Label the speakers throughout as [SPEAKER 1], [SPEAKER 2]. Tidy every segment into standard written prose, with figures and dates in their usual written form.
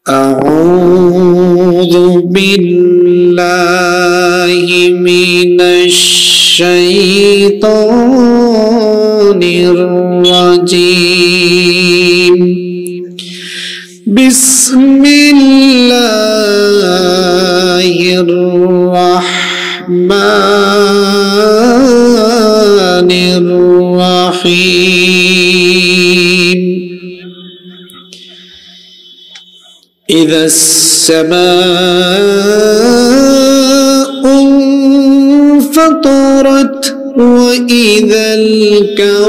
[SPEAKER 1] أعوذ بالله من الشيطان الرجيم بسم الله الرحمن الرحيم إذا السماء انفطرت وإذا الكواكب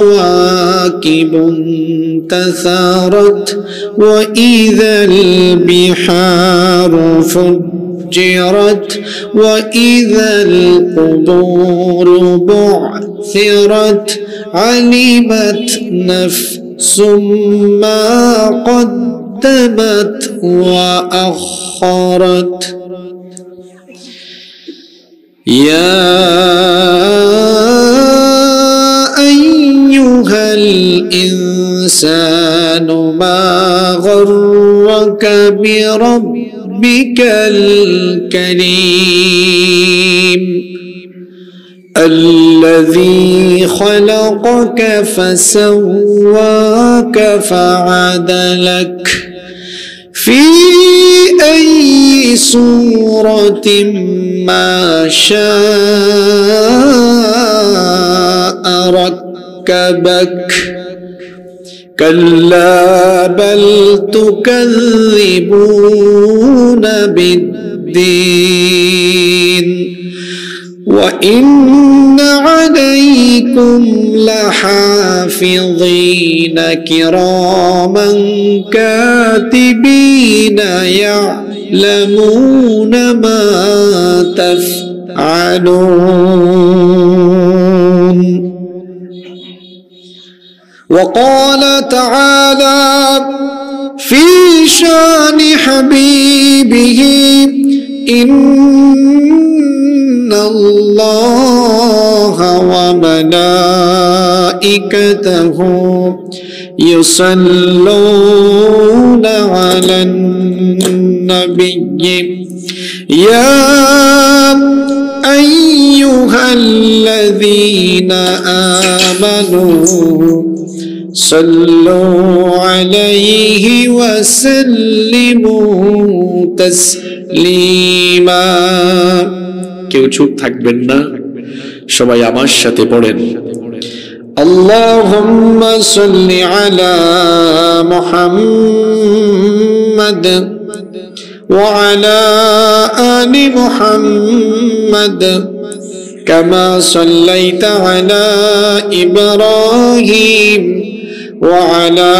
[SPEAKER 1] انتثرت وإذا البحار فجرت وإذا القبور بعثرت علمت نفس ما قدمت وأخرت يا أيها الإنسان ما غرك بربك الكريم الذي خلقك فسواك فعدلك في أي صورة ما شاء ركبك كلا بل تكذبون بالدين وإن عليكم لحافظين كراما كاتبين يعلمون ما تفعلون وقال تعالى في شان حبيبه إن الله وملائكته يصلون على النبي يا أيها الذين آمنوا صلوا عليه وسلموا تسليما কেউ চুপ থাকবেন না সবাই আমার সাথে পড়েন اللهم صل على محمد وعلى آل محمد كما صليت على إبراهيم وعلى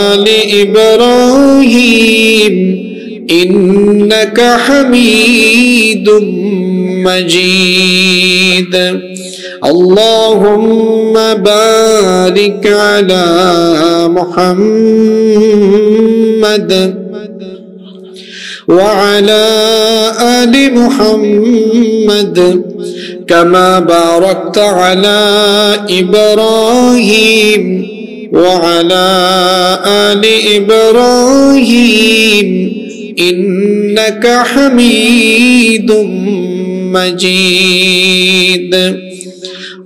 [SPEAKER 1] آل إبراهيم إنك حميد مجيد اللهم بارك على محمد وعلى آل محمد كما باركت على إبراهيم وعلى آل إبراهيم إنك حميد مجيد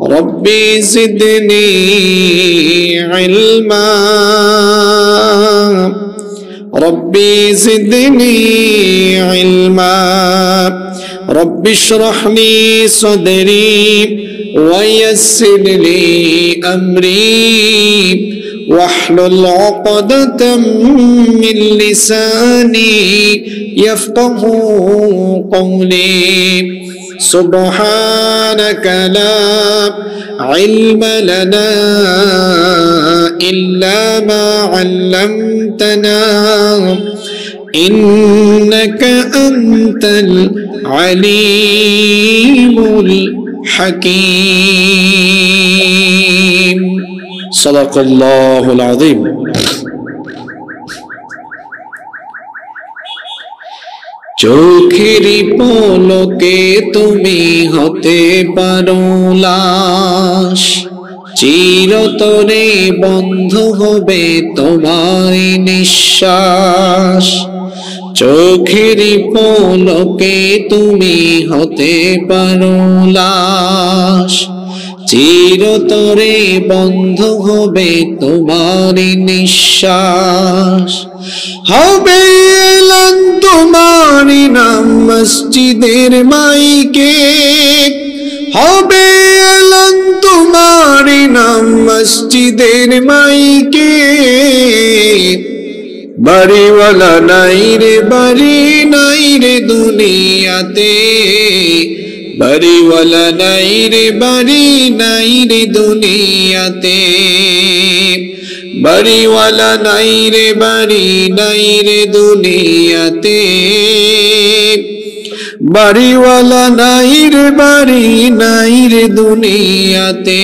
[SPEAKER 1] ربي زدني علما ربي زدني علما رب اشرح لي صدري ويسر لي أمري واحلل عقدة من لساني يفقه قولي سبحانك لا علم لنا إلا ما علمتنا إنك أنت العليم الحكيم صدق الله العظيم চোখের পলকে তুমি হতে পারো লাশ চিরতরে বন্ধ হবে তোমার নিঃশ্বাস, চোখেরই পলকে তুমি হতে পারো লাশ। চিরতরে বন্ধ হবে তোমার নিঃশ্বাস, হবে এলান তোমার নাম মসজিদের মাইকে, হবে এলান তোমার নাম মসজিদের মাইকে। বাড়িওয়ালা নাই রে বাড়ি নাই রে দুনিয়াতে, বাড়িওয়ালা নাই রে বাড়ি নাই রে দুনিয়াতে, বাড়িওয়ালা নাই রে বাড়ি নাই রে দুনিয়াতে, বাড়িওয়ালা নাই রে বাড়ি নাই রে দুনিয়াতে।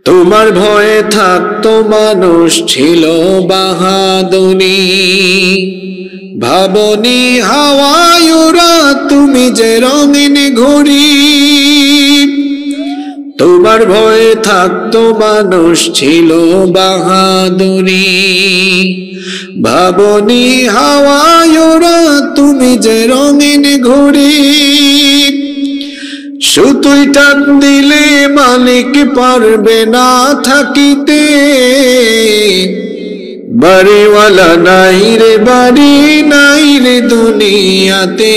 [SPEAKER 1] তোমার ভয়ে থাকতো মানুষ ছিল বাহাদুরি, ভাবনি হাওয়ায় ওরা তুমি যে রঙিন ঘুড়ি। তোমার ভয়ে থাকতো মানুষ ছিল বাহাদুরি, ভাবনি হাওয়ায় ওরা তুমি যে রঙিন ঘুড়ি। সুতুই টান দিলে মালিক পারবে না থাকিতে, বাড়িওয়ালা নাই রে বাড়ি নাই রে দুনিয়াতে,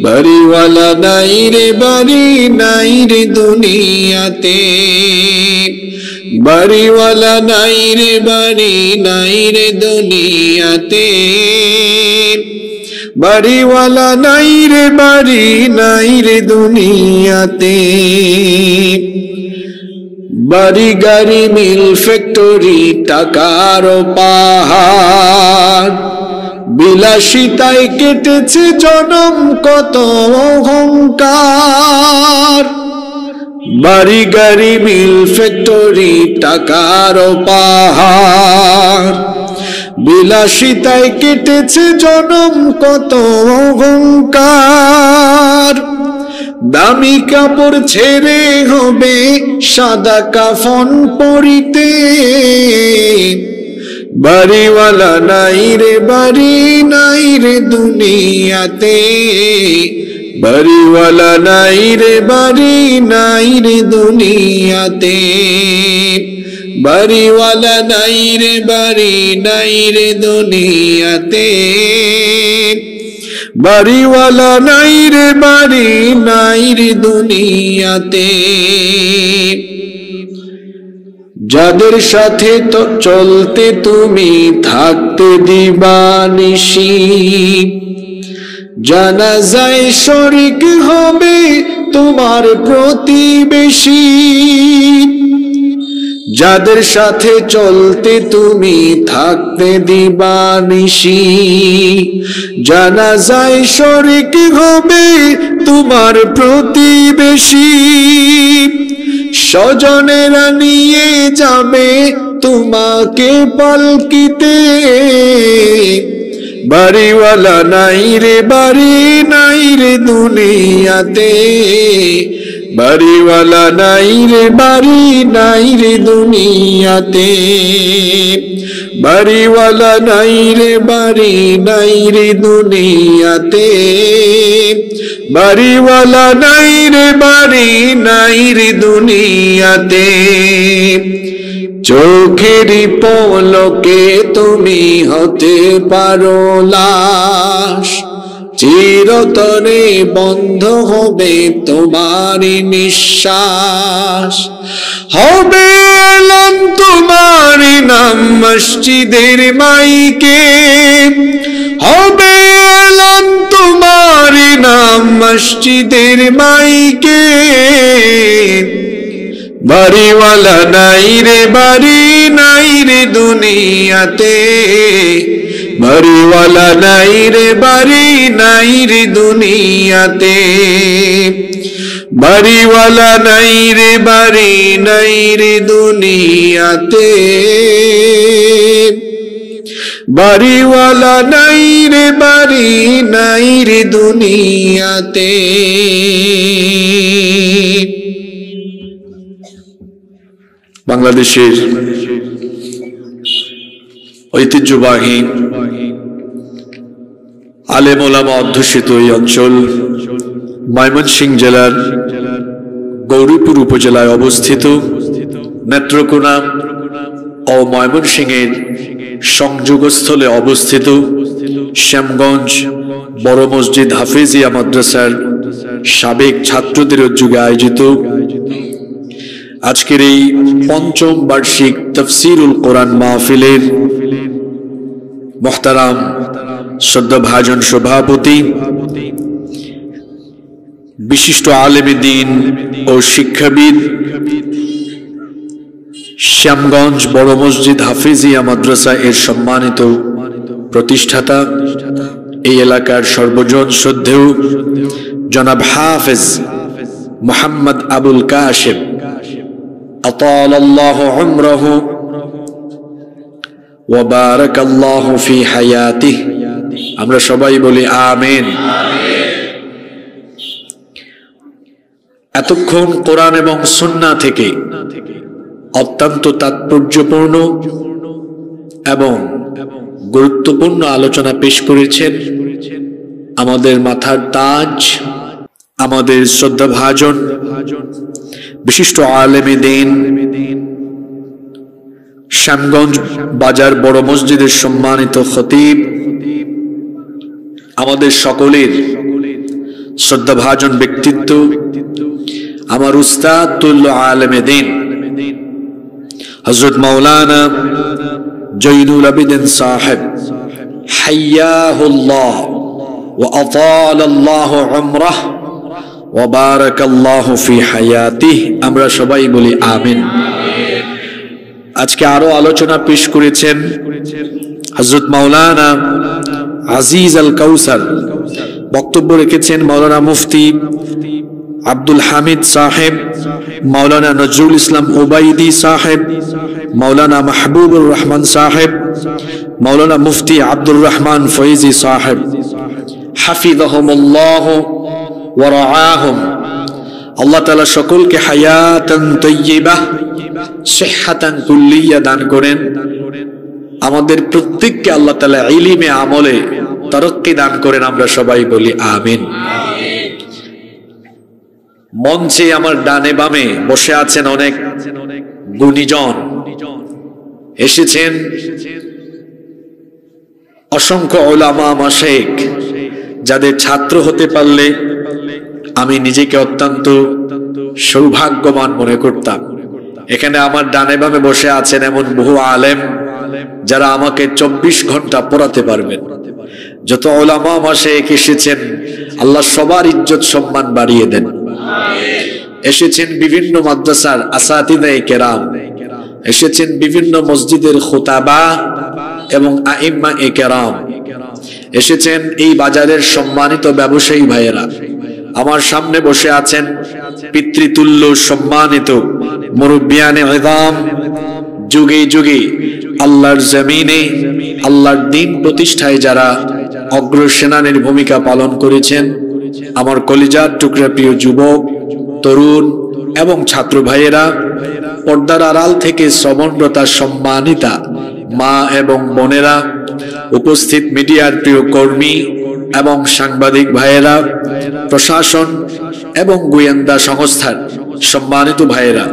[SPEAKER 1] বাড়িওয়ালা নাই রে বাড়ি নাই রে দুনিয়াতে, বাড়িওয়ালা নাই রে বাড়ি নাই রে দুনিয়াতে, বাড়িওয়ালা নাই রে বাড়ি নাই রে দুনিয়াতে। বাড়ি গাড়ি মিল ফ্যাক্টরি টাকার পাহাড়, বিলাসিতায় কেটেছে জনম কত অহংকার। বাড়ি গাড়ি মিল ফ্যাক্টরি টাকার পাহাড়, বিলাসিতায় কেটেছে জনম কত অহংকার। দামি কাপড় ছেড়ে হবে সাদা কাফন পরিতে, বাড়িওয়ালা নাই রে বাড়ি নাই রে দুনিয়াতে, বাড়িওয়ালা নাই রে বাড়ি নাই রে দুনিয়াতে, বাড়িওয়ালা নাই রে বাড়ি নাই রে দুনিয়াতে, বাড়িওয়ালা নাই রে বাড়ি নাই রে দুনিয়াতে। যাদের সাথে তো চলতে তুমি থাকতে দিবানিশি, জানাজায় শরীক হবে তোমার প্রতিবেশী। যাদের সাথে চলতে তুমি থাকতে দিবানিশি, জানাজায় শরীক হবে তোমার প্রতিবেশী। স্বজনেরা নিয়ে যাবে তোমাকে পালকিতে, বাড়িওয়ালা নাই রে বাড়ি নাই রে দুনিয়াতে, বাড়িওয়ালা নাই রে বাড়ি নাই রে দুনিয়াতে, বাড়িওয়ালা নাই রে বাড়ি নাই রে দুনিয়াতে, বাড়িওয়ালা নাই রে বাড়ি নাই রে দুনিয়াতে। চোখেরই পলকে তুমি হতে পারো লাশ, চিরতরে বন্ধ হবে তোমার নিঃশ্বাস। হবে এলান তোমার নাম মসজিদের মাইকে, হবে এলান তোমার নাম মসজিদের মাইকে। বাড়িওয়ালা নাই রে বাড়ি নাই রে দুনিয়াতে, বাড়িওয়ালা নাই রে বাড়ি নাই রে দুনিয়াতে, বাড়িওয়ালা নাই রে বাড়ি নাই রে দুনিয়াতে, বাড়িওয়ালা নাই রে বাড়ি নাই রে দুনিয়াতে। বাংলাদেশের ঐতিহ্যবাহী আলেম ওলামা অধ্যুষিত এই অঞ্চল ময়মনসিংহ জেলার গৌরীপুর উপজেলায় অবস্থিত নেত্রকোনা ও ময়মনসিংহের সংযোগস্থলে অবস্থিত শ্যামগঞ্জ বড় মসজিদ হাফেজিয়া মাদ্রাসার সাবেক ছাত্রদের উদ্যোগে আয়োজিত আজকের এই পঞ্চম বার্ষিক তাফসীরুল কোরআন মাহফিলের মুহতারাম শ্রদ্ধাভাজন সভাপতি, বিশিষ্ট আলেমে দ্বীন ও শিক্ষাবিদ, শ্যামগঞ্জ বড় মসজিদ হাফেজিয়া মাদ্রাসা এর সম্মানিত প্রতিষ্ঠাতা, এই এলাকার সর্বজন শ্রদ্ধেয় জনাব হাফেজ মুহাম্মদ আবুল কাশেম আতালাল্লাহু উমরাহু ওয়া বারাকাল্লাহু ফি হায়াতিহি, আমরা সবাই বলি আমিন। এতক্ষণ কোরআন এবং সুন্নাহ থেকে অত্যন্ত তাৎপর্যপূর্ণ এবং গুরুত্বপূর্ণ আলোচনা পেশ করেছেন আমাদের মাথার তাজ, আমাদের শ্রদ্ধাভাজন বিশিষ্ট আলেমে দ্বীন, শ্যামগঞ্জ বাজার বড় মসজিদের সম্মানিত খতিব, আমাদের সকলের শ্রদ্ধাভাজন ব্যক্তিত্ব, আমার উস্তাদ তুল্য আলেমে দ্বীন হযরত মাওলানা জৈনুল আবিদিন সাহেব হাইয়াহুল্লাহ ওয়া আতালাল্লাহু উমরাহু ওয়া বারাকাল্লাহু ফি হায়াতিহি, আমরা সবাই বলি আমিন। আজকে আরো আলোচনা পেশ করেছেন হযরত মাওলানা আজিজ আল কাউসার, বক্তব্য রেখেছেন মাওলানা মুফতি আব্দুল হামিদ সাহেব, মাওলানা নজরুল ইসলাম ওবাইদি সাহেব, মাওলানা মাহবুবুর রহমান সাহেব, মাওলানা মুফতি আব্দুর রহমান ফৈজি সাহেব হাফিজাহুমুল্লাহ ওয়া রাআহুম। আল্লাহ তাআলা সকলকে হায়াতান তাইয়্যিবাহ সিহহাতান কুল্লিয়া দান করেন। আমাদের প্রত্যেককে আল্লাহ তাআলা ইলমে আমলে তারাক্কি দান করেন, আমরা সবাই বলি আমিন। মঞ্চে আমার ডানে বামে বসে আছেন অনেক গুণীজন, এসেছেন অসংখ্য উলামা মাশায়েখ, যাদের ছাত্র হতে পারলে আমি নিজেকে অত্যন্ত সৌভাগ্যবান মনে করতাম। এখানে আমার ডানে বামে বসে আছেন এমন বহু আলেম যারা আমাকে 24 ঘন্টা পড়াতে পারবেন। যত উলামা মাশায়েখ এসেছেন, আল্লাহ সবার ইজ্জত সম্মান বাড়িয়ে দেন। এসেছেন বিভিন্ন মাদ্রাসার আসাতিদায়ে কেরাম, এসেছেন বিভিন্ন মসজিদের খুতাবা এবং আইম্মায়ে কেরাম, এসেছেন এই বাজারের সম্মানিত ব্যবসায়ী ভাইয়েরা। আমার সামনে বসে আছেন পিতৃতুল্য সম্মানিত মুরব্বিয়ানে ইযাম, যুগে যুগে আল্লাহর জমিনে আল্লাহর দ্বীন প্রতিষ্ঠায় যারা অগ্রসেনানীর ভূমিকা পালন করেছেন। আমার কলিজার টুকরা প্রিয় যুবক, তরুণ এবং ছাত্র ভাইয়েরা, পর্দার আড়াল থেকে শ্রবণরতা সম্মানিতা মা এবং বোনেরা, উপস্থিত মিডিয়ার প্রিয় কর্মী এবং সাংবাদিক ভাইয়েরা, প্রশাসন এবং গোয়েন্দা সংস্থার সম্মানিত ভাইয়েরা,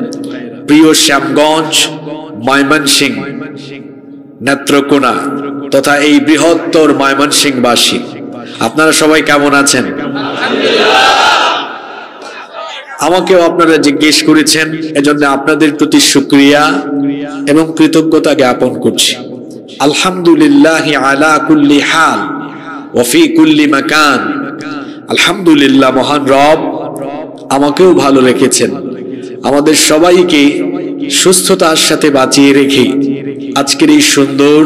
[SPEAKER 1] প্রিয় শ্যামগঞ্জ, ময়মনসিংহ, নেত্রকোনা তথা এই বৃহত্তর ময়মনসিংহবাসী, আপনারা সবাই কেমন আছেন? আমাকেও আপনারা জিজ্ঞেস করেছেন, এজন্য আপনাদের প্রতি শুকরিয়া এবং কৃতজ্ঞতা জ্ঞাপন করছি। আলহামদুলিল্লাহি আলা কুল্লি হাল ওয়া ফি কুল্লি মাকান। আলহামদুলিল্লাহ, মহান রব আমাকেও ভালো রেখেছেন, আমাদের সবাইকে সুস্থতার সাথে বাঁচিয়ে রেখে আজকের এই সুন্দর,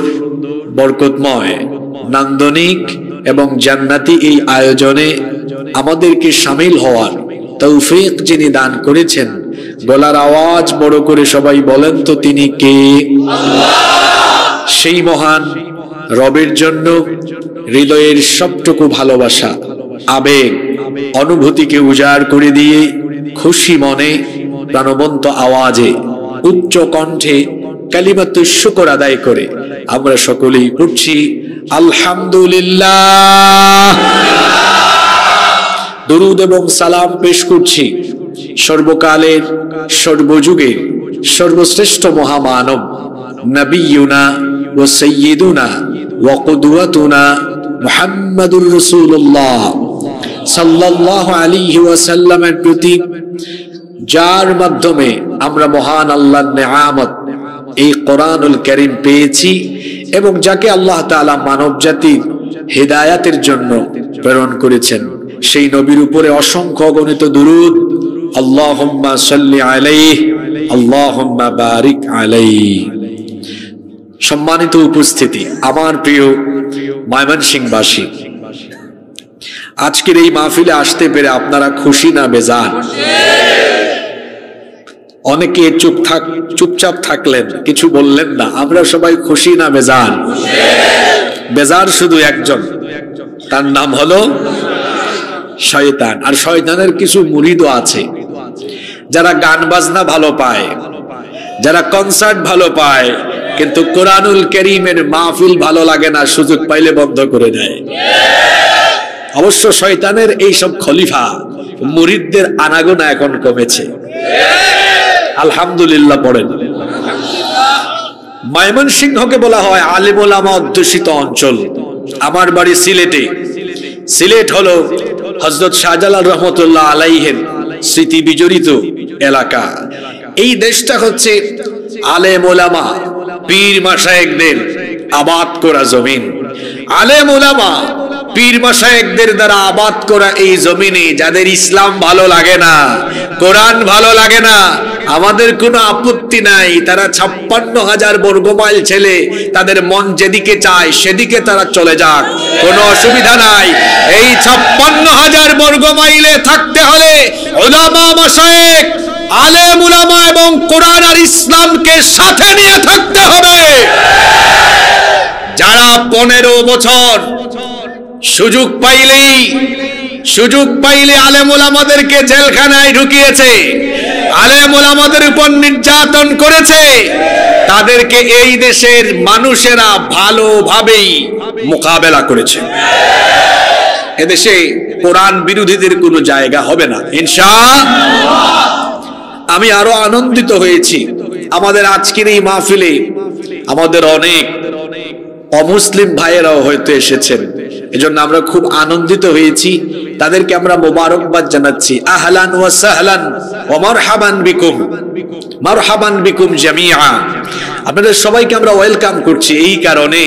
[SPEAKER 1] বরকতময়, নান্দনিক এবং জান্নাতি এই আয়োজনে আমাদেরকে শামিল হওয়ার তৌফিক যিনি দান করেছেন, গলার আওয়াজ বড় করে সবাই বলেন তো তিনি কে? আল্লাহ। সেই মহান রবের জন্য হৃদয়ের সবটুকু ভালোবাসা, আবেগ, অনুভূতিকে উজাড় করে দিয়ে খুশি মনে প্রাণবন্ত আওয়াজে উচ্চ কণ্ঠে কালিমাতুশ শুকর আদায় করে আমরা সকলেই পড়ছি আলহামদুলিল্লাহ। দরুদ এবং সালাম পেশ করছি সর্বকালের সর্বযুগের সর্বশ্রেষ্ঠ মহামানব নবিয়ুনা ওয়া সাইয়্যিদুনা ওয়া কুদওয়াতুনা মুহাম্মাদুর রাসূলুল্লাহ সাল্লাল্লাহু আলাইহি ওয়াসাল্লামের প্রতি, যার মাধ্যমে আমরা মহান আল্লাহর নেয়ামত এই কোরআনুল কারীম পেয়েছি এবং যাকে আল্লাহ তাআলা মানব জাতির হিদায়াতের জন্য প্রেরণ করেছেন, সেই নবীর উপরে অসংখ্য গণিত দুরূদ। আল্লাহুম্মা সাল্লি আলাইহি আল্লাহুম্মা বারিক আলাইহি। সম্মানিত উপস্থিতি, আমার প্রিয় ময়মনসিংহবাসী, আজকের এই মাহফিলে আসতে পেরে আপনারা খুশি না বেজার? অনেকে চুপচাপ থাকলেন, কিছু বললেন না। আমরা সবাই খুশি না বেজার? বেজার শুধু একজন, তার নাম হলো শয়তান। আর শয়তানের কিছু মুরিদও আছে যারা গান বাজনা ভালো পায়, যারা কনসার্ট ভালো পায়, কিন্তু কোরআনুল কারীমের মাহফিল ভালো লাগে না, সুযোগ পাইলে বন্ধ করে দেয়। অবশ্য শয়তানের এই সব খলিফা মুরিদদের আনাগোনা এখন কমেছে। আলহামদুলিল্লাহ পড়েন। ময়মনসিংহকে বলা হয় আলেম ওলামা অধ্যুষিত অঞ্চল। আমার বাড়ি সিলেটে। সিলেট হলো হযরত শাহজালাল রহমতুল্লাহ আলাইহির স্মৃতি বিজড়িত এলাকা। এই দেশটা হচ্ছে আলেম ওলামা পীর মাশায়েখদের আবাদ করা জমিন। আলেম ওলামা পীর মাশায়েখদের দ্বারা আবাদ করা এই জমিনে যাদের ইসলাম ভালো লাগে না, কোরআন ভালো লাগে না, আমাদের কোনো আপত্তি নাই। তারা 56,000 বর্গমাইল ছেলে, তাদের মন যেদিকে চায় সেদিকে তারা চলে যাক, কোনো অসুবিধা নাই। এই 56,000 বর্গমাইলে থাকতে হলে উলামা মাশায়েখ, আলেম উলামা এবং কোরআন আর ইসলামকে সাথে নিয়ে থাকতে হবে। যারা 15 বছর সুযোগ পাইলে আলেম ওলামাদেরকে জেলখানায় ঢুকিয়েছে, আলেম ওলামাদের উপর নির্যাতন করেছে, তাদেরকে এই দেশের মানুষেরা ভালোভাবেই মোকাবেলা করেছে। এদেশে কোরআন বিরোধীদের কোনো জায়গা হবে না ইনশাআল্লাহ। আমি আরো আনন্দিত হয়েছি আমাদের আজকের এই মাহফিলে আমাদের অনেক অমুসলিম ভাইয়েরাও হয়তো এসেছেন, এজন্য আমরা খুব আনন্দিত হয়েছি। তাদেরকে আমরা মোবারকবাদ জানাচ্ছি। আহলান ওয়া সাহলান ওয়া মারহাবান বিকুম, মারহাবান বিকুম জামিআ। আপনাদের সবাইকে আমরা ওয়েলকাম করছি এই কারণে,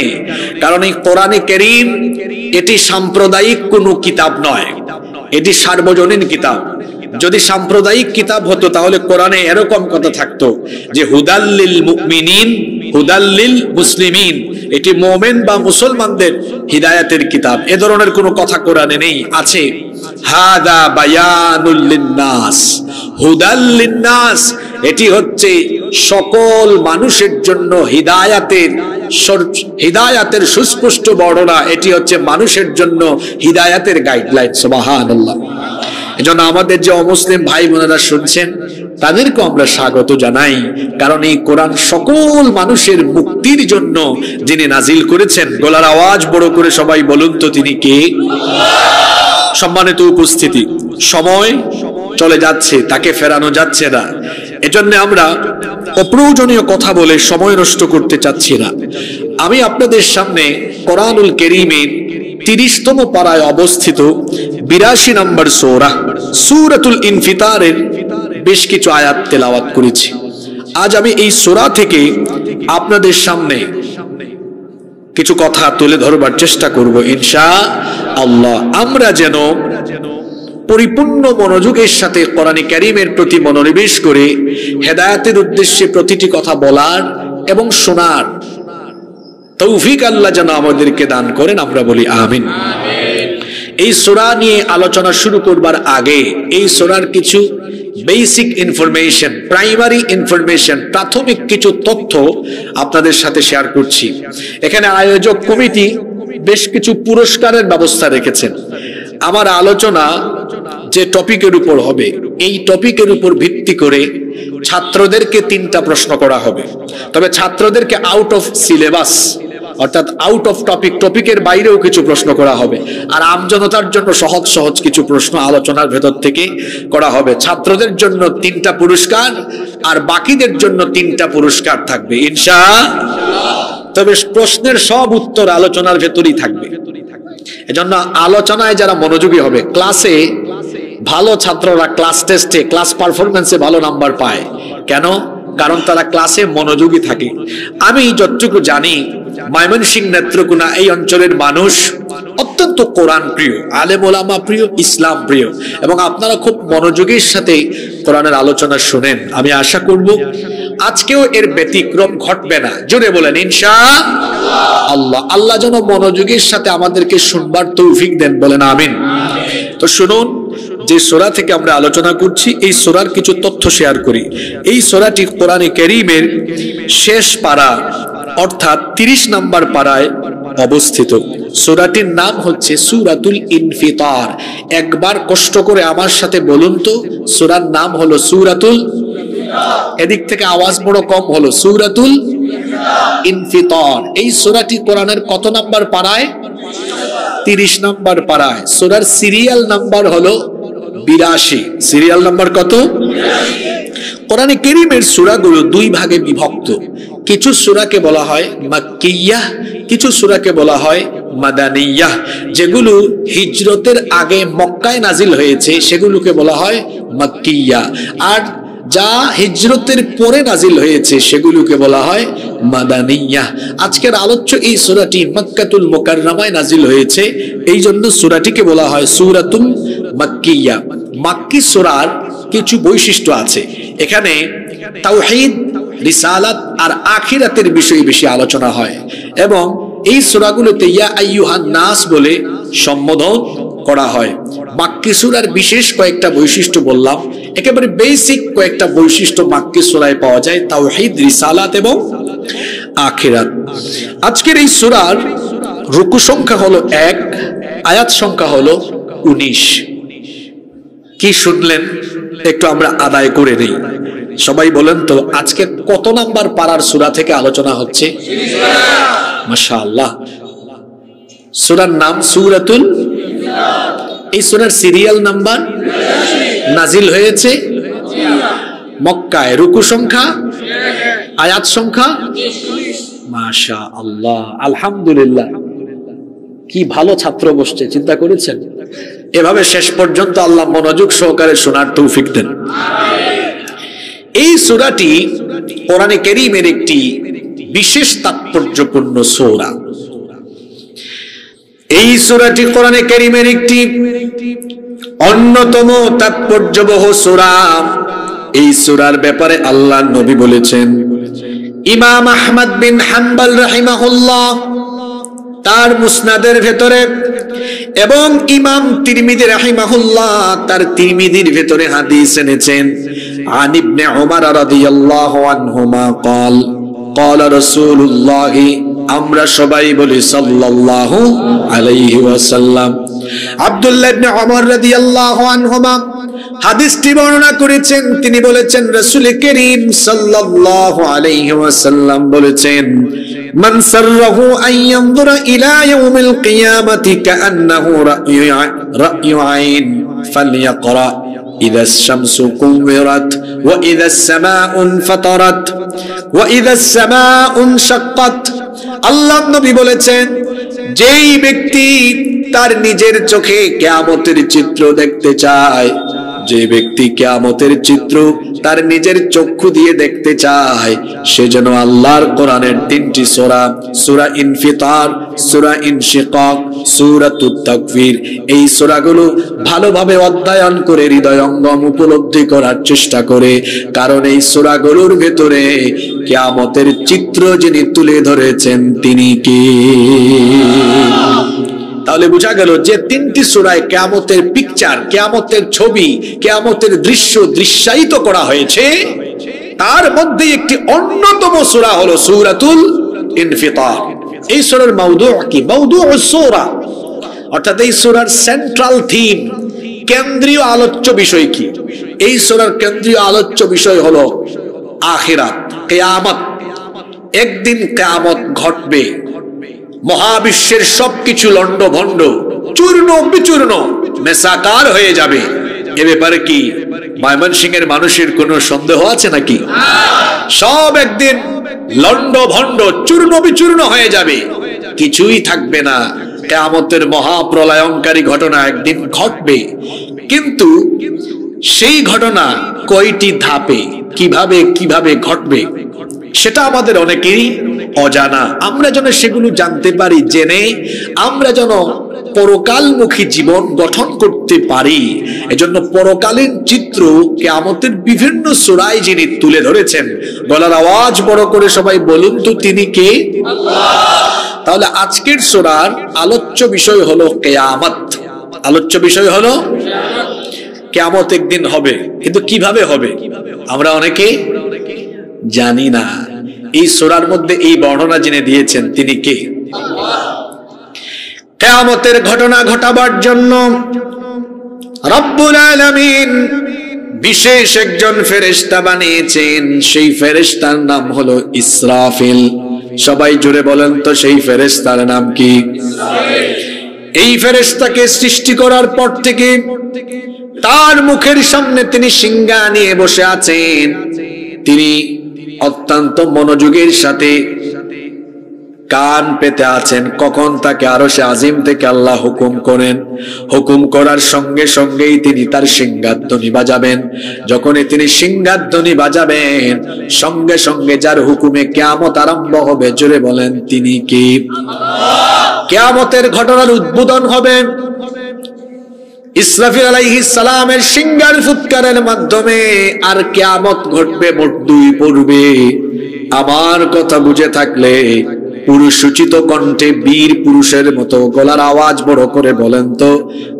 [SPEAKER 1] কারণ এই কোরআনে কারীম এটি সাম্প্রদায়িক কোনো কিতাব নয়, এটি সার্বজনীন কিতাব। যদি সাম্প্রদায়িক কিতাব হতো তাহলে কোরআনে এরকম কথা থাকতো যে হুদাল্লিল মুমিনিন হুদাল্লিল মুসলিমিন, এটি মুমিন বা মুসলমানদের হিদায়াতের কিতাব। এ ধরনের কোনো কথা কোরআনে নেই। আছে হাদা বায়ানুল লিন্নাস হুদাল লিন্নাস, এটি হচ্ছে সকল মানুষের জন্য হিদায়াতের সুস্পষ্ট বর্ণনা। এটি হচ্ছে মানুষের জন্য হিদায়াতের গাইডলাইন। সুবহানাল্লাহ। এজন্য আমাদের যে অমুসলিম ভাই বোনেরা শুনছেন তাদেরকে আমরা স্বাগত জানাই, কারণ এই কোরআন সকল মানুষের মুক্তির জন্য যিনি নাজিল করেছেন। গলার আওয়াজ বড় করে সবাই বলুন তো তিনি কে? সম্মানিত উপস্থিতি, সময় চলে যাচ্ছে, তাকে ফেরানো যাচ্ছে না। এজন্য আমরা অপ্রয়োজনীয় কথা বলে সময় নষ্ট করতে চাচ্ছি না। আমি আপনাদের সামনে কোরআনুল কারীমের 30তম পারায় অবস্থিত 82 নম্বর সূরা সূরাতুল ইনফিতারের বেশ কিছু আয়াত তেলাওয়াত করেছি। আজ আমি এই সূরা থেকে আপনাদের সামনে কিছু কথা তুলে ধরবার চেষ্টা করব ইনশাআল্লাহ। আমরা যেন পরিপূর্ণ মনোযোগের সাথে কোরআনে কারীমের প্রতি মনোনিবেশ করে হেদায়েতের উদ্দেশ্যে প্রতিটি কথা বলার এবং শোনার তৌফিক আল্লাহ যেন আমাদেরকে দান করেন, আমরা বলি আমিন। এই সূরা নিয়ে আলোচনা শুরু করবার আগে এই সূরার কিছু বেসিক ইনফরমেশন, প্রাইমারি ইনফরমেশন, প্রাথমিক কিছু তথ্য আপনাদের সাথে শেয়ার করছি। এখানে আয়োজক কমিটি বেশ কিছু পুরস্কারের ব্যবস্থা রেখেছেন। আমার আলোচনা যে টপিকের উপর হবে, এই টপিকের উপর ভিত্তি করে ছাত্রদেরকে 3টা প্রশ্ন করা হবে। তবে ছাত্রদেরকে আউট অফ সিলেবাস, অর্থাৎ আউট অফ টপিক, টপিকের বাইরেও কিছু প্রশ্ন করা হবে। আর আমজনতার জন্য সহজ সহজ কিছু প্রশ্ন আলোচনার ভেতর থেকে করা হবে। ছাত্রদের জন্য 3টা পুরস্কার আর বাকিদের জন্য 3টা পুরস্কার থাকবে ইনশাআল্লাহ। তবে প্রশ্নের সব উত্তর আলোচনার ভেতরেই থাকবে। এজন্য আলোচনায় যারা মনোযোগী হবে, ক্লাসে ভালো ছাত্ররা ক্লাস টেস্টে, ক্লাস পারফরমেন্সে ভালো নাম্বার পায়। কেন? কারণ তারা ক্লাসে মনোযোগী থাকে। আমি যতটুকু জানি, ময়মনসিংহ নেত্রকোনা এই অঞ্চলের মানুষ অত্যন্ত কোরআন প্রিয়, আলেম ওলামা প্রিয়, ইসলাম প্রিয়, এবং আপনারা খুব মনোযোগের সাথে কোরআনের আলোচনা শুনেন। আমি আশা করব আজকেও এর ব্যতিক্রম ঘটবে না। জোরে বলেন ইনশাআল্লাহ। আল্লাহ যেন মনোযোগের সাথে আমাদেরকে শুনবার তৌফিক দেন, বলেন আমিন। তো শুনুন, যে সূরা থেকে আমরা আলোচনা করছি এই সূরার কিছু তথ্য শেয়ার করি। এই সূরাটি কোরআনে কারীমের শেষ পারা, অর্থাৎ 30 নম্বর পারায় অবস্থিত। সূরাটির নাম হচ্ছে সূরাতুল ইনফিতার। একবার কষ্ট করে আমার সাথে বলুন তো, সূরার নাম হলো সূরাতুল, এদিক থেকে আওয়াজ বড় কম হলো, সূরাতুল ইনফিতার। এই সূরাটি কোরআনের কত নাম্বার পারায়? 30 নম্বর পারায়। সূরার সিরিয়াল নাম্বার হলো 82। সিরিয়াল নাম্বার কত? 82। কোরআনে কারীমের সূরাগুলো 2 ভাগে বিভক্ত। কিছু সূরাকে বলা হয় মাক্কিয়াহ, কিছু সূরাকে বলা হয় মাদানিয়াহ। যেগুলো হিজরতের আগে মক্কায় নাজিল হয়েছে সেগুলোকে বলা হয় মাক্কিয়াহ, আর যা হিজরতের পরে নাজিল হয়েছে সেগুলোকে বলা হয় মাদানিয়াহ। আজকের আলোচ্য এই সূরাটি মক্কাতুল মুকাররমায় নাজিল হয়েছে, এই জন্য সূরাটিকে বলা হয় সূরাতুল মাক্কিয়াহ। মাক্কি সূরার কিছু বৈশিষ্ট্য আছে। এখানে তাওহীদ, রিসালাত আর আখিরাতের বিষয়ে বেশি আলোচনা হয়, এবং এই সূরাগুলোতে ইয়া আইয়ুহান নাস বলে সম্বোধন করা হয়। মাক্কি সূরার বিশেষ কয়েকটা বৈশিষ্ট্য বললাম, একেবারে বেসিক কয়েকটা বৈশিষ্ট্য মাক্কি সূরায় পাওয়া যায়, তাওহীদ, রিসালাত এবং আখিরাত। আজকের এই সূরার রুকু সংখ্যা হলো 1, আয়াত সংখ্যা হলো 19। কি শুনলেন? একটু আমরা আদায় করে নেই। সবাই বলেন তো, আজকে কত নাম্বার পারার সূরা থেকে আলোচনা হচ্ছে? মাশাআল্লাহ। সূরার নাম সূরাতুল, এই সূরার সিরিয়াল নাম্বার, নাজিল হয়েছে মক্কায়, রুকু সংখ্যা, আয়াত সংখ্যা, মাশাআল্লাহ, আলহামদুলিল্লাহ। কি ভালো ছাত্র বসছে, চিন্তা করেছেন? এভাবে শেষ পর্যন্ত আল্লাহ মনোযোগ সহকারে শোনার তৌফিক দেন। এই সূরাটি কোরআনে কারীমের একটি বিশেষ তাৎপর্যপূর্ণ সূরা। এই সূরাটি কোরআনে কারীমের একটি অন্যতম তাৎপর্যবহ সূরা। এই সূরার ব্যাপারে আল্লাহর নবী বলেছেন, ইমাম আহমদ বিন হাম্বল রাহিমাহুল্লাহ তার মুসনাদের ভেতরে, এবং ইমাম তিরমিজি রাহিমাহুল্লাহ তার তিরমিজির ভেতরে হাদিস এনেছেন, আন ইবনে উমর রাদিয়াল্লাহু আনহুমা قال قال রাসূলুল্লাহ, আমরা সবাই বলি সাল্লাল্লাহু আলাইহি ওয়াসাল্লাম। আব্দুল্লাহ ইবনে উমর রাদিয়াল্লাহু আনহুমা হাদিসটি বর্ণনা করেছেন। তিনি বলেছেন, রাসূল করিম সাল্লাল্লাহু আলাইহি ওয়াসাল্লাম বলেছেন, মান সাররাহু আন ইয়ানজুরা ইলা ইয়াউমিল কিয়ামাতি কাআন্নাহু রা'য়ু আইন ফালইয়াকরা ইযা আশ-শামসু কুওিরাত ওয়া ইযা আস-সামাa'ু ইনফাতারাত ওয়া ইযা আস-সামাa'ু ইনশাক্কাত। আল্লাহর নবী বলেছেন, যেই ব্যক্তি তার নিজের চোখে কিয়ামতের চিত্র দেখতে চায়, যে ব্যক্তি কিয়ামতের চিত্র তার নিজের চক্ষু দিয়ে দেখতে চায়, সে যেন আল্লাহর কোরআনের 3টি সূরা, সূরা ইনফিতার, সূরা ইনশিকাক, সূরাতুত তাকবীর, এই সূরাগুলো ভালোভাবে অধ্যয়ন করে হৃদয়ঙ্গম উপলব্ধি করার চেষ্টা করে। কারণ এই সূরাগুলোর ভেতরে কিয়ামতের চিত্র যিনি তুলে ধরেছেন তিনি কে? তাহলে বোঝা গেল যে তিনটি সূরায় কিয়ামতের পিকচার, কিয়ামতের ছবি, কিয়ামতের দৃশ্য দৃশ্যায়িত করা হয়েছে, তার মধ্যে একটি অন্যতম সূরা হলো সূরাতুল ইনফিতার। এই সূরার মাওদু কি? মাওদুউস সূরা, অর্থাৎ এই সূরার সেন্ট্রাল থিম, কেন্দ্রীয় আলোচ্য বিষয় কি? এই সূরার কেন্দ্রীয় আলোচ্য বিষয় হলো আখিরাত, কিয়ামত। একদিন কিয়ামত ঘটবে, মহাবিশ্বের সবকিছু লন্ডভন্ড, চূর্ণ বিচূর্ণ, মেসাকার হয়ে যাবে। এ ব্যাপারে কি ময়মনসিংহের মানুষের কোনো সন্দেহ আছে নাকি? সব একদিন লন্ডভন্ড, চূর্ণ বিচূর্ণ হয়ে যাবে, কিছুই থাকবে না। কিয়ামতের মহাপ্রলয়ঙ্কারী ঘটনা একদিন ঘটবে, কিন্তু সেই ঘটনা কয়টি ধাপে, কিভাবে কিভাবে ঘটবে সেটা আমাদের অনেকেরই অজানা। আমরা যেন সেগুলো জানতে পারি, জেনে আমরা যেন পরকালমুখী জীবন গঠন করতে পারি, এজন্য পরকালীন চিত্র কিয়ামতের বিভিন্ন সূরায় যিনি তুলে ধরেছেন, গলার আওয়াজ বড় করে সবাই বলুন তো তিনি কে? আল্লাহ। তাহলে আজকের সূরার আলোচ্য বিষয় হলো কিয়ামত। আলোচ্য বিষয় হলো কিয়ামত একদিন হবে, কিন্তু কিভাবে হবে আমরা অনেকে জানি না। এই সূরার মধ্যে এই বর্ণনা যিনি দিয়েছেন তিনি কে? কিয়ামতের ঘটনা ঘটাবার জন্য রব্বুল আলামিন বিশেষ একজন ফেরেশতা বানিয়েছেন। সেই ফেরেশতার নাম হলো ইসরাফিল। সবাই জুড়ে বলেন তো সেই ফেরেশতার নাম কি? এই ফেরেশতাকে সৃষ্টি করার পর থেকে তার মুখের সামনে তিনি সিংহা নিয়ে বসে আছেন। তিনি অত্যন্ত মনোযোগের সাথে কান পেতে আছেন কখন তাকে আরশে আজিম থেকে আল্লাহ হুকুম করেন। হুকুম করার সঙ্গে সঙ্গেই তিনি তার সিংহাধ্বনি বাজাবেন। যখনই তিনি সিংহাধ্বনি বাজাবেন, সঙ্গে সঙ্গে যার হুকুমে কিয়ামত আরম্ভ হবে, জোরে বলেন তিনি কি? কিয়ামতের ঘটনার উদ্বোধন হবে ইসরাফিল আলাইহিস সালামের সিংহার ফুৎকারের মাধ্যমে। আর কিয়ামত ঘটবে মোট দুই পর্বে। আমার কথা বুঝে থাকলে পুরুষোচিত কণ্ঠে বীর পুরুষের মতো গলার আওয়াজ বড় করে বলেন তো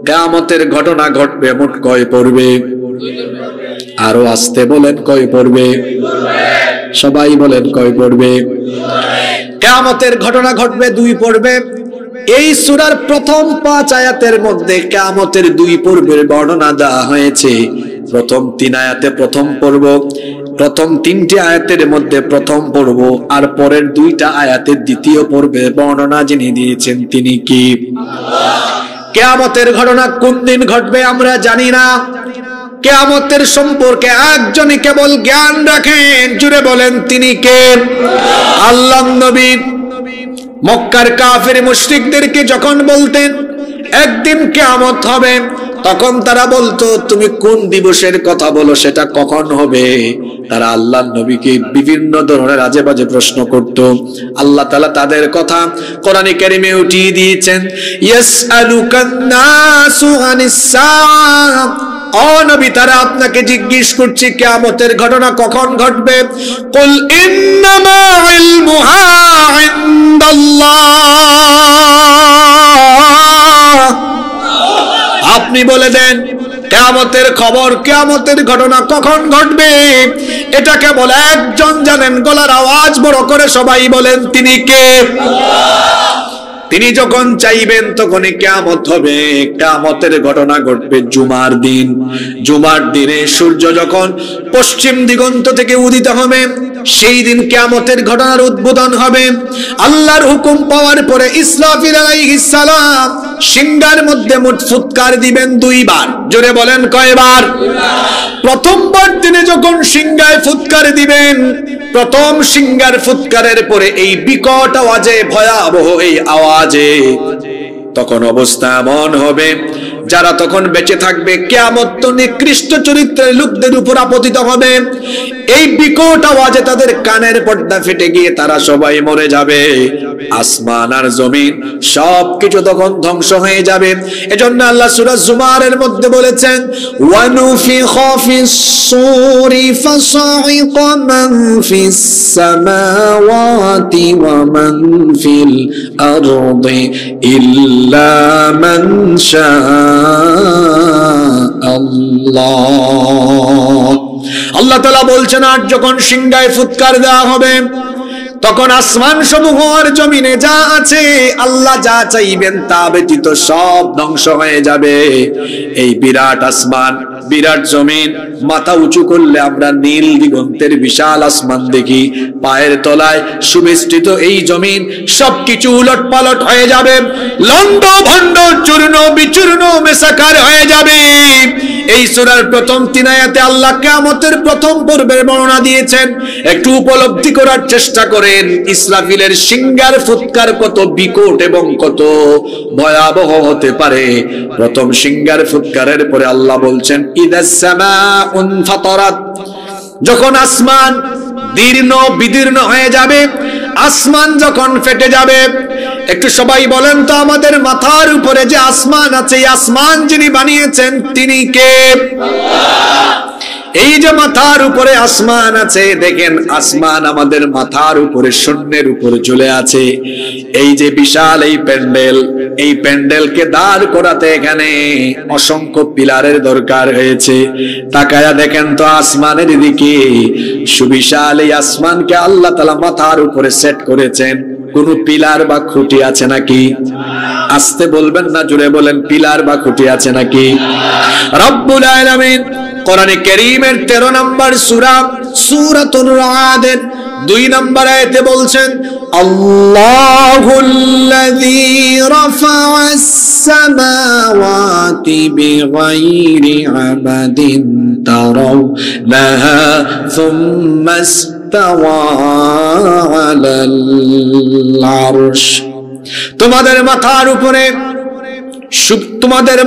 [SPEAKER 1] কিয়ামতের ঘটনা ঘটবে মোট কয় পর্বে? আরো আস্তে বলেন, কয় পর্বে? সবাই বলেন কয় পর্বে? কিয়ামতের ঘটনা ঘটবে দুই পর্বে। এই সূরার প্রথম 5 আয়াতের মধ্যে কিয়ামতের দুই পর্বের বর্ণনা দেওয়া হয়েছে। প্রথম 3 আয়াতে প্রথম পর্ব, প্রথম 3টি আয়াতের মধ্যে প্রথম পর্ব, আর পরের 2টা আয়াতের দ্বিতীয় পর্বের বর্ণনা যিনি দিয়েছেন তিনি কি? কিয়ামতের ঘটনা কোন দিন ঘটবে আমরা জানি না। কিয়ামতের সম্পর্কে একজনই কেবল জ্ঞান রাখেন, জুড়ে বলেন তিনি কে? আল্লাহর নবী মক্কার কাফের মুশরিকদেরকে যখন বলতেন একদিন কিয়ামত হবে, তখন তারা বলতো তুমি কোন দিবসের কথা বলো, সেটা কখন হবে? তারা আল্লাহর নবীকে বিভিন্ন ধরনের আজে বাজে প্রশ্ন করত। আল্লাহ তাআলা তাদের কথা কোরআনে কারিমে উঠিয়ে দিয়েছেন, ইয়াসআলুকান নাসু আনিস সাআহ, ও নবী তারা আপনাকে জিজ্ঞেস করছে কিয়ামতের ঘটনা কখন ঘটবে। কুল ইন্নামা ইলমুহা ইনদাল্লাহ, আপনি বলে দেন কিয়ামতের খবর, কিয়ামতের ঘটনা কখন ঘটবে এটা কেবল একজন জানেন। গলার আওয়াজ বড় করে সবাই বলেন তিনি কে? তিনি যখন চাইবেন তখনই কিয়ামত হবে। কিয়ামতের ঘটনা ঘটবে জুমার দিন। জুমার দিনে সূর্য যখন পশ্চিম দিগন্ত থেকে উদিত হবে, সেই দিন কিয়ামতের ঘটনার উদ্বোধন হবে। আল্লাহর হুকুম পাওয়ার পরে ইসরাফিল আলাইহিস সালাম সিংহার মধ্যে মোট ফুৎকার দিবেন 2 বার। জোরে বলেন কয়বার? প্রথমবার তিনি যখন সিংহায় ফুৎকার দিবেন, প্রথম সিংহার ফুৎকারের পরে এই বিকট আওয়াজে, ভয়াবহ এই আওয়াজে, তখন অবস্থা এমন হবে যারা তখন বেঁচে থাকবে, কিয়ামত তো নিকৃষ্ট চরিত্রের লোকদের উপর আপতিত হবে। এই বিকট আওয়াজে তাদের কানের পর্দা ফেটে গিয়ে তারা সবাই মরে যাবে। আসমান আর জমিন সবকিছু তখন ধ্বংস হয়ে যাবে। এজন্য আল্লাহ সূরা জুমারের মধ্যে বলেছেন, ওয়ানুফিখা ফিস সূরি ফাসাইকা মান ফিস সামাওয়াতি ওয়া মান ফিল আরদি ইল্লা মান শাআল্লাহ। আল্লাহ তাআলা বলছেন, আর যখন সিংহায় ফুৎকার দেওয়া হবে তখন আসমান সমূহ আর জমিনে যা আছে আল্লাহ যা চাইবেন তা ব্যতীত সব ধ্বংস হয়ে যাবে। এই বিরাট আসমান, বিরাট জমিন, মাথা উঁচু করলে আমরা নীল দিগন্তের বিশাল আসমান দেখি। পায়ের তলায় সুবেষ্টিত এই জমিন সবকিছু উলট পালট হয়ে যাবে, লন্ড ভন্ড চূর্ণ বিচূর্ণ মেসাকার হয়ে যাবে। এই সূরার প্রথম 3 আয়াতে আল্লাহ কিয়ামতের প্রথম পর্বের বর্ণনা দিয়েছেন। একটু উপলব্ধি করার চেষ্টা করেন ইসরাফিলের সিংহার ফুৎকার কত বিকট এবং কত ভয়াবহ হতে পারে। প্রথম সিংহার ফুৎকারের পরে আল্লাহ বলছেন, ইদাস সামাউন ফাতারাত, যখন আসমান দীর্ণ বিদীর্ণ হয়ে যাবে, আসমান যখন ফেটে যাবে। একটু সবাই বলেন তো, আমাদের মাথার উপরে যে আসমান আছে, এই আসমান যিনি বানিয়েছেন তিনি কে? এই যে মাথার উপরে আসমান আছে, দেখেন আসমান আমাদের মাথার উপরে শূন্যের উপরে ঝুলে আছে। এই যে বিশাল এই প্যান্ডেল, এই প্যান্ডেলকে দাঁড় করাতে এখানে অসংখ্য পিলারের দরকার হয়েছে। তাকায়া দেখেন তো আসমানের দিকে, সুবিশাল এই আসমানকে আল্লাহ তাআলা মাথার উপরে সেট করেছেন। কোন পিলার বা খুঁটি আছে নাকি? আস্তে বলবেন না, জোরে বলেন, পিলার বা খুঁটি আছে নাকি? রব্বুল আলামিন কোরআনে কারীমের 13 নম্বর সূরা সূরাতুর রাদের 2 নম্বর আয়াতে বলছেন, আল্লাহুল্লাযী রাফা'আস সামাওয়াতি বিগাইরি আমাদিন তারাওনাহা সুম্মা ইসতাওয়া আলাল আরশ। তোমাদের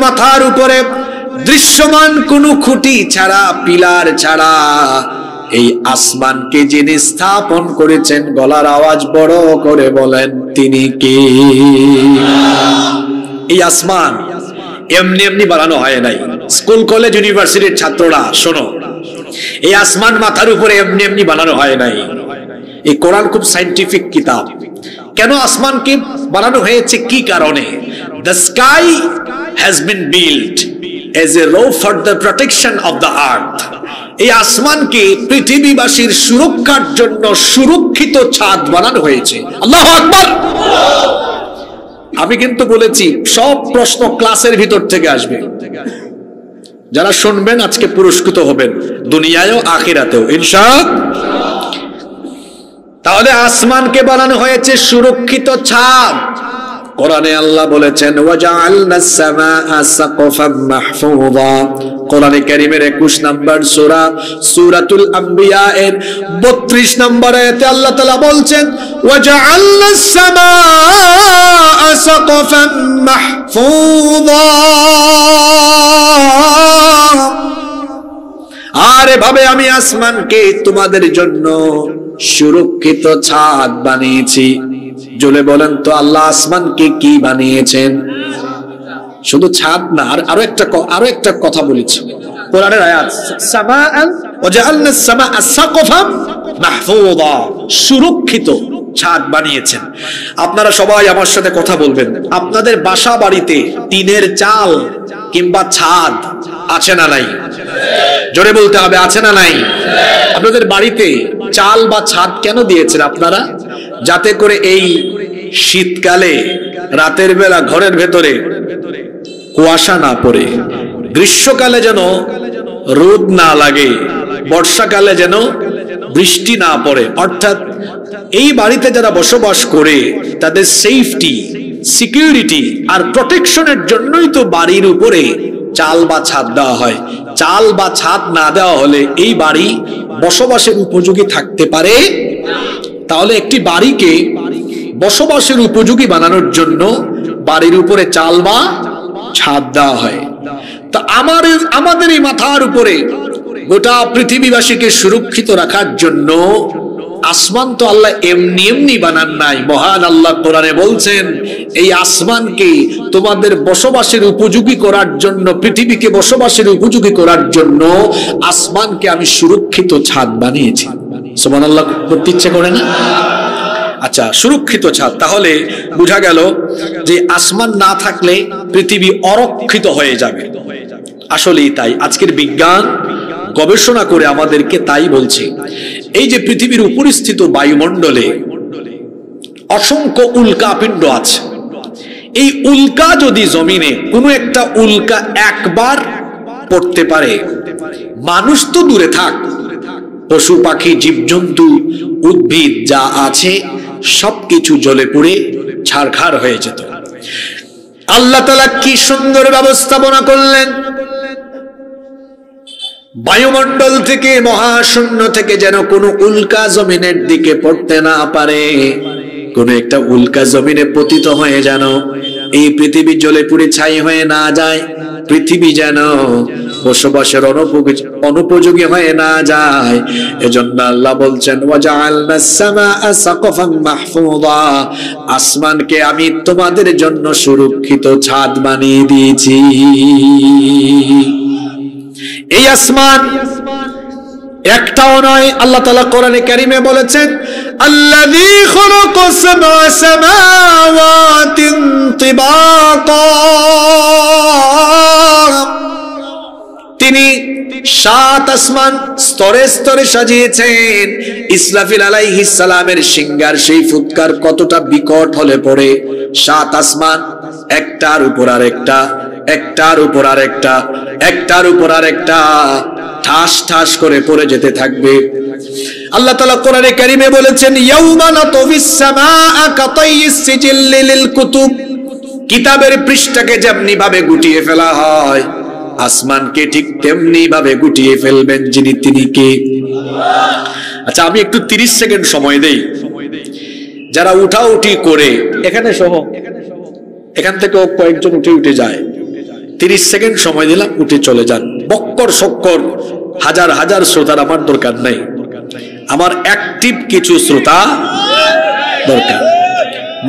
[SPEAKER 1] মাথার উপরে দৃশ্যমান কোন খুঁটি ছাড়া, পিলার ছাড়া এই আসমানকে যিনি স্থাপন করেছেন, গলার আওয়াজ বড় করে বলেন, তিনি কে? এই আসমান এমনি এমনি বানানো হয় নাই। স্কুল কলেজ ইউনিভার্সিটির ছাত্ররা শোনো, এই আসমান মাথার উপরে এমনি এমনি বানানো হয় নাই। এই কোরআন খুব সায়েন্টিফিক কিতাব। কেন আসমানকে বানানো হয়েছে, কি কারণে? The sky has been built as a roof for the protection of the earth. এই আসমানকে পৃথিবীবাসীর সুরক্ষার জন্য সুরক্ষিত ছাদ বানানো হয়েছে। আল্লাহু আকবার। আমি কিন্তু বলেছি সব প্রশ্ন ক্লাসের ভিতর থেকে আসবে। যারা শুনবেন আজকে পুরস্কৃত হবেন, দুনিয়ায়ও আখিরাতেও ইনশাআল্লাহ। তাহলে আসমানকে বানানো হয়েছে সুরক্ষিত ছাদ। কোরআনে আল্লাহ বলেছেন, ওয়াজআলনাস সামাআ সাকফাম মাহফুযা। কোরআনে কারীমের 21 নম্বর সূরা সূরাতুল আম্বিয়া এর 32 নম্বর আয়াতে আল্লাহ তাআলা বলছেন, ওয়াজআলনাস সামাআ সাকফাম মাহফুযা। আর এভাবে আমি আসমানকে তোমাদের জন্য সুরক্ষিত ছাদ বানিয়েছি। জোরে বলেন তো, আল্লাহ আসমানকে কি বানিয়েছেন? শুধু ছাদ না, আরো একটা কথা বলেছি কোরআনের আয়াত, সামাআন ওয়াজআলনাস সামাআ সাকফাম মাহফুযা, সুরক্ষিত ছাদ বানিয়েছেন। আপনারা সবাই আমার সাথে কথা বলবেন। আপনাদের বাসা বাড়িতে টিনের চাল কিংবা ছাদ আছে না নাই? জোরে বলতে হবে, আছে না নাই? আপনাদের বাড়িতে চাল বা ছাদ কেন দিয়েছেন আপনারা? যাতে করে এই শীতকালে রাতের বেলা ঘরের ভেতরে কুয়াশা না পড়ে, গ্রীষ্মকালে যেন রোদ না লাগে, বর্ষাকালে যেন বৃষ্টি না পড়ে। অর্থাৎ এই বাড়িতে যারা বসবাস করে তাদের সেফটি, সিকিউরিটি আর প্রোটেকশনের জন্যই তো বাড়ির উপরে চাল বা ছাদ দেওয়া হয়। চাল বা ছাদ না দেওয়া হলে এই বাড়ি বসবাসের উপযোগী থাকতে পারে। তাহলে একটি বাড়িকে বসবাসের উপযোগী বানানোর জন্য বাড়ির উপরে চাল বা ছাদ দেওয়া হয়। তো আমাদের এই মাথার উপরে গোটা পৃথিবীবাসীকে সুরক্ষিত রাখার জন্য আসমান তো আল্লাহ এমনি এমনি বানান নাই। মহান আল্লাহ কোরআনে বলছেন, এই আসমানকে তোমাদের বসবাসের উপযোগী করার জন্য, পৃথিবীকে বসবাসের উপযোগী করার জন্য আসমানকে আমি সুরক্ষিত ছাদ বানিয়েছি। সুবহানাল্লাহ করতে ইচ্ছে করে না? আচ্ছা, সুরক্ষিত ছাদ, তাহলে বোঝা গেল যে আসমান না থাকলে পৃথিবী অরক্ষিত হয়ে যাবে। আসলেই তাই, আজকের বিজ্ঞান গবেষণা করে আমাদেরকে তাই বলছে। এই যে পৃথিবীর উপরিস্থিত বায়ুমণ্ডলে অসংখ্য উল্কাপিণ্ড আছে, এই উল্কা যদি জমিনে কোনো একটা উল্কা একবার পড়তে পারে, মানুষ তো দূরে থাক, পশু পাখি জীবজন্তু উদ্ভিদ যা আছে সবকিছু জ্বলে পুড়ে ছারখার হয়ে যেত। আল্লাহ তাআলা কি সুন্দর ব্যবস্থাপনা করলেন, বায়ুমণ্ডল থেকে, মহাশূন্য থেকে যেন কোনো উল্কা জমিনের দিকে পড়তে না পারে। কোন একটা উল্কা জমিনে পতিত হয়ে যেন এই পৃথিবী জ্বলে পুড়ে ছাই হয়ে না যায়, পৃথিবী যেন বসবাসের অনুপযোগী হয়ে না যায়। এজন্য আল্লাহ বলছেন, ওয়াজআলনাস সামাআ সাকফান মাহফুযা, আসমানকে আমি তোমাদের জন্য সুরক্ষিত ছাদ বানিয়ে দিয়েছি। এই আসমান একটাও নয়, আল্লাহ তাআলা কোরআনে কারীমে বলেছেন, আল্লাযী খালাকা সাবআ সামাওয়াতিন তিবাকা, তিনি 7 আসমান স্তরে স্তরে সাজিয়েছেন। ইসরাফিল আলাইহিস সালামের সিংহার সেই ফুৎকার কতটা বিকট হলে পড়ে 7 আসমান একটার উপর আরেকটা, একটার উপর আরেকটা, একটার উপর আরেকটা ঠাস ঠাস করে পড়ে যেতে থাকবে। আল্লাহ তাআলা কোরআনে কারীমে বলেছেন, ইয়াউমা নাতফিস সামাআ কাতাইয়িস সিজিল্লি লিল কুতুব, কিতাবের পৃষ্ঠাকে যেমনি ভাবে গুটিয়ে ফেলা হয়, আসমানকে ঠিক তেমনি ভাবে গুটিয়ে ফেলবেন যিনি, তিনি কে? আচ্ছা, আমি একটু 30 সেকেন্ড সময় দেই। যারা উঠাউঠি করে এখানে সহ, এখান থেকে কয়েকজন উঠে উঠে যায়, 30 সেকেন্ড সময় দিলাম, উঠে চলে যান। বক্কর সক্কর হাজার হাজার শ্রোতার আমার দরকার নাই, আমার অ্যাক্টিভ কিছু শ্রোতা দরকার।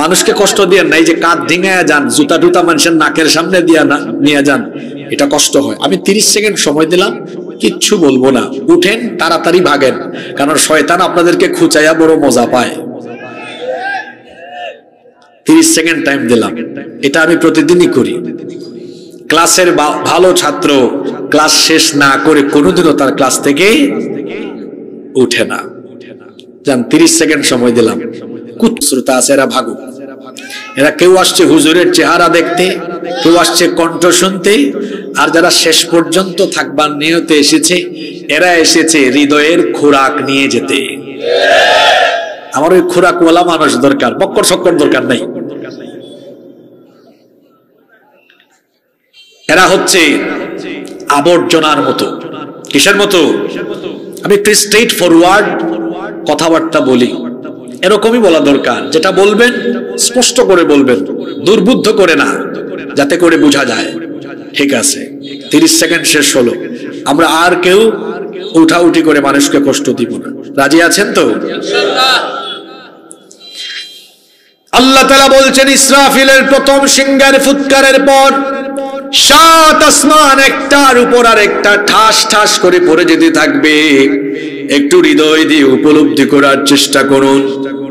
[SPEAKER 1] মানুষকে কষ্ট দিয়ে নাই যে কাঁধ ডিঙায়া যান, জুতা টুতা মানুষের নাকের সামনে দিয়া না নিয়ে যান, এটা কষ্ট হয়। আমি 30 সেকেন্ড সময় দিলাম, কিচ্ছু বলবো না, উঠেন, তাড়াতাড়ি ভাগেন, কারণ শয়তান আপনাদেরকে খুঁচাইয়া বড় মজা পায়। 30 সেকেন্ড টাইম দিলাম, এটা আমি প্রতিদিনই করি। ক্লাসের ভালো ছাত্র ক্লাস শেষ না করে কোনোদিনও তার ক্লাস থেকে উঠে না। যান, 30 সেকেন্ড সময় দিলাম। শ্রোতা আছে, এরা ভাগুক। এরা কেউ আসছে হুজুরের চেহারা দেখতে, কেউ আসছে কণ্ঠ শুনতে, আর যারা শেষ পর্যন্ত থাকবার নিয়তে এসেছে, এরা এসেছে হৃদয়ের খোরাক নিয়ে যেতে। আমার ওই খোরাকওয়ালা মানুষ দরকার, বক্কর সক্কর দরকার নাই। এরা হচ্ছে আবর্জনার মতো। কিসের মতো? আমি একটু স্ট্রেট ফরওয়ার্ড কথাবার্তা বলি, এরকমই বলা দরকার। যেটা বলবেন স্পষ্ট করে বলবেন, দুর্বুদ্ধ করে না, যাতে করে বোঝা যায়। ঠিক আছে, 30 সেকেন্ড শেষ হলো। আমরা আর কেউ উঠাউঠি করে মানুষকে কষ্ট দিব না। রাজি আছেন তো? আল্লাহ তাআলা বলছেন, ইসরাফিলের প্রথম সিংহার ফুৎকারের পর 7 আসমান একটার উপর আর একটা ঠাস ঠাস করে পড়ে যেতে থাকবে। একটু হৃদয় দিয়ে উপলব্ধি করার চেষ্টা করুন,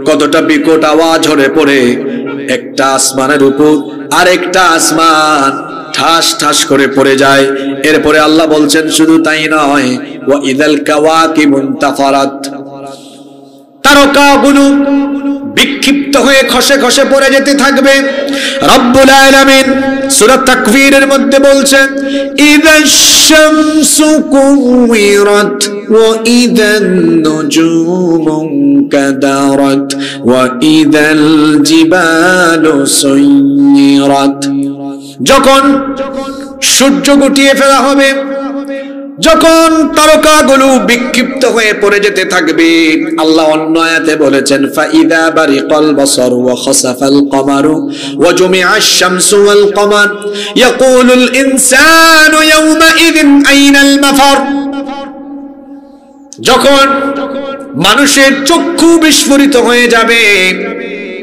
[SPEAKER 1] কতটা বিকট আওয়াজ হয়ে পড়ে একটা আসমানের উপর আর একটা আসমান ঠাস ঠাস করে পড়ে যায়। এরপরে আল্লাহ বলছেন, শুধু তাই নয়, ওয়া ইদাল কাওয়াকিবুন তাফারাত, তারকাগুলো বিক্ষিপ্ত হয়ে খসে খসে পড়ে যেতে থাকবে। রব্বুল আলামিন সূরা তাকবীরের মধ্যে বলছেন, ইদাশ শামসু কুওয়িরাত ওয়া ইদান নুজুমু কাদারাত ওয়া ইদাল জিবালু সুয়িরাত, যখন সূর্য গুটিয়ে ফেলা হবে, যখন তারকাগুলো বিক্ষিপ্ত হয়ে পড়ে যেতে থাকবে, আল্লাহ অন্য আয়াতে বলেছেন ফাইদা বারিকাল বাসার ওয়া খাসাফাল কমারু ওয়া জুমিআশ শামসু ওয়াল কমার ইয়াকুলুল ইনসানু ইয়াওমাইযিন আইনাল মাফার। যখন মানুষের চক্ষু বিস্ফোরিত হয়ে যাবে,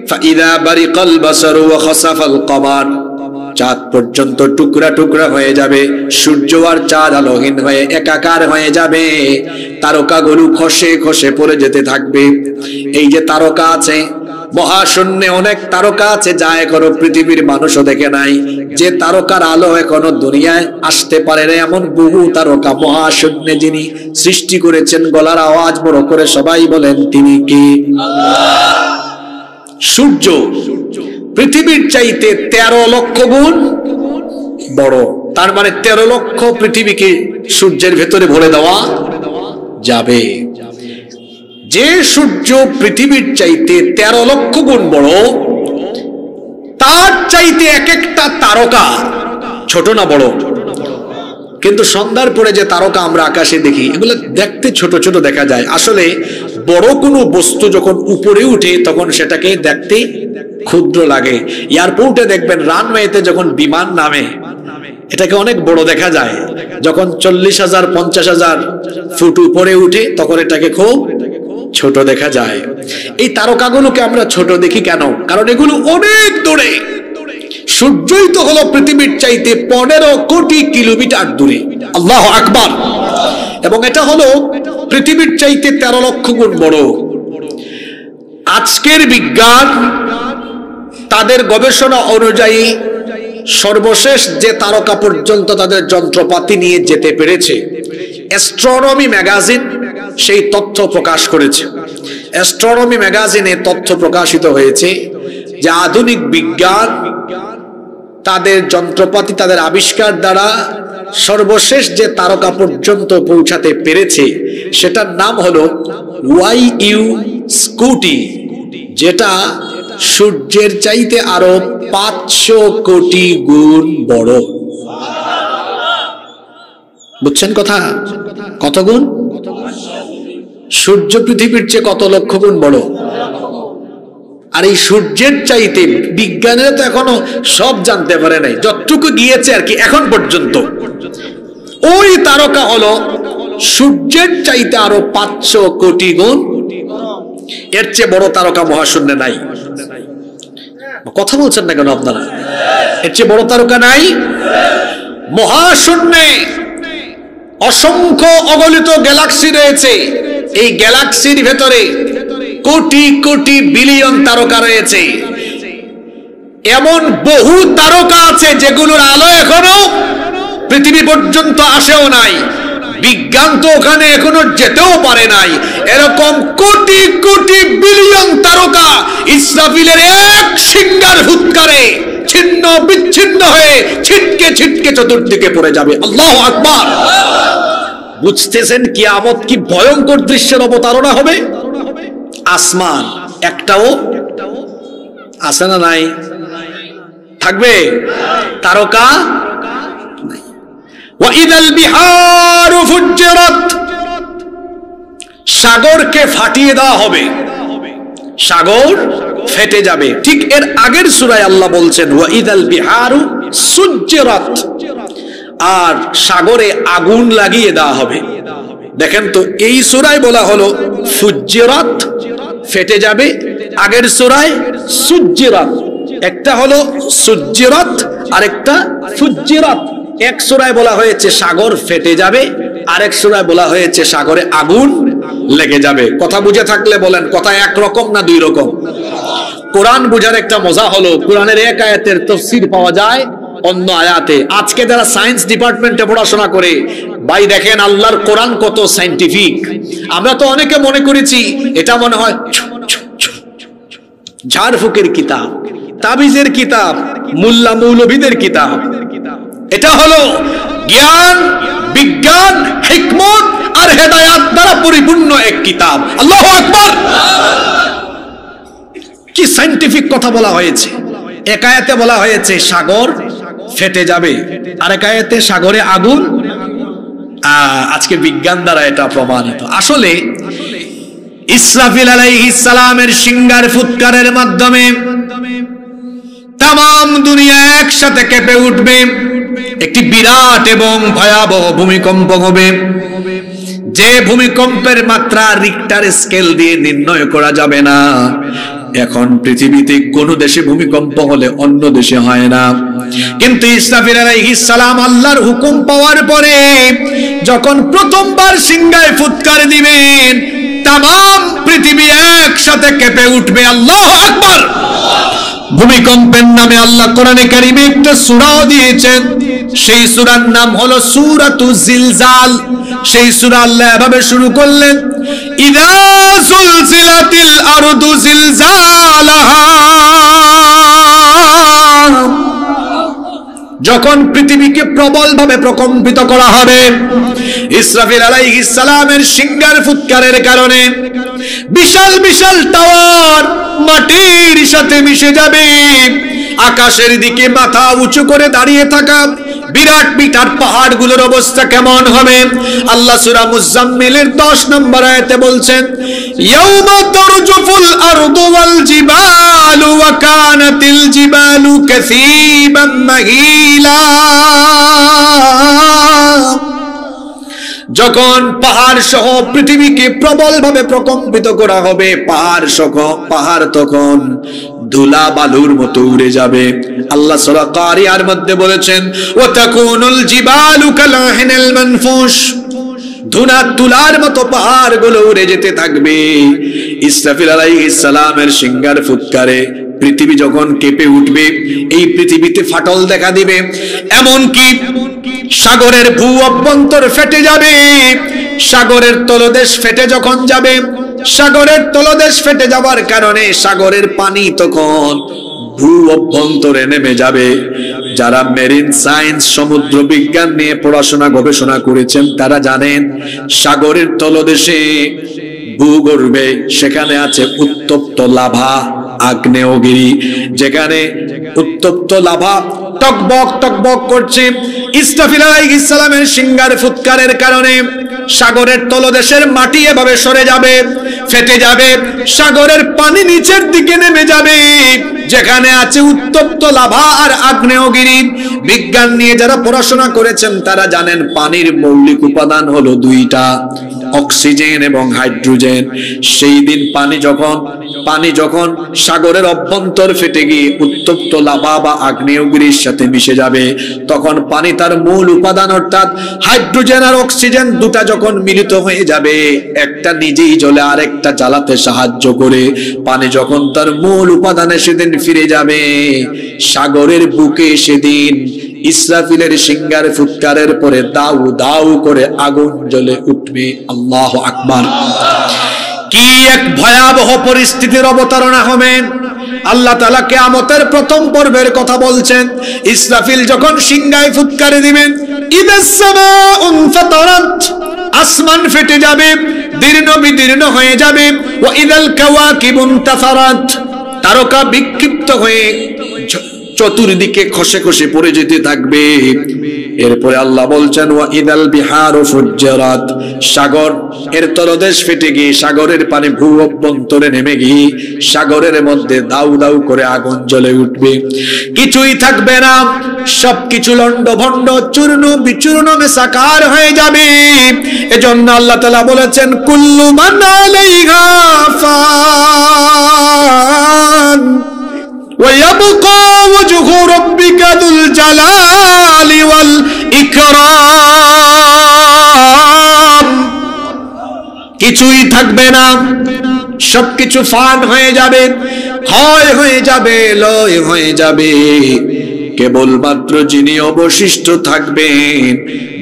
[SPEAKER 1] ফাইদা বারিকাল বাসার ওয়া খাসাফাল কমার, চাঁদ পর্যন্ত টুকরা টুকরা হয়ে যাবে, সূর্য আর চাঁদ আলোহীন হয়ে একাকার হয়ে যাবে, তারকাগুলো খসে খসে পড়ে যেতে থাকবে। এই যে তারকা আছে মহাশূন্যে, অনেক তারকা আছে যা এখনো পৃথিবীর মানুষও দেখে নাই, যে তারকার আলো এখনো দুনিয়ায় আসতে পারে না, এমন বহু তারকা মহাশূন্যে যিনি সৃষ্টি করেছেন। গলার আওয়াজ বড় করে সবাই বলেন তিনি কে? সূর্য পৃথিবীর চাইতে 13 লক্ষ গুণ বড়। তার মানে 13 লক্ষ পৃথিবীকে সূর্যের ভেতরে ভরে দেওয়া যাবে। যে সূর্য পৃথিবীর চাইতে 13 লক্ষ গুণ বড়, তার চাইতে এক একটা তারকা ছোট না বড়? কিন্তু সন্ধ্যার পরে যে তারকা আমরা আকাশে দেখি, এগুলো দেখতে ছোট ছোট দেখা যায়। আসলে বড় কোনো বস্তু যখন উপরে উঠে তখন সেটাকে দেখতে ক্ষুদ্র লাগে। এয়ারপোর্টে দেখবেন রানওয়েতে যখন বিমান নামে এটাকে অনেক বড় দেখা যায়, যখন 40,000 50,000 ফুট উপরে উঠে তখন এটাকে খুব ছোট দেখা যায়। এই তারকাগুলোকে আমরা ছোট দেখি কেন? কারণ এগুলো অনেক দূরে। সূর্যই তো হলো পৃথিবীর চাইতে 15 কোটি কিলোমিটার দূরে। আল্লাহু আকবার। এবং এটা হলো পৃথিবীর চাইতে 13 লক্ষ গুণ বড়। আজকের বিজ্ঞান তাদের গবেষণা অনুযায়ী সর্বশেষ যে তারকা পর্যন্ত তাদের যন্ত্রপাতি নিয়ে যেতে পেরেছে, অ্যাস্ট্রোনমি ম্যাগাজিন সেই তথ্য প্রকাশ করেছে। অ্যাস্ট্রোনমি ম্যাগাজিনে তথ্য প্রকাশিত হয়েছে যে আধুনিক বিজ্ঞান তাদের যন্ত্রপাতি, তাদের আবিষ্কার দ্বারা সর্বশেষ যে তারকা পর্যন্ত পৌঁছাতে পেরেছে সেটার নাম হলো ওয়াইইউ স্কুটি, যেটা সূর্যের চাইতে আরো 500 কোটি গুণ বড়। বুঝছেন কথা? কত গুণ? সূর্য পৃথিবীর চেয়ে কত লক্ষ গুণ বড়। আর এই সূর্যের চাইতে বিজ্ঞানীরা তো এখনো সব জানতে পারে নাই, যতটুকু গিয়েছে আর কি এখন পর্যন্ত। ওই তারকা হলো সূর্যের চাইতে আরো 500 কোটি গুণ। এর চেয়ে বড় তারকা মহাশূন্যে নাই। কথা বলছেন না কেন আপনারা? এর চেয়ে বড় তারকা নাই মহাশূন্যে। অসংখ্য অগণিত গ্যালাক্সি রয়েছে। এই গ্যালাক্সির ভেতরে কোটি কোটি বিলিয়ন তারকা রয়েছে। এমন বহু তারকা আছে যেগুলোর আলো এখনো পৃথিবী পর্যন্ত আসেও নাই, বিজ্ঞান তো ওখানে এখনো যেতেও পারে নাই। এরকম কোটি কোটি বিলিয়ন তারকা ইসরাফিলের এক সিংহার হুৎকারে ছিন্ন বিচ্ছিন্ন হয়ে ছিটকে ছিটকে চতুর্দিকে পড়ে যাবে। আল্লাহু আকবার। বুঝতেছেন কিয়ামত কি ভয়ঙ্কর দৃশ্যের অবতারণা হবে? আসমান একটাও আছে না নাই? থাকবে? তারকা নাই। ওয়াইদাল বিহারু ফুজ্জিরাত, সাগরকে ফাটিয়ে দেওয়া হবে, সাগর ফেটে যাবে। ঠিক এর আগের সূরায় আল্লাহ বলছেন ওয়াইদাল বিহারু সুজ্জিরাত, আর সাগরে আগুন লাগিয়ে দেওয়া হবে। দেখেন তো, এই সূরায় বলা হলো ফুজ্জিরাত, ফেটে যাবে। আগের সূরায় সুজ্জিরাত। একটা হলো সুজ্জিরাত আর একটা ফুজ্জিরাত। এক সূরায় বলা হয়েছে সাগর ফেটে যাবে, আরেক সূরায় বলা হয়েছে সাগরে আগুন লেগে যাবে। কথা বুঝে থাকলে বলেন, কথা একরকম না দুই রকম? কোরআন বুঝার একটা মজা হলো কোরআনের এক আয়াতের তাফসীর পাওয়া যায় অন্য আয়াতে। আজকে যারা সায়েন্স ডিপার্টমেন্টে পড়াশোনা করে, ভাই দেখেন আল্লাহর কোরআন কত সায়েন্টিফিক। আমরা তো অনেকে মনে করেছি এটা মনে হয় ঝাড়ফুকের কিতাব, তাবিজের কিতাব, মুল্লা মৌলভীদের কিতাব। এটা হলো জ্ঞান, বিজ্ঞান, হিকমত আর হেদায়াত দ্বারা পরিপূর্ণ এক কিতাব। আল্লাহু আকবার। কি সায়েন্টিফিক কথা বলা হয়েছে। এক আয়াতে বলা হয়েছে সাগর ফেটে যাবে, আরেক আয়াতে সাগরে আগুন আজকে বিজ্ঞান দ্বারা এটা প্রমাণিত। আসলে ইসরাফিল আলাইহিস সালামের সিংহার ফুৎকারের মাধ্যমে তাম দুনিয়া একসাথে কেঁপে উঠবে, একটি বিরাট এবং ভয়াবহ ভূমিকম্প হবে, যে ভূমিকম্পের মাত্রা রিক্টার স্কেল দিয়ে নির্ণয় করা যাবে না। এখন পৃথিবীতে কোন দেশে ভূমিকম্প হলে অন্য দেশে হয় না, কিন্তু ইসরাফিল আলাইহিস সালাম আল্লাহর হুকুম পাওয়ার পরে যখন প্রথমবার সিংহায় ফুৎকার দিবেন, তাম পৃথিবী একসাথে কেঁপে উঠবে। আল্লাহু আকবার। ভূমিকম্পের নামে আল্লাহ কোরআনে কারিমে একটা সূরাও দিয়েছেন, সেই সূরার নাম হলো সূরাতুজ জিলজাল। সেই সূরা আল্লাহ এভাবে শুরু করলেন, ইযা যুলজিলাতিল আরদু জিলজালাহা, যখন পৃথিবীকে প্রবলভাবে প্রকম্পিত করা হবে। ইসরাফিল আলাইহিস সালামের সিংহার ফুৎকারের কারণে বিশাল বিশাল টাওয়ার মাটির সাথে মিশে যাবে। আকাশের দিকে মাথা উঁচু করে দাঁড়িয়ে থাকা বিরাট বিরাট পাহাড়গুলোর অবস্থা কেমন হবে? আল্লাহ সূরা মুজাম্মিলের 10 নম্বর আয়াতে বলছেন, ইয়াউমা তারজুফুল আরদু ওয়াল জিবালু ওয়া কানাতিল জিবালু কাসীবাম মাহিলা। যখন পাহাড় সহ পৃথিবীকে প্রবলভাবে প্রকম্পিত করা হবে, পাহাড় তখন ধুলা বালুর মতো উড়ে যাবে। আল্লাহ সূরা কারিয়ার মধ্যে বলেছেন, ওয়া তাকুনুল জিবালু কালাহিনিল মানফুশ, ধুলা তুলার মতো পাহাড়গুলো উড়ে যেতে থাকবে। ইসরাফিল আলাইহিস সালামের সিংহার ফুৎকারে পৃথিবী যখন কেঁপে উঠবে, এই পৃথিবীতে ফাটল দেখা দিবে, এমনকি সাগরের ভূ অভ্যন্তর ফেটে যাবে। সাগরের তলদেশ ফেটে যখন যাবে, সাগরের তলদেশ ফেটে যাওয়ার কারণে সাগরের পানি তখন ভূ অভ্যন্তরে নেমে যাবে। যারা মেরিন সায়েন্স, সমুদ্র বিজ্ঞান নিয়ে পড়াশোনা গবেষণা করেছেন তারা জানেন, সাগরের তলদেশে ভূগর্ভে সেখানে আছে উত্তপ্ত লাভা, আগ্নেয়গিরি, যেখানে উত্তপ্ত লাভা টকবক টকবক করছে। ইসরাফিল আলাইহিস সালামের সিংহার ফুৎকারের কারণে সাগরের তলদেশের মাটি এভাবে সরে যাবে, ফেটে যাবে, সাগরের পানি নিচের দিকে নেমে যাবে, যেখানে আছে উত্তপ্ত লাভা আর আগ্নেয়গিরি। বিজ্ঞান নিয়ে যারা পড়াশোনা করেছেন তারা জানেন পানির মৌলিক উপাদান হলো দুইটা, অক্সিজেন এবং হাইড্রোজেন। সেই দিন পানি যখন সাগরের অভ্যন্তর ফেটে গিয়ে উত্তপ্ত লাভা বা আগ্নেয়গিরির সাথে মিশে যাবে, তখন পানি তার মূল উপাদান অর্থাৎ হাইড্রোজেন আর অক্সিজেন দুটা যখন মিলিত হয়ে যাবে, একটা নিজেই জ্বলে আরেকটা জ্বালাতে সাহায্য করে। পানি যখন তার মূল উপাদানে সেদিন ফিরে যাবে, সাগরের বুকে সেদিন ইসরাফিলের সিংহার ফুৎকারের পরে দাউ দাউ করে আগুন জ্বলে উঠবে। আল্লাহু আকবার। কি এক ভয়াবহ পরিস্থিতির অবতারণা হবে! আল্লাহ তাআলা কিয়ামতের প্রথম পর্বের কথা বলছেন। ইসরাফিল যখন সিংহায় ফুৎকার দিবেন, ইদাস সামাউন ফাতারাত, আসমান ফেটে যাবে, দীর্ণ বিদীর্ণ হয়ে যাবে। ওয়া ইদাল কাওয়াকিবুন তাফারাত, তারকা বিক্ষিপ্ত হয়ে চতুর্দিকে খসে খসে পড়ে যেতে থাকবে। এরপরে আল্লাহ বলছেন, ওয়া ইদাল বিহারু ফুজ্জিরাত, সাগর এর তলদেশ ফেটে গিয়ে সাগরের পানি ভূ অভ্যন্তরে নেমে গিয়ে সাগরের মধ্যে দাউ দাউ করে আগুন জ্বলে উঠবে। কিছুই থাকবে না, সবকিছু লন্ডভন্ড চূর্ণ বিচূর্ণ মেসাকার হয়ে যাবে। এজন্য আল্লাহ তাআলা বলেছেন, কুল্লু মান আলাইহা ফান ويبقى وجه ربك ذو الجلال والإكرام। কিছুই থাকবে না, সবকিছু ফান হয়ে যাবে, ক্ষয় হয়ে যাবে, লয় হয়ে যাবে। কেবলমাত্র যিনি অবশিষ্ট থাকবেন,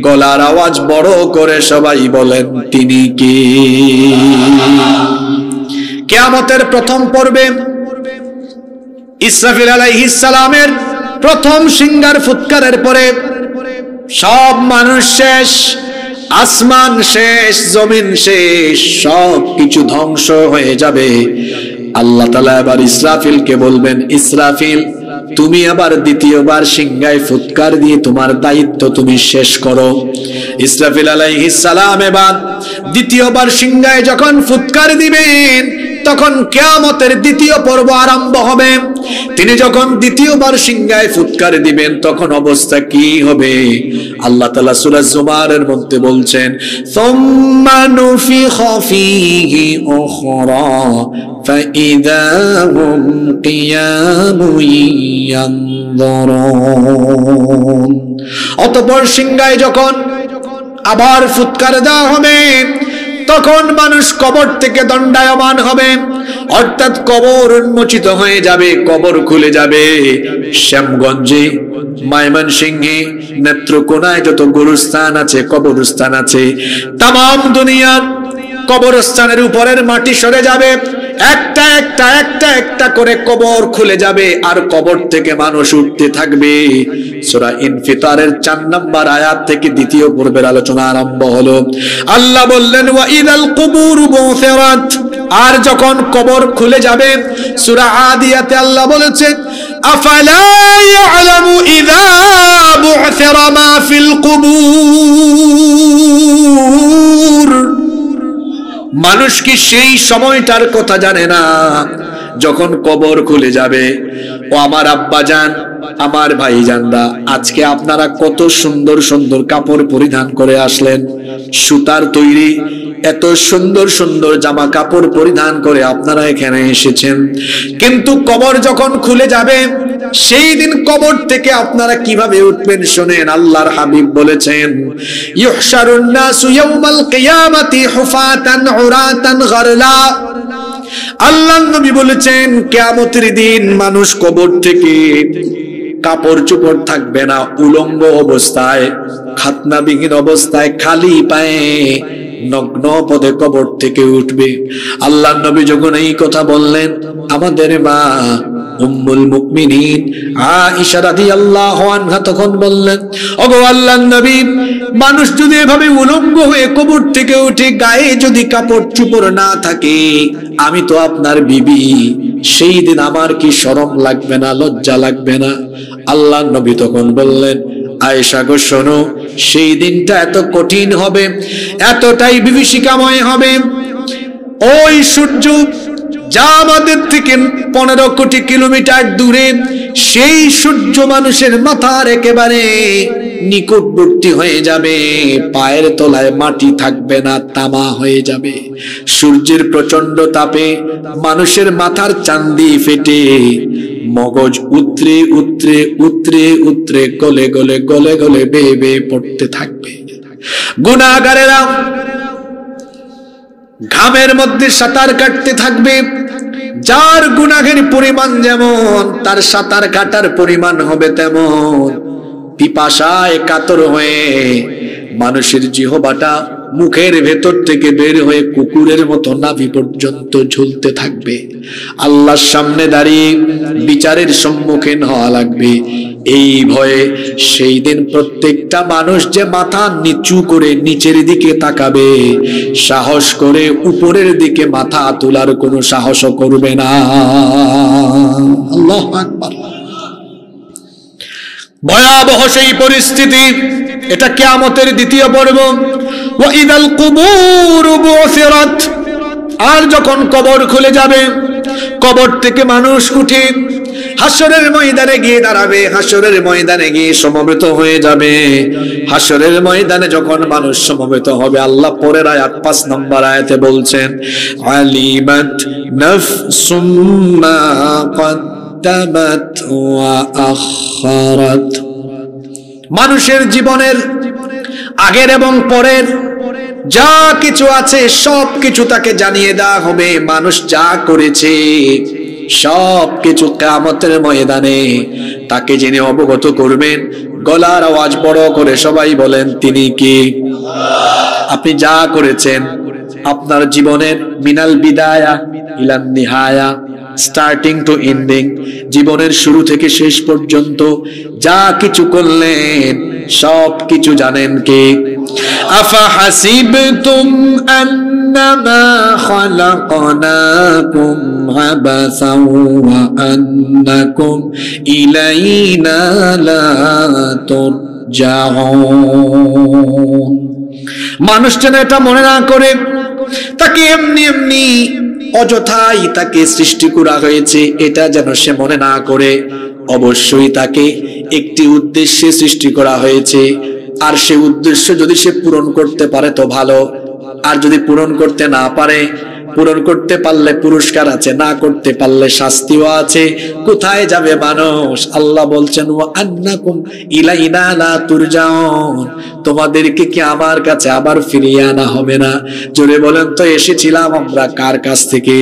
[SPEAKER 1] গলার আওয়াজ বড় করে সবাই বলেন, তিনি কে? কিয়ামতের প্রথম পর্বে ইসরাফিল আলাইহিস সালামের প্রথম সিংহার ফুৎকারের পরে সব মানুষ শেষ, আসমান শেষ, জমিন শেষ, সব কিছু ধ্বংস হয়ে যাবে। আল্লাহ তাআলা এবার ইসরাফিলকে বলবেন, ইসরাফিল তুমি আবার দ্বিতীয়বার সিংহায় ফুৎকার দিয়ে তোমার দায়িত্ব তুমি শেষ করো। ইসরাফিল আলাইহিস সালাম এবার দ্বিতীয়বার সিংহায় যখন ফুৎকার দিবেন তখন কিয়ামতের দ্বিতীয় পর্ব আরম্ভ হবে। তিনি যখন দ্বিতীয়বার সিংহায় ফুৎকার দিবেন তখন অবস্থা কি হবে? আল্লাহ তাআলা সূরা জুমারের মধ্যে বলছেন, সুম্মা নুফিখা ফীহি উখরা ফাইযা হুম কিয়ামুন ইয়ানযুরুন। অতঃপর সিংহায় যখন আবার ফুৎকার দেওয়া হবে তখন মানুষ কবর থেকে দণ্ডায়মান হবে, অর্থাৎ কবর উন্মোচিত হয়ে যাবে, কবর খুলে যাবে। শ্যামগঞ্জে, ময়মনসিংহে, নেত্রকোনায় যত গোরস্থান আছে, কবরস্থান আছে, তাম দুনিয়ার কবরস্থানের উপরের মাটি সরে যাবে, একটা একটা একটা একটা করে কবর খুলে যাবে, আর কবর থেকে মানুষ উঠতে থাকবে। সূরা ইনফিতারের 4 নম্বর আয়াত থেকে দ্বিতীয় পর্বের আলোচনা আরম্ভ হলো। আল্লাহ বললেন, ওয়া ইদাল কুবুর বুসিরাত, আর যখন কবর খুলে যাবে, সূরা আদিয়াতে আল্লাহ বলেছেন, আফালা ইয়ালামু ইযা বুসিরা মা ফিল কুবুর, মানুষ কি সেই সময়টার কথা জানে না যখন কবর খুলে যাবে? ও আমার আব্বাজান, আমার ভাইজানরা, আজকে আপনারা কত সুন্দর সুন্দর কাপড় পরিধান করে আসলেন, সুতার তৈরি এত সুন্দর সুন্দর জামা কাপড় পরিধান করে আপনারা এখানে এসেছেন, কিন্তু কবর যখন খুলে যাবে সেই দিন কবর থেকে আপনারা কিভাবে উঠবেন শুনেন। আল্লাহর হাবিব বলেছেন, ইউহশারুন নাসু ইয়াউমাল কিয়ামাতি হুফাতান উরাতান গারলা। আল্লাহর নবী বলেছেন, কিয়ামতের দিন মানুষ কবর থেকে কাপড় চোপড় থাকবে না, উলঙ্গ অবস্থায়, খাতনাবিহীন অবস্থায়, খালি পায়ে নগ্ন পদে কবর থেকে উঠবে। আল্লাহর নবী যখন এই কথা বললেন, আমাদের মা উম্মুল মুমিনিন আয়েশা রাদিয়াল্লাহু আনহা তখন বললেন, ওগো আল্লাহর নবী, মানুষ যদি এভাবে উলঙ্গ হয়ে কবর থেকে উঠে, গায়ে যদি কাপড় চোপড় না থাকে, আমি তো আপনার বিবি, সেই দিন আমার কি শরম লাগবে না, লজ্জা লাগবে না? আল্লাহর নবী তখন বললেন, আয়েশা গো শোনো, সেই দিনটা এত কঠিন হবে, এতটাই বিভীষিকাময় হবে, ওই সূর্য যা আমাদের থেকে 15 কোটি কিলোমিটার দূরে, সেই সূর্য মানুষের মাথার একেবারে নিকটবর্তী হয়ে যাবে, পায়ের তলায় মাটি থাকবে না, তামা হয়ে যাবে। সূর্যের প্রচন্ড তাপে মানুষের মাথার চান্দি ফেটে মগজ উতরে উতরে উতরে উতরে গলে গলে গলে গলে বেয়ে বেয়ে পড়তে থাকবে। গুনাহগারেরা ঘামের মধ্যে সাঁতার কাটতে থাকবে, যার গুনাহের পরিমাণ যেমন তার সাঁতার কাটার পরিমাণ হবে তেমন। পিপাসায় কাতর হয়ে মানুষের জিহ্বাটা মুখের ভেতর থেকে বের হয়ে কুকুরের মতো নাভি পর্যন্ত ঝুলতে থাকবে। আল্লাহর সামনে দাঁড়িয়ে বিচারের সম্মুখীন হওয়া লাগবে। এই ভয়ে সেই দিন প্রত্যেকটা মানুষ যে মাথা নিচু করে নিচের দিকে তাকাবে, সাহস করে উপরের দিকে মাথা তোলার কোনো সাহসও করবে না। আল্লাহু আকবার। ভয়াবহ সেই পরিস্থিতি, এটা কিয়ামতের দ্বিতীয় পর্ব। ওয়া ইদাল কুবুর বুসিরাত, আর যখন কবর খুলে যাবে, কবর থেকে মানুষ উঠে হাসরের ময়দানে গিয়ে দাঁড়াবে, হাসরের ময়দানে গিয়ে সমবেত হয়ে যাবে। হাসরের ময়দানে যখন মানুষ সমবেত হবে, আল্লাহ পরের আয়াত 5 নম্বর আয়াতে বলছেন, আলিমাত নাফসুম মা কদ্দামাত ওয়া আখারাত। মানুষের জীবনের আগের এবং পরের যা কিছু আছে সব কিছু তাকে জানিয়ে দেওয়া হবে। মানুষ যা করেছে সব কিছু কিয়ামতের ময়দানে তাকে জেনে অবগত করবেন। গলার আওয়াজ বড় করে সবাই বলেন, তিনি কি? আপনি যা করেছেন আপনার জীবনের মিনাল বিদায়া ইলান নিহায়া, স্টার্টিং টু এন্ডিং, জীবনের শুরু থেকে শেষ পর্যন্ত যা কিছু করলেন সব কিছু জানেন কে? আফা হাসিবতুম আন্নামা খালাকনাকুম আবাসাও ওয়া আন্নাকুম ইলাইনা লা তুরজাউন। মানুষ যেন এটা মনে না করে তাকে এমনি এমনি অযথাই তাকে সৃষ্টি করা হয়েছে, এটা যেন সে মনে না করে। অবশ্যই তাকে একটি উদ্দেশ্যে সৃষ্টি করা হয়েছে, আর সে উদ্দেশ্য যদি সে পূরণ করতে পারে তো ভালো, আর যদি পূরণ করতে না পারে, পূরণ করতে পারলে পুরস্কার আছে, না করতে পারলে শাস্তিও আছে। কোথায় যাবে মানুষ? আল্লাহ বলছেন ওয়া আন্নাকুম ইলাইনা লা তুরজাউন, তোমাদেরকে কি আমার কাছে আবার ফিরিয়ে আনা হবে না? জোরে বলেন তো, এসেছিলাম আমরা কার কাছ থেকে?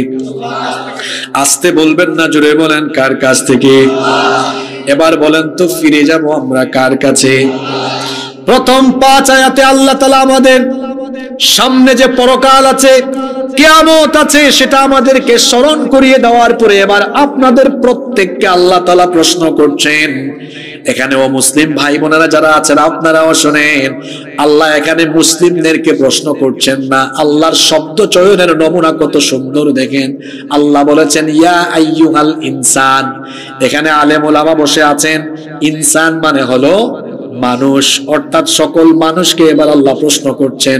[SPEAKER 1] আসতে বলবেন না, জোরে বলেন কার কাছ থেকে? এবার বলেন তো, ফিরে যাব আমরা কার কাছে? প্রথম 5 আয়াতে আল্লাহ তাআলা আমাদের সামনে যে পরকাল আছে, কিয়ামত আছে, সেটা আমাদেরকে স্মরণ করিয়ে দেওয়ার পরে এবার আপনাদের প্রত্যেককে আল্লাহ তাআলা প্রশ্ন করছেন। এখানে ও মুসলিম ভাই বোনেরা যারা আছেন আপনারাও শুনেন, আল্লাহ এখানে মুসলিমদেরকে প্রশ্ন করছেন না। আল্লাহর শব্দ চয়নের নমুনা কত সুন্দর দেখেন। আল্লাহ বলেছেন ইয়া আইয়ুহাল ইনসান। এখানে আলেম ওলামা বসে আছেন, ইনসান মানে হলো মানুষ, অর্থাৎ সকল মানুষকে এবার আল্লাহ প্রশ্ন করছেন।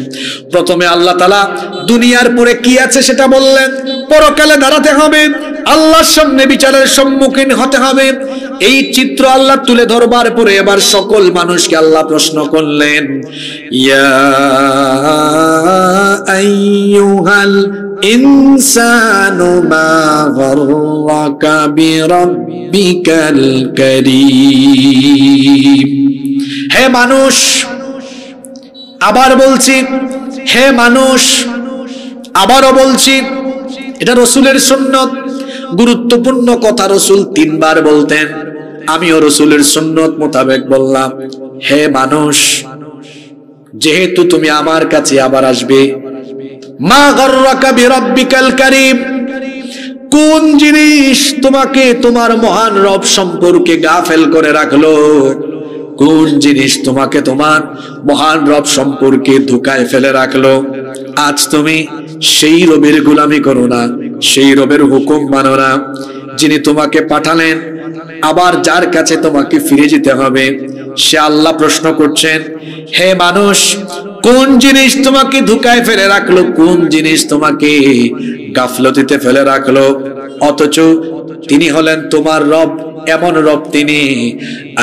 [SPEAKER 1] প্রথমে আল্লাহ তাআলা দুনিয়ার পরে কি আছে সেটা বললেন, পরকালে দাঁড়াতে হবে, আল্লাহর সামনে বিচারের সম্মুখীন হতে হবে। এই চিত্র আল্লাহ তুলে ধরবার পরে এবার সকল মানুষকে আল্লাহ প্রশ্ন করলেন ইয়া আইয়ুহাল ইনসানু মা গাররাকা বিরাব্বিকাল কারীম। হে মানুষ, আবার বলছি হে মানুষ, আবারও বলছি, এটা রাসূলের সুন্নাত, গুরুত্বপূর্ণ কথা রাসূল 3 বার বলতেন, আমিও রাসূলের সুন্নাত মোতাবেক বললাম। হে মানুষ, যেহেতু তুমি আমার কাছে আবার আসবে, মা গাররাকা বিরাব্বিকাল কারীম, কোন জিনিস তোমাকে তোমার মহান রব সম্পর্কে গাফেল করে রাখলো? কোন জিনিস তোমাকে তোমার মহান রব সম্পর্কে ধোঁকায় ফেলে রাখলো? আজ তুমি সেই রবের গোলামি করো না, সেই রবের হুকুম মানো না যিনি তোমাকে পাঠালেন, আবার যার কাছে তোমাকে ফিরে যেতে হবে। সে আল্লাহ প্রশ্ন করছেন, হে মানুষ, কোন জিনিস তোমাকে ধোঁকায় ফেলে রাখলো? কোন জিনিস তোমাকে গাফলতিতে ফেলে রাখলো? অথচ তিনি হলেন তোমার রব, এমন রব তিনি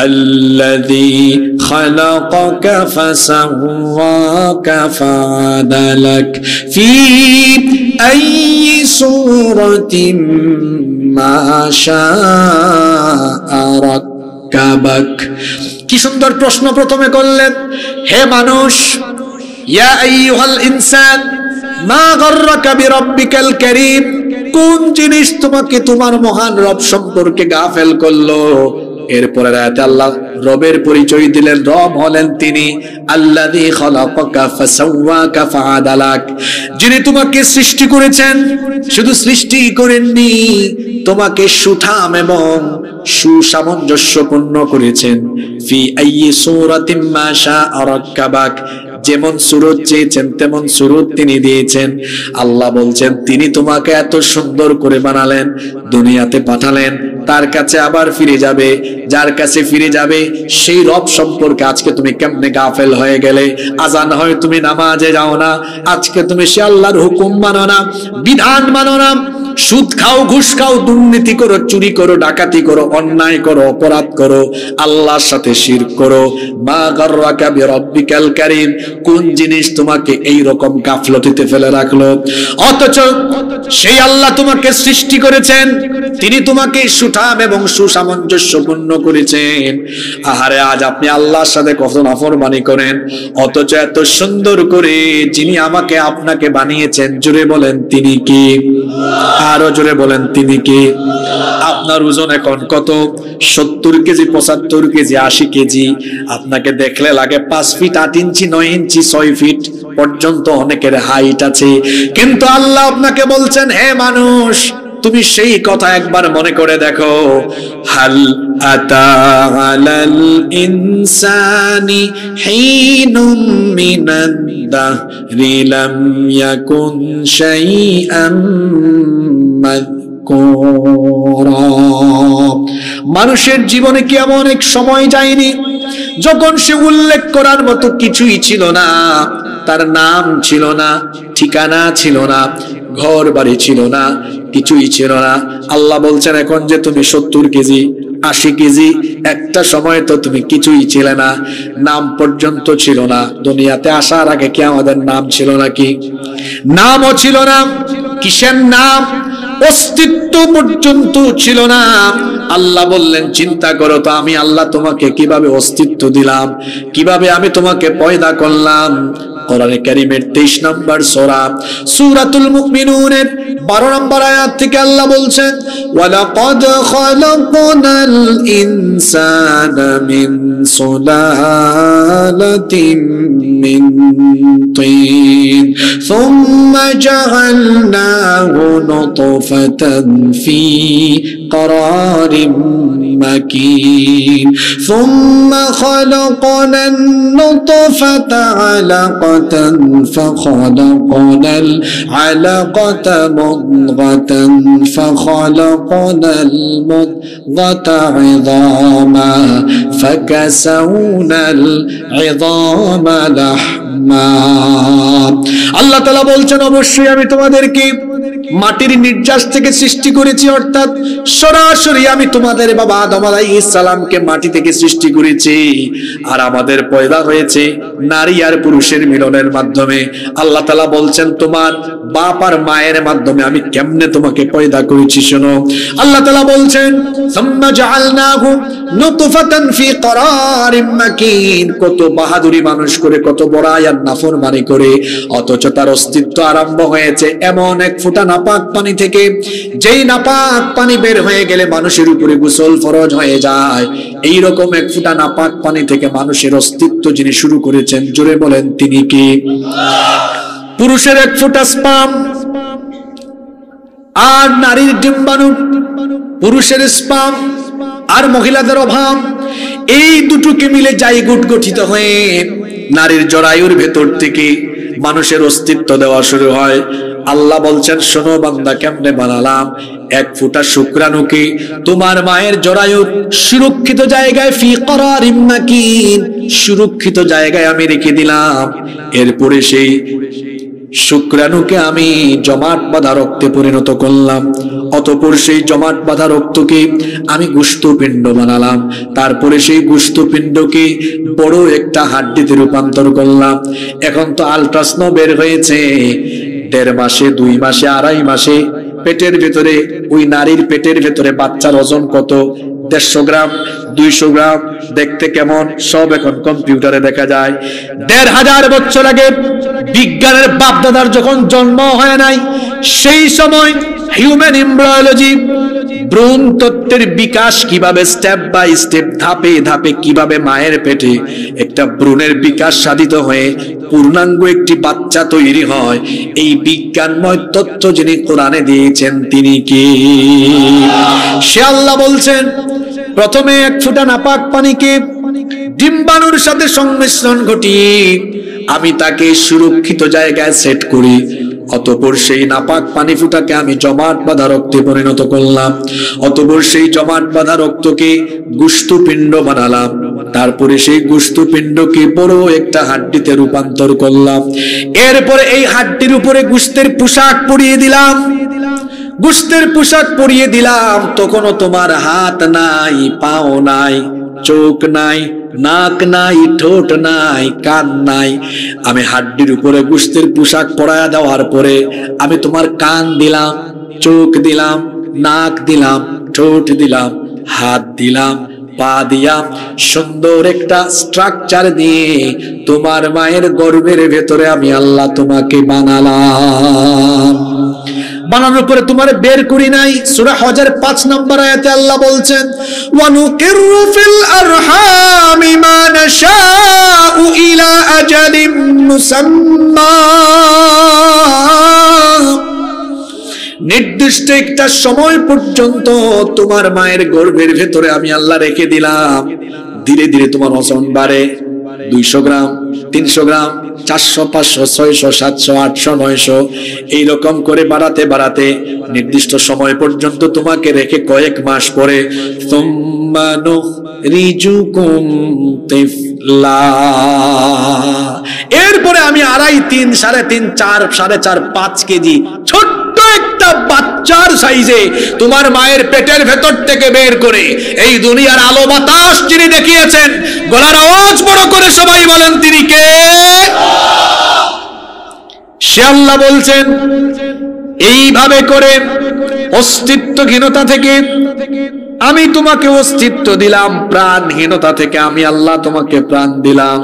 [SPEAKER 1] আল্লাযী খালাকাকা ফাসাওয়াকা ফাআদালাক ফি আইয়ি সূরাতিন মা শাআ রাক্কাবাক। কি সুন্দর প্রশ্ন প্রথমে করলেন, হে মানুষ, ইয়া আইয়ুহাল ইনসান মা গাররাকা বিরাব্বিকাল কারীম, কোন জিনিস তোমাকে তোমার মহান রব সম্পর্কে গাফেল করলো? এরপরে আয়াতে আল্লাহ রবের পরিচয় দিলেন, রব হলেন তিনি আল্লাযী খালাকাকা ফাসাওয়াকা ফাআদালাক, যিনি তোমাকে সৃষ্টি করেছেন, শুধু সৃষ্টি করেননি, তোমাকে সুঠাম এবং সুসামঞ্জস্যপূর্ণ করেছেন। ফি আইয়ি সূরাতিন মা শাআ রাক্কাবাক, যেমন সুরত চেয়েছেন তেমন সুরত তিনি দিয়েছেন। আল্লাহ বলছেন তিনি তোমাকে এত সুন্দর করে বানালেন, দুনিয়াতে পাঠালেন, তার কাছে আবার ফিরে যাবে, যার কাছে ফিরে যাবে সেই রব সম্পর্কে আজকে তুমি কেমনে গাফেল হয়ে গেলে? আজান হয় তুমি নামাজে যাও না, আজকে তুমি সে আল্লাহর হুকুম মানো না, বিধান মানো না, সুদ খাও, ঘুষ খাও, দুর্নীতি করো, চুরি করো, ডাকাতি করো, অন্যায় করো, অপরাধ করো, আল্লাহর সাথে শিরক করো। মা গাররাকা বিরাব্বিকাল কারীম, কোন জিনিস তোমাকে এই রকম গাফলতিতে ফেলে রাখলো? অথচ সেই আল্লাহ তোমাকে সৃষ্টি করেছেন, তিনি তোমাকে সুঠাম এবং সুসামঞ্জস্যপূর্ণ করেছেন। আহারে, আজ আপনি আল্লাহর সাথে কত নাফরমানি করেন, অথচ এত সুন্দর করে যিনি আমাকে আপনাকে বানিয়েছেন, জোরে বলেন তিনি কি? আরো জোরে বলেন তিনি কি? আপনার ওজন এখন কত? 70 কেজি, 75 কেজি, 80 কেজি। আপনাকে দেখলে লাগে 5 ফিট 8 ইঞ্চি, 9 ইঞ্চি, 6 ফিট পর্যন্ত অনেকের হাইট আছে, কিন্তু আল্লাহ আপনাকে বলছেন, হে মানুষ, তুমি সেই কথা একবার মনে করে দেখো, হাল আতা আলাল ইনসানি হিনুম মিনাদ দাহরি লাম ইয়াকুন শাইআম মাযকুরা। মানুষের জীবনে কি এমন এক সময় যায়নি যখন সে উল্লেখ করার মতো কিছুই ছিল না? তার নাম ছিল না, ঠিকানা ছিল না, ঘর বাড়ি ছিল না, কিছুই ছিল না। আল্লাহ বলছেন এখন যে তুমি 70 কেজি 80 কেজি, একটা সময় তো তুমি কিছুই ছিলে না, নাম পর্যন্ত ছিল না। দুনিয়াতে আসার আগে কি আমাদের নাম ছিল নাকি? নামও ছিল না। কিসের নাম? অস্তিত্ব পর্যন্ত ছিল না। আল্লাহ বললেন চিন্তা করো তো, আমি আল্লাহ তোমাকে কিভাবে অস্তিত্ব দিলাম, কিভাবে আমি তোমাকে পয়দা করলাম। কোরআনে কারীমের 23 নম্বর সূরা সূরাতুল মুমিনুনের 12 নম্বর আয়াত থেকে আল্লাহ বলছেন, ওয়ালাকাদ খালাকনাল ইনসানা মিন সুলালাতিন মিন তিন সুম্মা জাআলনাহু নুতফাতান ফি قرارٍ مكين ثم خلقنا النطفة علقة فخلقنا العلقة مضغة فخلقنا المضغة عظاما فكسونا العظام لحما। আল্লাহ তাআলা বলছেন অবশ্যই আমি তোমাদেরকে মাটির নির্যাস থেকে সৃষ্টি করেছি, অর্থাৎ সরাসরি আমি তোমাদের বাবা আদম আলাইহিস সালামকে মাটি থেকে সৃষ্টি করেছি। আর আমাদের পয়দা হয়েছে নারী আর পুরুষের মিলনের মাধ্যমে। আল্লাহ তাআলা বলছেন তোমার বাপ আর মায়ের মাধ্যমে আমি কেমনে তোমাকে পয়দা করেছি শোনো। আল্লাহ তাআলা বলছেন সুম্মা জাআলনাহু নুতফাতান ফি করারিম মাকিন। কত বাহাদুরি মানুষ করে, কত বড় আয়াত নাফরমানি করে, অথচ তার অস্তিত্ব আরম্ভ হয়েছে এমন এক ফোঁটা নাপাক পানি থেকে, যেই নাপাক পানি বের হয়ে গেলে মানুষের উপরে গোসল ফরজ হয়ে যায়। এই রকম এক ফোঁটা নাপাক পানি থেকে মানুষের অস্তিত্ব যিনি শুরু করেছেন, জোরে বলেন তিনি কি? পুরুষের এক ফোঁটা স্পার্ম আর নারীর ডিম্বাণু, পুরুষের স্পার্ম আর মহিলাদের অভাব, এই দুটোকে মিলে জাইগোট গঠিত হয়ে নারীর জরায়ুর ভেতর থেকে মানুষের অস্তিত্ব দেওয়া শুরু হয়। আল্লাহ বলছেন শোনো বান্দা কেমনে বানালাম। এক ফোঁটা শুক্রাণুকে তোমার মায়ের জরায়ুর সুরক্ষিত জায়গায় ফি করারিম মাকিন, সুরক্ষিত জায়গায় আমি রেখে দিলাম। এরপরে সেই শুক্রাণুকে আমি জমাট বাঁধা রক্তে পরিণত করলাম। অতঃপর সেই জমাট বাঁধা রক্তকে আমি গোশতপিণ্ড বানালাম। তারপরে সেই গোশতপিণ্ডকে বড় একটা হাড্ডিতে রূপান্তর করলাম। এখন তো আল্ট্রাসাউন্ড বের হয়েছে, 1.5 মাসে 2 মাসে 2.5 মাসে পেটের ভেতরে, ওই নারীর পেটের ভেতরে বাচ্চার ওজন কত, 150 গ্রাম 200 গ্রাম, দেখতে কেমন, সব এখন কম্পিউটারে দেখা যায়। 1500 বছর আগে বিজ্ঞানের বাপদাদার যখন জন্ম হয় নাই, সেই সময় হিউম্যান এমব্রায়োলজি, ভ্রূণ তত্ত্বের বিকাশ কিভাবে স্টেপ বাই স্টেপ, ধাপে ধাপে কিভাবে মায়ের পেটে একটা ভ্রূণের বিকাশ সাধিত হয়ে পূর্ণাঙ্গ একটি বাচ্চা তৈরি হয়, এই বিজ্ঞানময় তথ্য যিনি কোরআনে দিয়েছেন তিনি কি? সে আল্লাহ বলছেন প্রথমে এক ফোঁটা নাপাক পানিকে ডিম্বাণুর সাথে সংমিশ্রণ ঘটিয়ে আমি তাকে সুরক্ষিত জায়গায় সেট করি। অতঃপর সেই নাপাক পানি ফুটাকে আমি জমাট বাঁধা রক্তে পরিণত করলাম। অতঃপর সেই জমাট বাঁধা রক্তকে গোশতপিণ্ড বানালাম। তারপরে সেই গোশতপিণ্ডকে বড় একটা হাড্ডিতে রূপান্তর করলাম। এরপরে এই হাড্ডির উপরে গোশতের পোশাক পরিয়ে দিলাম। গোশতের পোশাক পরিয়ে দিলাম, তখনও তোমার হাত নাই, পাও নাই, চোখ নাই, নাক নাই, ঠোঁট নাই, কান নাই। আমি হাড্ডির উপরে গোশতের পোশাক পরায়া দেওয়ার পরে আমি তোমার কান দিলাম, চোখ দিলাম, নাক দিলাম, ঠোঁট দিলাম, হাত দিলাম, পা দিলাম, সুন্দর একটা স্ট্রাকচার দিয়ে তোমার মায়ের গর্ভের ভেতরে আমি আল্লাহ তোমাকে বানালাম। বানানোর পরে তোমার বের করি নাই। সূরা হজের 5 নম্বর আয়াতে আল্লাহ বলছেন ওয়া নুকিরু ফিল আরহামি মা নাশাউ ইলা আজালিম মুসাম্মা নির্দিষ্ট একটা সময় পর্যন্ত তোমার মায়ের গর্ভের ভেতরে আমি আল্লাহ রেখে দিলাম। ধীরে ধীরে তোমার ওজন বাড়ে, 200 গ্রাম, 300 গ্রাম, 400, 500, 600, 700, 800, 900 এইরকম করে বাড়াতে বাড়াতে নির্দিষ্ট সময় পর্যন্ত তোমাকে রেখে কয়েক মাস পরে সুম্মা নুখরিজুকুম তিফলা, এরপরে আমি 2.5, 3, 3.5, 4, 4.5, 5 কেজি ছোট্ট একটা বাচ্চার সাইজে তোমার মায়ের পেটের ভেতর থেকে বের করে এই দুনিয়ার আলো বাতাস যিনি দেখিয়েছেন, গলার আওয়াজ বড় করে সবাই বলেন তিনি কে? সে আল্লাহ বলছেন, এইভাবে করে অস্তিত্বহীনতা থেকে আমি তোমাকে অস্তিত্ব দিলাম, প্রাণহীনতা থেকে আমি আল্লাহ তোমাকে প্রাণ দিলাম,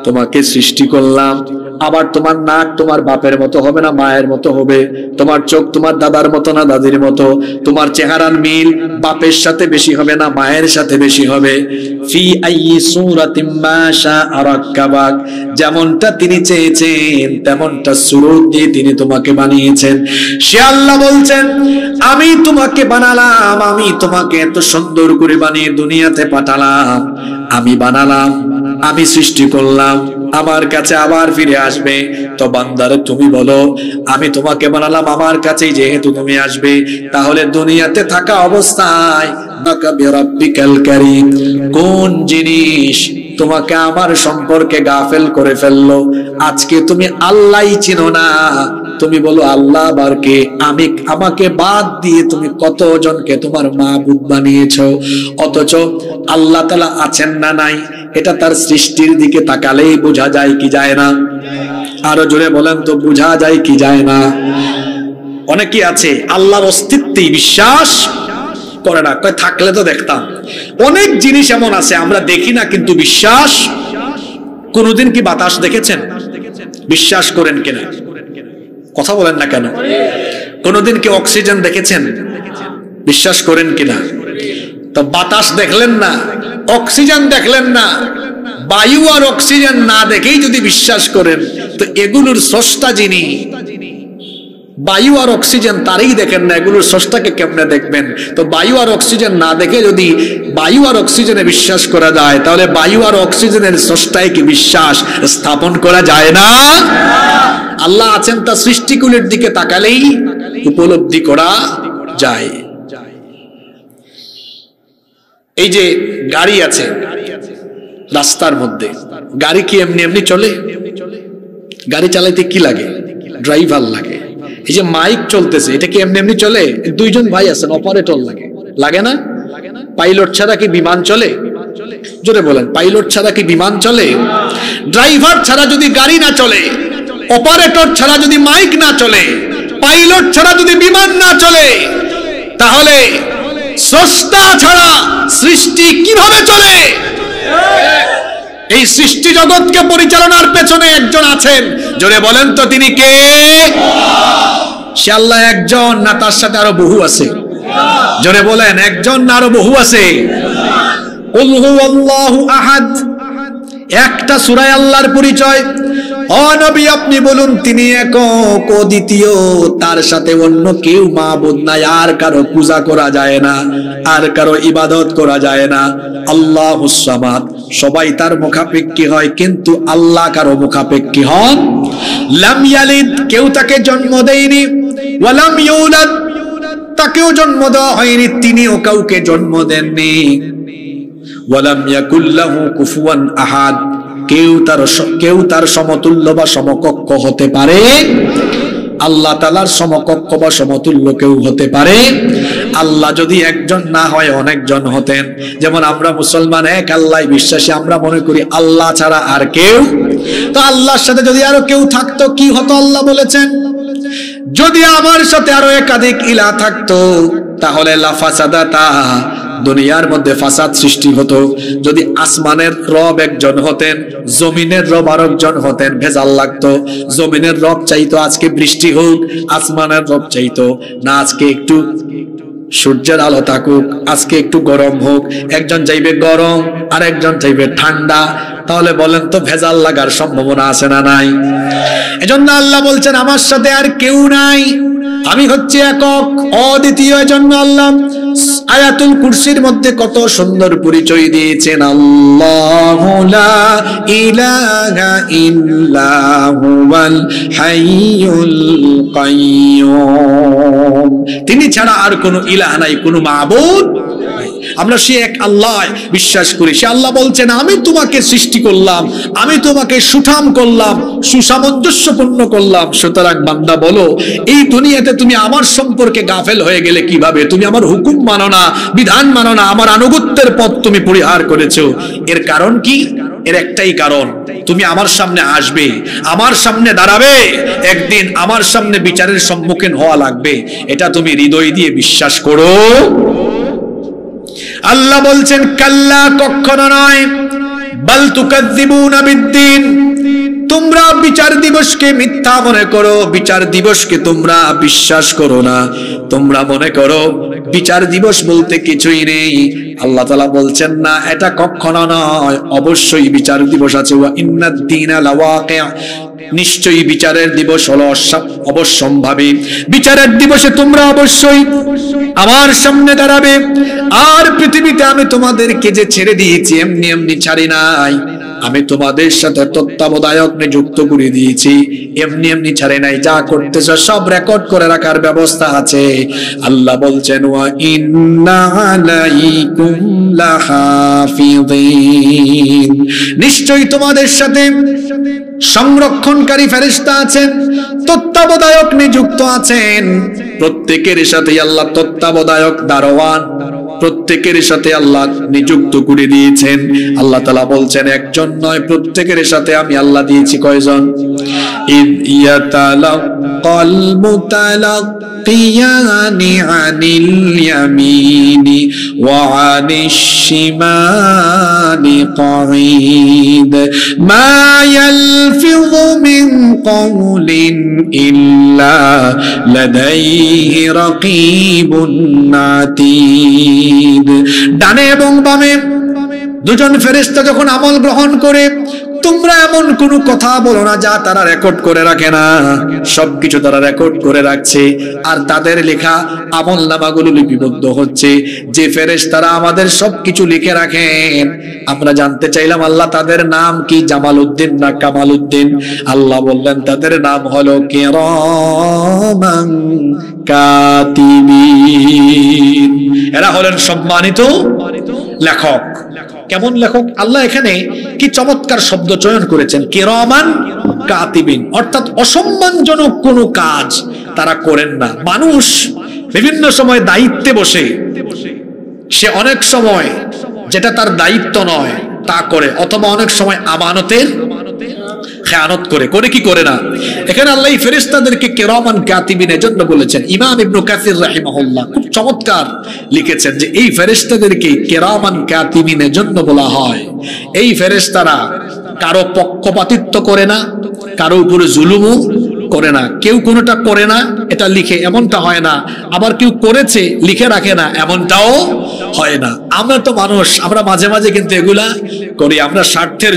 [SPEAKER 1] তোমাকে সৃষ্টি করলাম। আবার তোমার নাক তোমার বাপের মতো হবে না, মায়ের মতো হবে। তোমার চোখ তোমার দাদার মতো না দাদির মতো। তোমার চেহারার মিল বাপের সাথে বেশি হবে না, মায়ের সাথে বেশি হবে। ফি আইয়ি সূরাতিন মা শাআ রাক্কাবাক, যেমনটা তিনি চেয়েছেন তেমনটা সুরত দিয়ে তিনি তোমাকে বানিয়েছেন। সে আল্লাহ বলছেন, আমি তোমাকে বানালাম, আমি তোমাকে এত সুন্দর করে বানিয়ে দুনিয়াতে পাঠালাম, আমি বানালাম, আমি সৃষ্টি করলাম, আমার কাছে আবার ফিরে আসবে। তো বান্দারে তুমি বলো, আমি তোমাকে বানালাম, আমার কাছেই যেহেতু তুমি আসবে, তাহলে দুনিয়াতে থাকা অবস্থায় রাব্বিকাল কারীম, কোন জিনিস তোমাকে আমার সম্পর্কে গাফেল করে ফেললো? আজকে তুমি আল্লাহই চিনো না, তুমি বলো আল্লাহ আবার কে? আমাকে বাদ দিয়ে তুমি কতজনকে তোমার মাবুদ বানিয়েছো, অথচ আল্লাহ তাআলা আছেন না নাই এটা তার সৃষ্টির দিকে তাকালেই বোঝা যায় কি যায় না? আরো জোরে বলেন তো, বোঝা যায় কি যায় না? অনেকে আছে আল্লাহর অস্তিত্বে বিশ্বাস করে না, কয় থাকলে তো দেখতাম। অনেক জিনিস এমন আছে আমরা দেখি না কিন্তু বিশ্বাস। কোনদিন কি বাতাস দেখেছেন? বিশ্বাস করেন কিনা? কথা বলেন না কেন? কোনদিন কি অক্সিজেন দেখেছেন? বিশ্বাস করেন কিনা? তো বাতাস দেখলেন না, অক্সিজেন দেখলেন না, বায়ু আর অক্সিজেন না দেখেই যদি বিশ্বাস করেন, তো এগুলোর স্রষ্টা যিনি, বায়ু আর অক্সিজেন তারই দেখেন না, এগুলোর স্রষ্টাকে কেমনে দেখবেন? তো বায়ু আর অক্সিজেন না দেখে যদি বায়ু আর অক্সিজেনে বিশ্বাস করা যায়, তাহলে বায়ু আর অক্সিজেনের স্রষ্টায় কি বিশ্বাস স্থাপন করা যায় না? আল্লাহ আছেন তা সৃষ্টিকুলের দিকে তাকালেই উপলব্ধি করা যায়। এই যে গাড়ি আছে রাস্তার মধ্যে, গাড়ি কি এমনি এমনি চলে? গাড়ি চালাইতে কি লাগে? ড্রাইভার লাগে। এই যে মাইক চলতেছে, এটা কি এমনি এমনি চলে? দুইজন ভাই আছেন, অপারেটর লাগে, লাগে না? পাইলট ছাড়া কি বিমান চলে? জোরে বলেন, পাইলট ছাড়া কি বিমান চলে? ড্রাইভার ছাড়া যদি গাড়ি না চলে, অপারেটর ছাড়া যদি মাইক না চলে, পাইলট ছাড়া যদি বিমান না চলে, তাহলে স্রষ্টা ছাড়া সৃষ্টি কিভাবে চলে? এই সৃষ্টি জগৎকে পরিচালনার পেছনে একজন আছেন, জোরে বলেন তো তিনি কে? সে আল্লাহ একজন না তার সাথে আরো বহু আছে? জোরে বলেন, একজন না আরো বহু আছে? কুল হুয়াল্লাহু আহাদ, একটা সূরায় আল্লাহর পরিচয়। ও নবী আপনি বলুন তিনি একক, অদ্বিতীয়, তার সাথে অন্য কেউ মাবুদ নাই, আর কারো পূজা করা যায় না, আর কারো ইবাদত করা যায় না। আল্লাহুস সামাদ, সবাই তার মুখাপেক্ষী হয়, কিন্তু আল্লাহ কারো মুখাপেক্ষী হন। লাম ইয়ালিদ, কেউ তাকে জন্ম দেয়নি, ওয়া লাম ইউলাদ, তাকেও জন্ম দেওয়া হয়নি, তিনিও কাউকে জন্ম দেননি। ওয়া লাম ইয়াকুল লাহু কুফুয়ান আহাদ, কেউ তার সমতুল্য বা সমকক্ষ হতে পারে? আল্লাহ তাআলার সমকক্ষ বা সমতুল্য কেউ হতে পারে? আল্লাহ যদি একজন না হয় অনেকজন হতেন। যেমন আমরা মুসলমান এক আল্লাহ বিশ্বাসী, আমরা মনে করি আল্লাহ ছাড়া আর কেউ। তো আল্লাহর সাথে যদি আরো কেউ থাকতো কি হতো? আল্লাহ বলেছেন, যদি আমার সাথে আরো একাধিক ইলাহ থাকতো তাহলে লাফাসাদাতা, দুনিয়ার মধ্যে ফাসাদ সৃষ্টি হতো। যদি আসমানের রব একজন হতেন, জমিনের রব আরেকজন হতেন, ভেজাল লাগতো। জমিনের রব চাইতো আজকে বৃষ্টি হোক, আসমানের রব চাইতো না আজকে একটু সূর্যের আলো থাকুক, আজকে একটু গরম হোক। একজন চাইবে গরম আর একজন চাইবে ঠান্ডা। তাহলে বলেন তো ভেজাল লাগার সম্ভাবনা আছে না নাই? এজন্য আল্লাহ বলছেন আমার সাথে আর কেউ নাই, আমি হচ্ছে একক অদ্বিতীয়। এজন্য আল্লাহ আয়াতুল কুরসির মধ্যে কত সুন্দর পরিচয় দিয়েছেন, আল্লাহু লা ইলাহা ইল্লা হুয়াল হাইয়ুল কাইয়্যুম। তিনি ছাড়া আর কোনো ইলাহ নাই, কোনো মাবুদ নাই। আমরা সে এক আল্লাহ বিশ্বাস করি। সে আল্লাহ বলছেন আমি তোমাকে সৃষ্টি করলাম, আমি তোমাকে সুঠাম করলাম, সুসামঞ্জস্যপূর্ণ করলাম। সুতরাং বান্দা বলো, এই দুনিয়াতে তুমি আমার সম্পর্কে গাফেল হয়ে গেলে কিভাবে? তুমি আমার হুকুম মানো না, বিধান মানো না, আমার আনুগত্যের পথ তুমি পরিহার করেছো। এর কারণ কি? এর একটাই কারণ, তুমি আমার সামনে আসবে, আমার সামনে দাঁড়াবে, একদিন আমার সামনে বিচারের সম্মুখীন হওয়া লাগবে। এটা তুমি হৃদয় দিয়ে বিশ্বাস করো। আল্লাহ বলছেন কাল্লা, কখনো নয়, বাল তুকাজ্জিবুনা বিদ্দিন, তোমরা বিচার দিবসকে মিথ্যা মনে করো, বিচার দিবসকে তোমরা বিশ্বাস করো না, তোমরা মনে করো বিচার দিবস বলতে কিছুই নেই। আল্লাহ তাআলা বলছেন না, এটা কখনো নয়, অবশ্যই বিচার দিবস আছে। ওয়া ইন্নাদ-দীনা লাওয়াকি', নিশ্চয়ই বিচারের দিবস হলো অবশ্যম্ভাবী। বিচারের দিবসে তোমরা অবশ্যই আমার সামনে দাঁড়াবে। আর পৃথিবীতে আমি তোমাদেরকে যে ছেড়ে দিয়েছি এমনি এমনি ছাড়ি নাই, আমি তোমাদের সাথে তত্ত্বাবধায়ক নিযুক্ত করে দিয়েছি, এমনি এমনি ছাড়ে নাই। যা করতেছ সব রেকর্ড করে রাখার ব্যবস্থা আছে। আল্লাহ বলছেন ওয়া ইন্না আলাইকুম লাহাফিযিন, নিশ্চয়ই তোমাদের সাথে সংরক্ষণকারী ফেরেশতা আছেন, তত্ত্বাবধায়ক নিযুক্ত আছেন। প্রত্যেকের সাথে আল্লাহ তত্ত্বাবধায়ক, দারোয়ান প্রত্যেকের সাথে আল্লাহ নিযুক্ত করে দিয়েছেন। আল্লাহ তাআলা বলছেন একজন নয়, প্রত্যেকের সাথে আমি আল্লাহ দিয়েছি কয়জন? ইয ইয়াতালাক্কাল মুতালাক্কিয়ানি আনিল ইয়ামিনি ওয়া আনিশ শিমালি ক্বাঈদ মা ইয়ালফিযু মিন কওলিন ইল্লা লাদাইহি রাকীবুন আতীদ। ডানে এবং বামে দুজন ফেরেশতা যখন আমল গ্রহণ করে, তোমরা এমন কোনো কথা বলো না যা তারা রেকর্ড করে রাখে না। সবকিছু তারা রেকর্ড করে রাখছে, আর তাদের লেখা আমলনামাগুলো লিপিবদ্ধ হচ্ছে। যে ফেরেশতারা আমাদের সবকিছু লিখে রাখেন, আমরা জানতে চাইলাম আল্লাহ তাদের নাম কি, জামালউদ্দিন না কামালউদ্দিন? আল্লাহ বললেন তাদের নাম হলো কিরামান কাতিবিন, এরা হলেন সম্মানিত লেখক। কেমন লেখক? আল্লাহ এখানে কি চমৎকার শব্দ চয়ন করেছেন, কিরামান কাতিবিন, অর্থাৎ অসম্মানজনক কোনো কাজ তারা করেন না। মানুষ বিভিন্ন সময় দায়িত্বে বসে, সে অনেক সময় যেটা তার দায়িত্ব নয় তা করে, অথবা অনেক সময় আমানতের খেয়ানত করে। করে কি করে না? এখানে আল্লাহ ফেরেশতাদেরকে কিরামান কাতিবিন এজন্য বলেছেন। ইমাম ইবনে কাসির রাহিমাহুল্লাহ খুব চমৎকার লিখেছেন যে এই ফেরেশতাদেরকে কিরামান কাতিবিন এজন্য বলা হয়, এই ফেরেশতারা কারো পক্ষপাতিত্ব করে না, কারো উপরে জুলুমও করে না, কেউ কোনোটা করে না এটা লিখে এমনটা হয় না, আবার কেউ করেছে লিখে রাখে না এমনটাও হয় না। আমরা তো মানুষ, আমরা মাঝে মাঝে কিন্তু এগুলা করি, আমরা স্বার্থের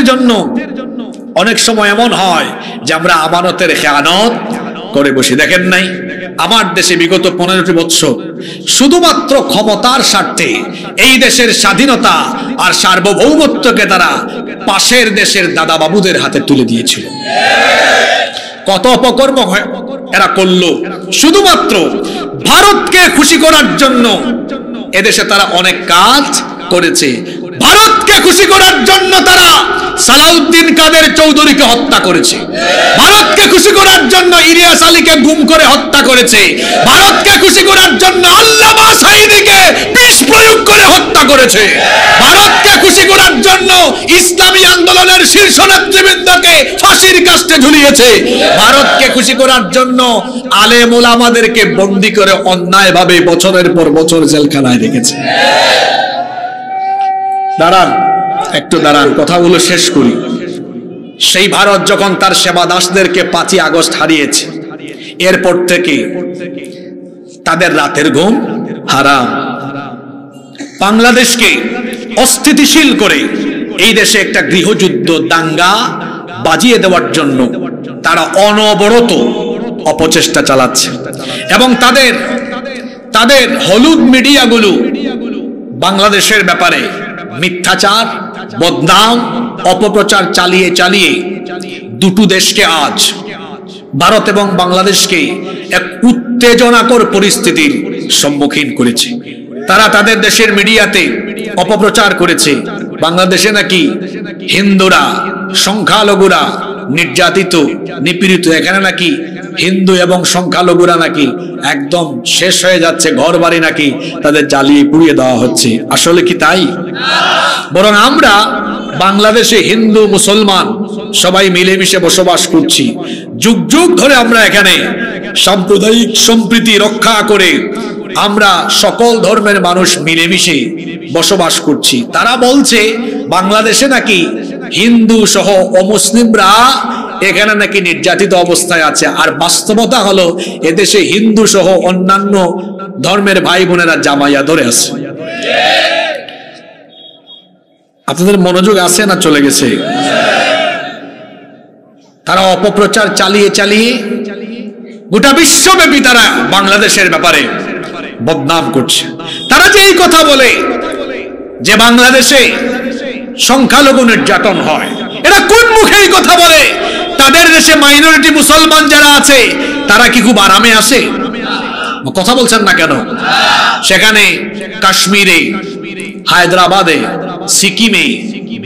[SPEAKER 1] জন্য অনেক সময় এমন হয় যে আমরা আমানতের খেয়ানত করে বসি। দেখেন নাই আমার দেশে বিগত 15টি বছর শুধুমাত্র ক্ষমতার স্বার্থে এই দেশের স্বাধীনতা আর সার্বভৌমত্বকে তারা পাশের দেশের দাদা বাবুদের হাতে তুলে দিয়েছিল। কত অপকর্ম এরা করলো শুধুমাত্র ভারতকে খুশি করার জন্য। এদেশে তারা অনেক কাজ করেছে, ভারতকে খুশি করার জন্য তারা সালাউদ্দিন কাদের চৌধুরীকে হত্যা করেছে, ভারতকে খুশি করার জন্য ইলিয়াস আলীকে গুম করে হত্যা করেছে, ভারতকে খুশি করার জন্য আল্লামা সাঈদীকে বিষ প্রয়োগ করে হত্যা করেছে, ভারতকে খুশি করার জন্য ইসলামী আন্দোলনের শীর্ষ নেতৃবৃন্দকে ফাঁসির কাস্টে ঝুলিয়েছে, ভারতকে খুশি করার জন্য আলেম ওলামাদেরকে বন্দী করে অন্যায়ভাবে বছরের পর বছর জেলখানায় রেখেছে। দাঁড়ান, একটু দাঁড়ান, কথাগুলো শেষ করি। সেই ভারত যখন তার সেবা দাসদেরকে 5ই আগস্ট হারিয়েছে, এরপর থেকে তাদের রাতের ঘুম হারাম। বাংলাদেশকে অস্থিতিশীল করে এই দেশে একটা গৃহযুদ্ধ দাঙ্গা বাজিয়ে দেওয়ার জন্য তারা অনবরত অপচেষ্টা চালাচ্ছে এবং তাদের হলুদ মিডিয়াগুলো বাংলাদেশের ব্যাপারে মিথ্যাচার, বদনাম, অপপ্রচার চালিয়ে চালিয়ে দুটো দেশকে আজ ভারত এবং বাংলাদেশকে এক উত্তেজনাকর পরিস্থিতির সম্মুখীন করেছে। তারা তাদের দেশের মিডিয়াতে অপপ্রচার করেছে বাংলাদেশে নাকি হিন্দুরা, সংখ্যালঘুরা নির্যাতিত, নিপীড়িত। এখানে নাকি হিন্দু এবং সংখ্যালঘুরা নাকি একদম শেষ হয়ে যাচ্ছে, ঘর বাড়ি নাকি তাদের জ্বালিয়ে পুড়িয়ে দেওয়া হচ্ছে। আসলে কি তাই? বরং আমরা বাংলাদেশে হিন্দু মুসলমান সবাই মিলেমিশে বসবাস করছি। যুগ যুগ ধরে আমরা এখানে সাম্প্রদায়িক সম্প্রীতি রক্ষা করে আমরা সকল ধর্মের মানুষ মিলেমিশে বসবাস করছি। তারা বলছে বাংলাদেশে নাকি হিন্দু সহ অমুসলিমরা এখানে নাকি নির্যাতিত অবস্থায় আছে, আর বাস্তবতা হলো এদেশে হিন্দু সহ অন্যান্য ধর্মের ভাই বোনেরা জামাইয়া ধরে আছে। আপনাদের মনোযোগ আছে না চলে গেছে? তারা অপপ্রচার চালিয়ে চালিয়ে গোটা বিশ্বব্যাপী তারা বাংলাদেশের ব্যাপারে বদনাম করছে। তারা যে এই কথা বলে যে বাংলাদেশে সংখ্যালঘু নির্যাতন হয়, এরা কোন মুখে এই কথা বলে? তাদের দেশে মাইনরিটি মুসলমান যারা আছে তারা কি খুব আরামে আছে? কথা বলছেন না কেন? সেখানে কাশ্মীরে, হায়দ্রাবাদে, সিকিমে,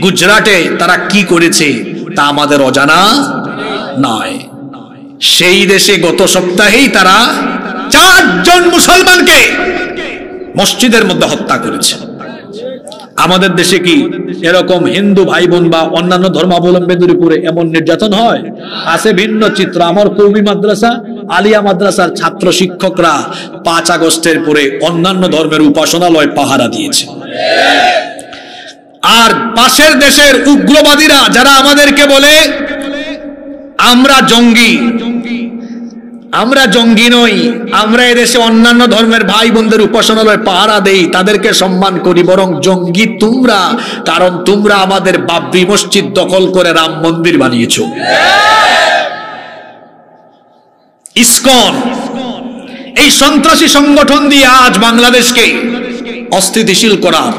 [SPEAKER 1] গুজরাটে তারা কি করেছে তা আমাদের অজানা নয়। সেই দেশে গত সপ্তাহেই তারা 4 জন মুসলমানকে মসজিদের মধ্যে হত্যা করেছে। আমাদের দেশে কি এরকম হিন্দু ভাই বোন বা অন্যান্য ধর্মাবলম্বীদের উপরে এমন নির্যাতন হয়? আছে ভিন্ন চিত্র। আমার কওমি মাদ্রাসা, আলিয়া মাদ্রাসার ছাত্র শিক্ষকরা 5 আগস্টের পরে অন্যান্য ধর্মের উপাসনালয় পাহারা দিয়েছে। আর পাশের দেশের উগ্রবাদীরা যারা আমাদেরকে বলে আমরা জঙ্গি, আমরা জঙ্গি নই, আমরা এদেশে অন্যান্য ধর্মের ভাই বোনদের উপাসনালয় পাহারা দেই, তাদেরকে সম্মান করি, বরং জঙ্গি তোমরা, কারণ তোমরা আমাদের বাবরি মসজিদ দখল করে রাম মন্দির বানিয়েছো। ইসকন এই সন্ত্রাসী সংগঠন দিয়ে আজ বাংলাদেশকে অস্থিতিশীল করার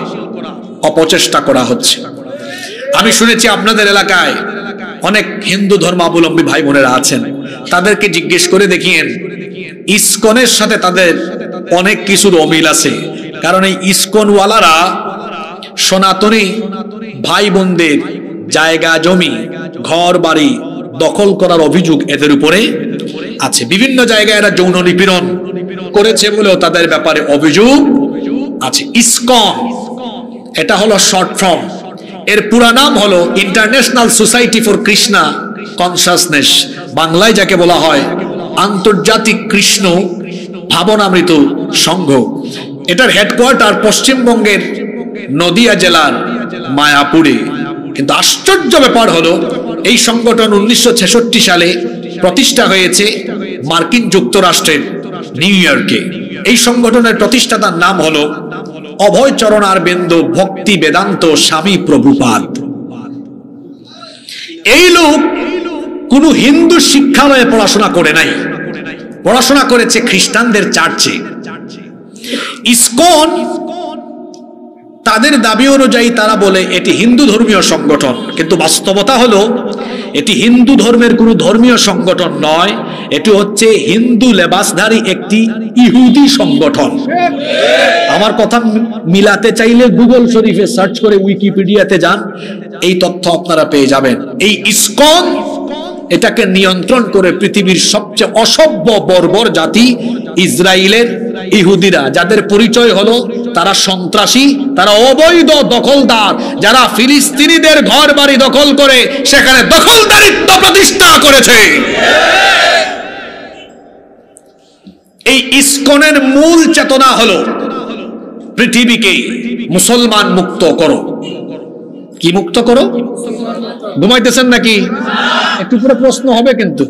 [SPEAKER 1] অপচেষ্টা করা হচ্ছে। আমি শুনেছি আপনাদের এলাকায় অনেক হিন্দু ধর্মাবলম্বী ভাই বোনেরা আছেন, তাদেরকে জিজ্ঞেস করে দেখিয়েন ইসকনের সাথে তাদের অনেক কিছুর অমিল আছে। কারণ এই ইসকনওয়ালারা সনাতনী ভাই বোনদের জায়গা জমি, ঘর বাড়ি দখল করার অভিযোগ এদের উপরে আছে। বিভিন্ন জায়গায় এরা যৌন নিপীড়ন করেছে বলেও তাদের ব্যাপারে অভিযোগ আছে। ইসকন এটা হলো শর্ট ফর্ম, এর পুরা নাম হলো international society for Krishna consciousness, বাংলায় যাকে বলা হয় আন্তর্জাতিক কৃষ্ণ ভাবনামৃত সংঘ। এটার হেডকোয়ার্টার পশ্চিমবঙ্গের নদিয়া জেলার মায়াপুরে। কিন্তু আশ্চর্য ব্যাপার হলো এই সংগঠন 1966 সালে প্রতিষ্ঠা হয়েছে মার্কিন যুক্তরাষ্ট্রের নিউ ইয়র্কে। এই সংগঠনের প্রতিষ্ঠাতার নাম হলো অভয় চরণারবিন্দ ভক্তি বেদান্ত স্বামী প্রভুপাদ। এই লোক কোন হিন্দু শিক্ষালয়ে পড়াশোনা করে নাই, পড়াশোনা করেছে খ্রিস্টানদের চার্চে। ইসকন তাদের দাবি অনুযায়ী তারা বলে এটি হিন্দু ধর্মীয় সংগঠন, কিন্তু বাস্তবতা হলো এটি হিন্দু ধর্মের কোনো ধর্মীয় সংগঠন নয়, এটি হচ্ছে হিন্দু লেবাসধারী একটি ইহুদি সংগঠন। আমার কথা মিলাতে চাইলে গুগল শরীফে সার্চ করে উইকিপিডিয়াতে যান, এই তথ্য আপনারা পেয়ে যাবেন। এই ইসকন এটাকে নিয়ন্ত্রণ করে পৃথিবীর সবচেয়ে অসভ্য বর্বর জাতি ইসরায়েলের ইহুদিরা, যাদের পরিচয় হলো তারা সন্ত্রাসী, তারা অবৈধ দখলদার, যারা ফিলিস্তিনিদের ঘর বাড়ি দখল করে সেখানে দখলদারিত্ব প্রতিষ্ঠা করেছে। এই ইসকনের মূল চেতনা হলো পৃথিবীকে মুসলমান মুক্ত করো। কি মুক্ত করো? ঘুমাইতেছেন নাকি? একটু পুরো প্রশ্ন হবে, কিন্তু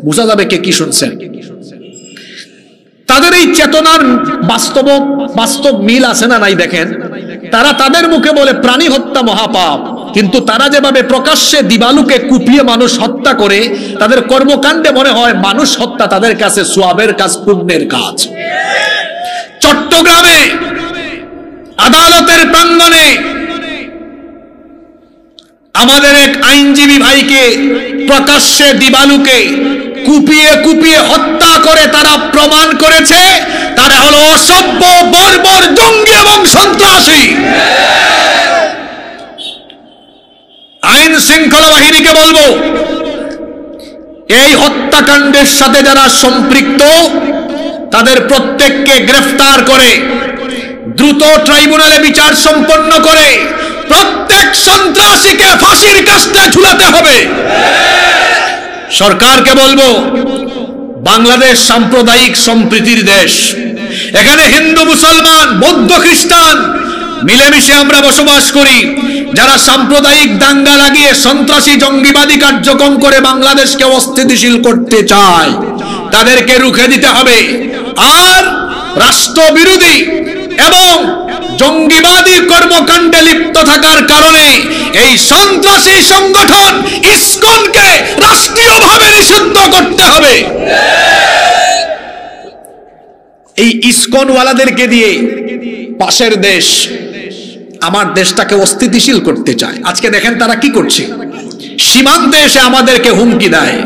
[SPEAKER 1] বোঝা যাবে কে কি শুনছেন। তাদের এই চেতনার বাস্তব মিল আছে না নাই দেখেন। তারা তাদের মুখে বলে প্রাণী হত্যা মহাপাপ, কিন্তু তারা যেভাবে প্রকাশ্যে দিবালুকে কুপিয়ে মানুষ হত্যা করে, তাদের কর্মকাণ্ডে মনে হয় মানুষ হত্যা তাদের কাছে সওয়াবের কাজ, পুণ্যের কাজ। চট্টগ্রামে আদালতের প্রাঙ্গণে আমাদের এক আইনজীবী ভাইকে প্রকাশ্যে দিবালুকে কুপিয়ে কুপিয়ে হত্যা করে তারা প্রমাণ করেছে তারা হলো অসভ্য, বর্বর, জঙ্গি এবং সন্ত্রাসী। আইন শৃঙ্খলা বাহিনীকে বলবো, এই হত্যাকাণ্ডের সাথে যারা সম্পৃক্ত তাদের প্রত্যেককে গ্রেফতার করে দ্রুত ট্রাইব্যুনালে বিচার সম্পন্ন করে প্রত্যেক সন্ত্রাসীকে ফাঁসির কাস্টে ঝুলাতে হবে। সরকারকে বলবো, বাংলাদেশ সাম্প্রদায়িক সম্প্রীতির দেশ, এখানে হিন্দু, মুসলমান, বৌদ্ধ, খ্রিস্টান মিলেমিশে আমরা বসবাস করি। যারা সাম্প্রদায়িক দাঙ্গা লাগিয়ে সন্ত্রাসী জঙ্গিবাদী কার্যক্রম করে বাংলাদেশকে অস্থিতিশীল করতে চায় তাদেরকে রুখে দিতে হবে। আর রাষ্ট্রবিরোধী এবং জঙ্গিবাদী কর্মকাণ্ডে লিপ্ত থাকার কারণে এই সন্ত্রাসী সংগঠন ইসকনকে রাষ্ট্রীয়ভাবে নিষিদ্ধ করতে হবে। এই ইসকনওয়ালাদেরকে দিয়ে পাশের দেশ আমার দেশটাকে অস্থিতিশীল করতে চায়। আজকে দেখেন তারা কি করছে, সীমান্তে এসে আমাদেরকে হুমকি দেয়।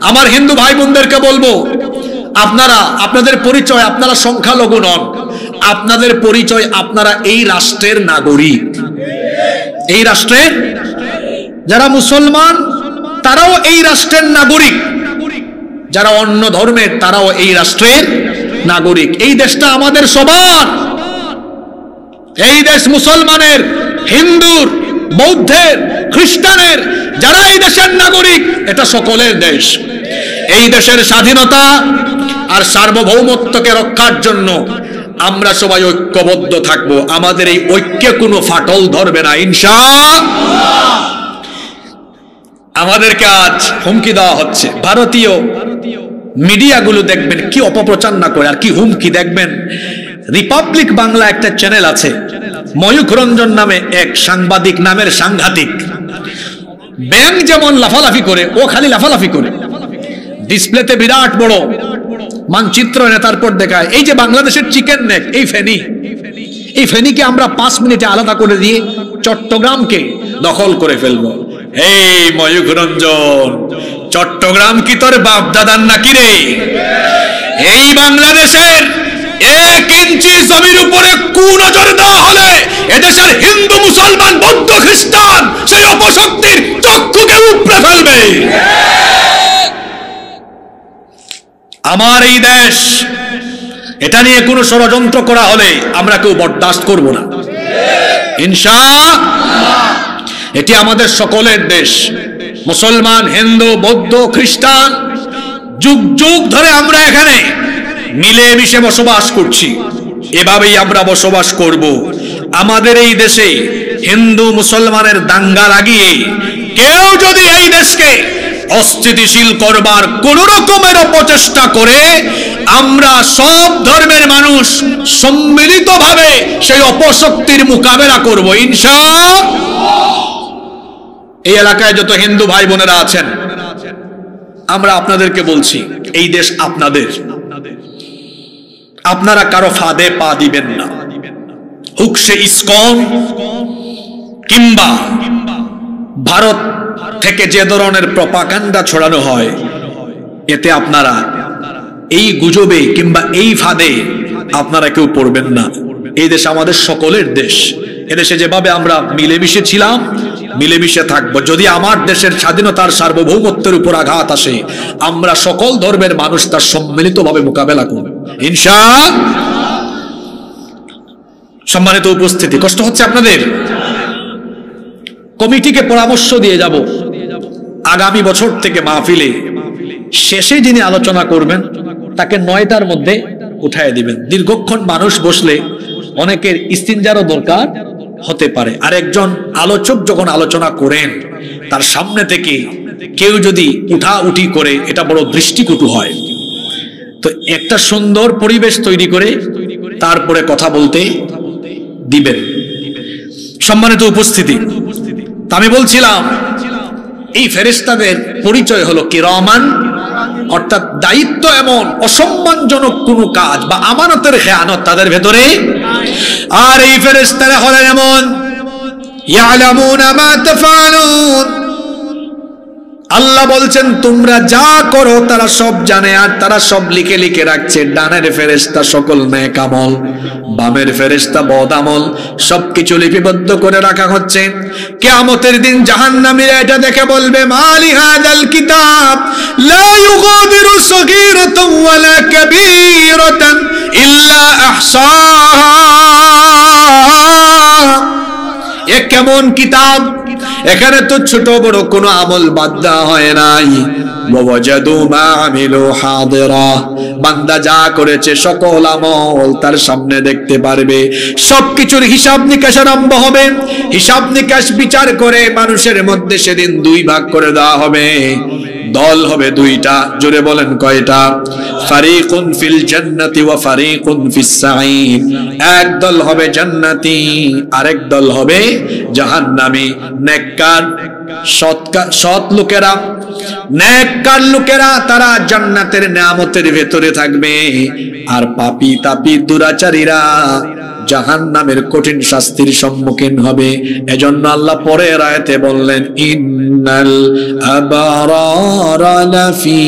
[SPEAKER 1] আমার হিন্দু ভাই বোনদেরকে বলবো, আপনারা আপনাদের পরিচয়, আপনারা সংখ্যালঘু নন, আপনাদের পরিচয় আপনারা এই রাষ্ট্রের নাগরিক। এই রাষ্ট্রের যারা মুসলমান তারাও এই রাষ্ট্রের নাগরিক, যারা অন্য ধর্মের তারাও এই রাষ্ট্রের নাগরিক। এই দেশটা আমাদের সবার। এই দেশ মুসলমানের, হিন্দুর, বৌদ্ধের, খ্রিস্টানের, যারা এই দেশের নাগরিক, এটা সকলের দেশ। এই দেশের স্বাধীনতা আর সার্বভৌমত্বকে রক্ষার জন্য আমরা সবাই ঐক্যবদ্ধ থাকব। আমাদের এই ঐক্যে কোনো ফাটল ধরবে না ইনশাআল্লাহ। আমাদেরকে আজ হুমকি দেওয়া হচ্ছে। ভারতীয় মিডিয়াগুলো দেখবেন কি অপপ্রচার না করে আর কি হুমকি। দেখবেন রিপাবলিক বাংলা একটা চ্যানেল আছে, ময়ূখ রঞ্জন নামে এক সাংবাদিক নামের সাংঘাতিক। ব্যাংক যেমন লাফালাফি করে ও খালি লাফালাফি করে, ডিসপ্লেতে বিরাট বড় মানচিত্র এনে তারপর দেখায় এই যে বাংলাদেশের চিকেন নেক, এই ফেনীকে আমরা 5 মিনিটে আলাদা করে দিয়ে চট্টগ্রামকে দখল করে ফেলবো। এই ময়ূখ রঞ্জন, চট্টগ্রাম কি তোর বাপ দাদার নাকি রে? এই বাংলাদেশের 1 ইঞ্চি জমির উপরে কুনজর দেওয়া হলে এদেশের হিন্দু, মুসলমান, বৌদ্ধ, খ্রিস্টান সেই অপশক্তির চক্ষুকে উপড়ে ফেলবে। আমার এই দেশ, এটা নিয়ে কোনো ষড়যন্ত্র করা হলে আমরা কেউ বরদাস্ত করব না ইনশাআল্লাহ। এটি আমাদের সকলের দেশ। মুসলমান, হিন্দু, বৌদ্ধ, খ্রিস্টান, যুগ যুগ ধরে আমরা এখানে মিলেমিশে বসবাস করছি। এভাবেই আমরা বসবাস করব। আমাদের এই দেশে হিন্দু মুসলমানের দাঙ্গা লাগিয়ে কেউ যদি এই দেশকে অস্থিতিশীল করবার কোন রকমের অপচেষ্টা করে, আমরা সব ধর্মের মানুষ সম্মিলিতভাবে সেই অপশক্তির মোকাবেলা করব ইনশাআল্লাহ। এই এলাকায় যত হিন্দু ভাই বোনেরা আছেন, আমরা আপনাদেরকে বলছি, এই দেশ আপনাদের। আপনারা কারো ফাঁদে পা দিবেন না। হোক সে ইসকন কিংবা ভারত থেকে যে ধরনের প্রপাগান্ডা ছড়ানো হয়, এতে আপনারা এই গুজবে কিংবা এই ফাঁদে আপনারা কেউ পড়বেন না। এই দেশ আমাদের সকলের দেশ। এদেশে যেভাবে আমরা মিলেমিশে ছিলাম, মিলেমিশে থাকবো। যদি আমার দেশের স্বাধীনতার সার্বভৌমত্বের উপর আঘাত আসে, আমরা সকল ধর্মের মানুষ তার সম্মিলিতভাবে মোকাবেলা করব ইনশাআল্লাহ। সম্মানিত উপস্থিতি, কষ্ট হচ্ছে আপনাদের? কমিটিকে পরামর্শ দিয়ে যাব, আগামী বছর থেকে মাহফিলে শেষে যিনি আলোচনা করবেন তাকে 9টার মধ্যে উঠায় দিবেন। দীর্ঘক্ষণ মানুষ বসলে অনেকের ইস্তিনজারও দরকার হতে পারে। আর একজন আলোচক যখন আলোচনা করেন, তার সামনে থেকে কেউ যদি উঠাউঠি করে, এটা বড় দৃষ্টিকটু হয়। তো একটা সুন্দর পরিবেশ তৈরি করে তারপরে কথা বলতে দিবেন। সম্মানিত উপস্থিতি, আমি বলছিলাম এই ফেরেশতাদের পরিচয় হলো কিরামান, অর্থাৎ দায়িত্ব এমন অসম্মানজনক কোনো কাজ বা আমানতের খেয়ানত তাদের ভেতরে। আর এই ফেরেশতারা হলেন এমন ইয়ালামুনা মা তাফআলুন, আল্লাহ বলছেন তোমরা যা করো তারা সব জানে, আর তারা সব লিখে লিখে রাখছে। ডানের ফেরেশতা সকল নেক আমল, বামের ফেরেশতা বদ আমল, সবকিছু লিপিবদ্ধ করে রাখা হচ্ছে। কিয়ামতের দিন জাহান্নামীরা এটা দেখে বলবে মালি হাদাল কিতাব লা ইউগাদিরু সগীরাতান ওয়ালা কাবীরাতান ইল্লা আহসাহা, এ কেমন কিতাব, এখানে তো ছোট বড় কোনো আমল বাদ দেওয়া হয় নাই। ওয়াজাদু মা আমিলু হাদিরা, বান্দা যা করেছে সকল আমল তার সামনে দেখতে পারবে। সবকিছুর হিসাব নিকাশ আরম্ভ হবে। হিসাব নিকাশ বিচার করে মানুষের মধ্যে সেদিন দুই ভাগ করে দেওয়া হবে। দল হবে দুইটা, জোরে বলেন কয়টা? ফারিকুন ফিল জান্নাতি ওয়া ফারিকুন ফিস সাঈর, এক দল হবে জান্নাতি, আরেক দল হবে জাহান্নামী। নেককার সৎ লোকেরা, নেককার লোকেরা তারা জান্নাতের নিয়ামতের ভেতরে থাকবে, আর পাপী তাপী দুরাচারীরা জাহান্নামের কঠিন শাস্তির সম্মুখীন হবে। এজন্য আল্লাহ পরের আয়াতে বললেন ইন্নাল আবরারা লাফি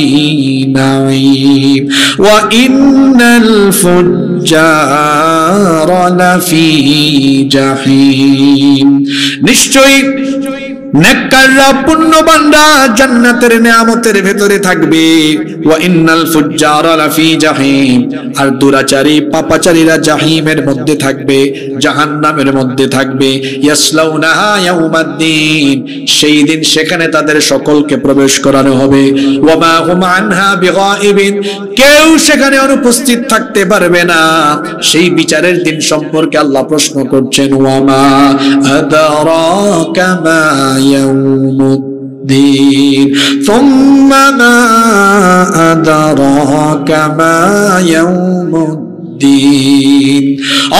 [SPEAKER 1] নাঈম ওয়া ইন্নাল ফুজ্জারা লাফি জাহিম, নিশ্চয়ই নেককাররা পুণ্যবানরা জান্নাতের নিয়ামতের ভেতরে থাকবে। ওয়া ইন্নাল ফুজ্জারা লাফি জাহিম, আর দুরাচারী পাপাচারীরা জাহিমের মধ্যে থাকবে, জাহান্নামের মধ্যে থাকবে। ইয়াসলাউনাহা ইয়াউমাদ্দিন, সেই দিন সেখানে তাদের সকলকে প্রবেশ করানো হবে। ওয়া মা হুম আনহা বিগাইবিন, কেউ সেখানে অনুপস্থিত থাকতে পারবে না। সেই বিচারের দিন সম্পর্কে আল্লাহ প্রশ্ন করছেন ওয়া মা আদরাকা মা ইয়াউমুদ্দিন সুম্মা মা আদরাকা মা ইয়াউমুদ্দিন,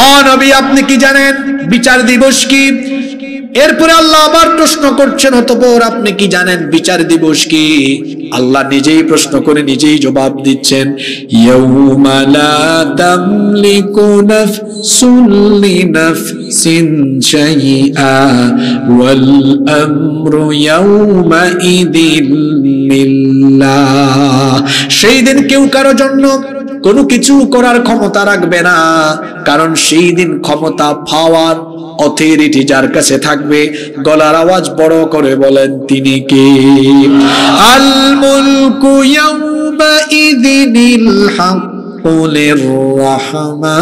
[SPEAKER 1] ও নবী আপনি কি জানেন বিচার দিবস কি? এরপরে আল্লাহ আবার প্রশ্ন করছেন অতঃপর আপনি কি জানেন বিচার দিবস কি? আল্লাহ নিজেই প্রশ্ন করে নিজেই জবাব দিচ্ছেন ইয়াউমা লা তামলিকু নাফসুন লিনাফসিন শাইআ ওয়াল আমরু ইয়াউমা ইদিন লিল্লাহ, সেই দিন কেউ কারো জন্য কোনো কিছু করার ক্ষমতা রাখবে না, কারণ সেই দিন ক্ষমতা পাওয়ার অথরিটি যার কাছে থাকবে। গলার আওয়াজ বড় করে বলেন তিনি কে? আল মুলকু ইয়াউমা ইযিনিল হাক্কু লিররহমান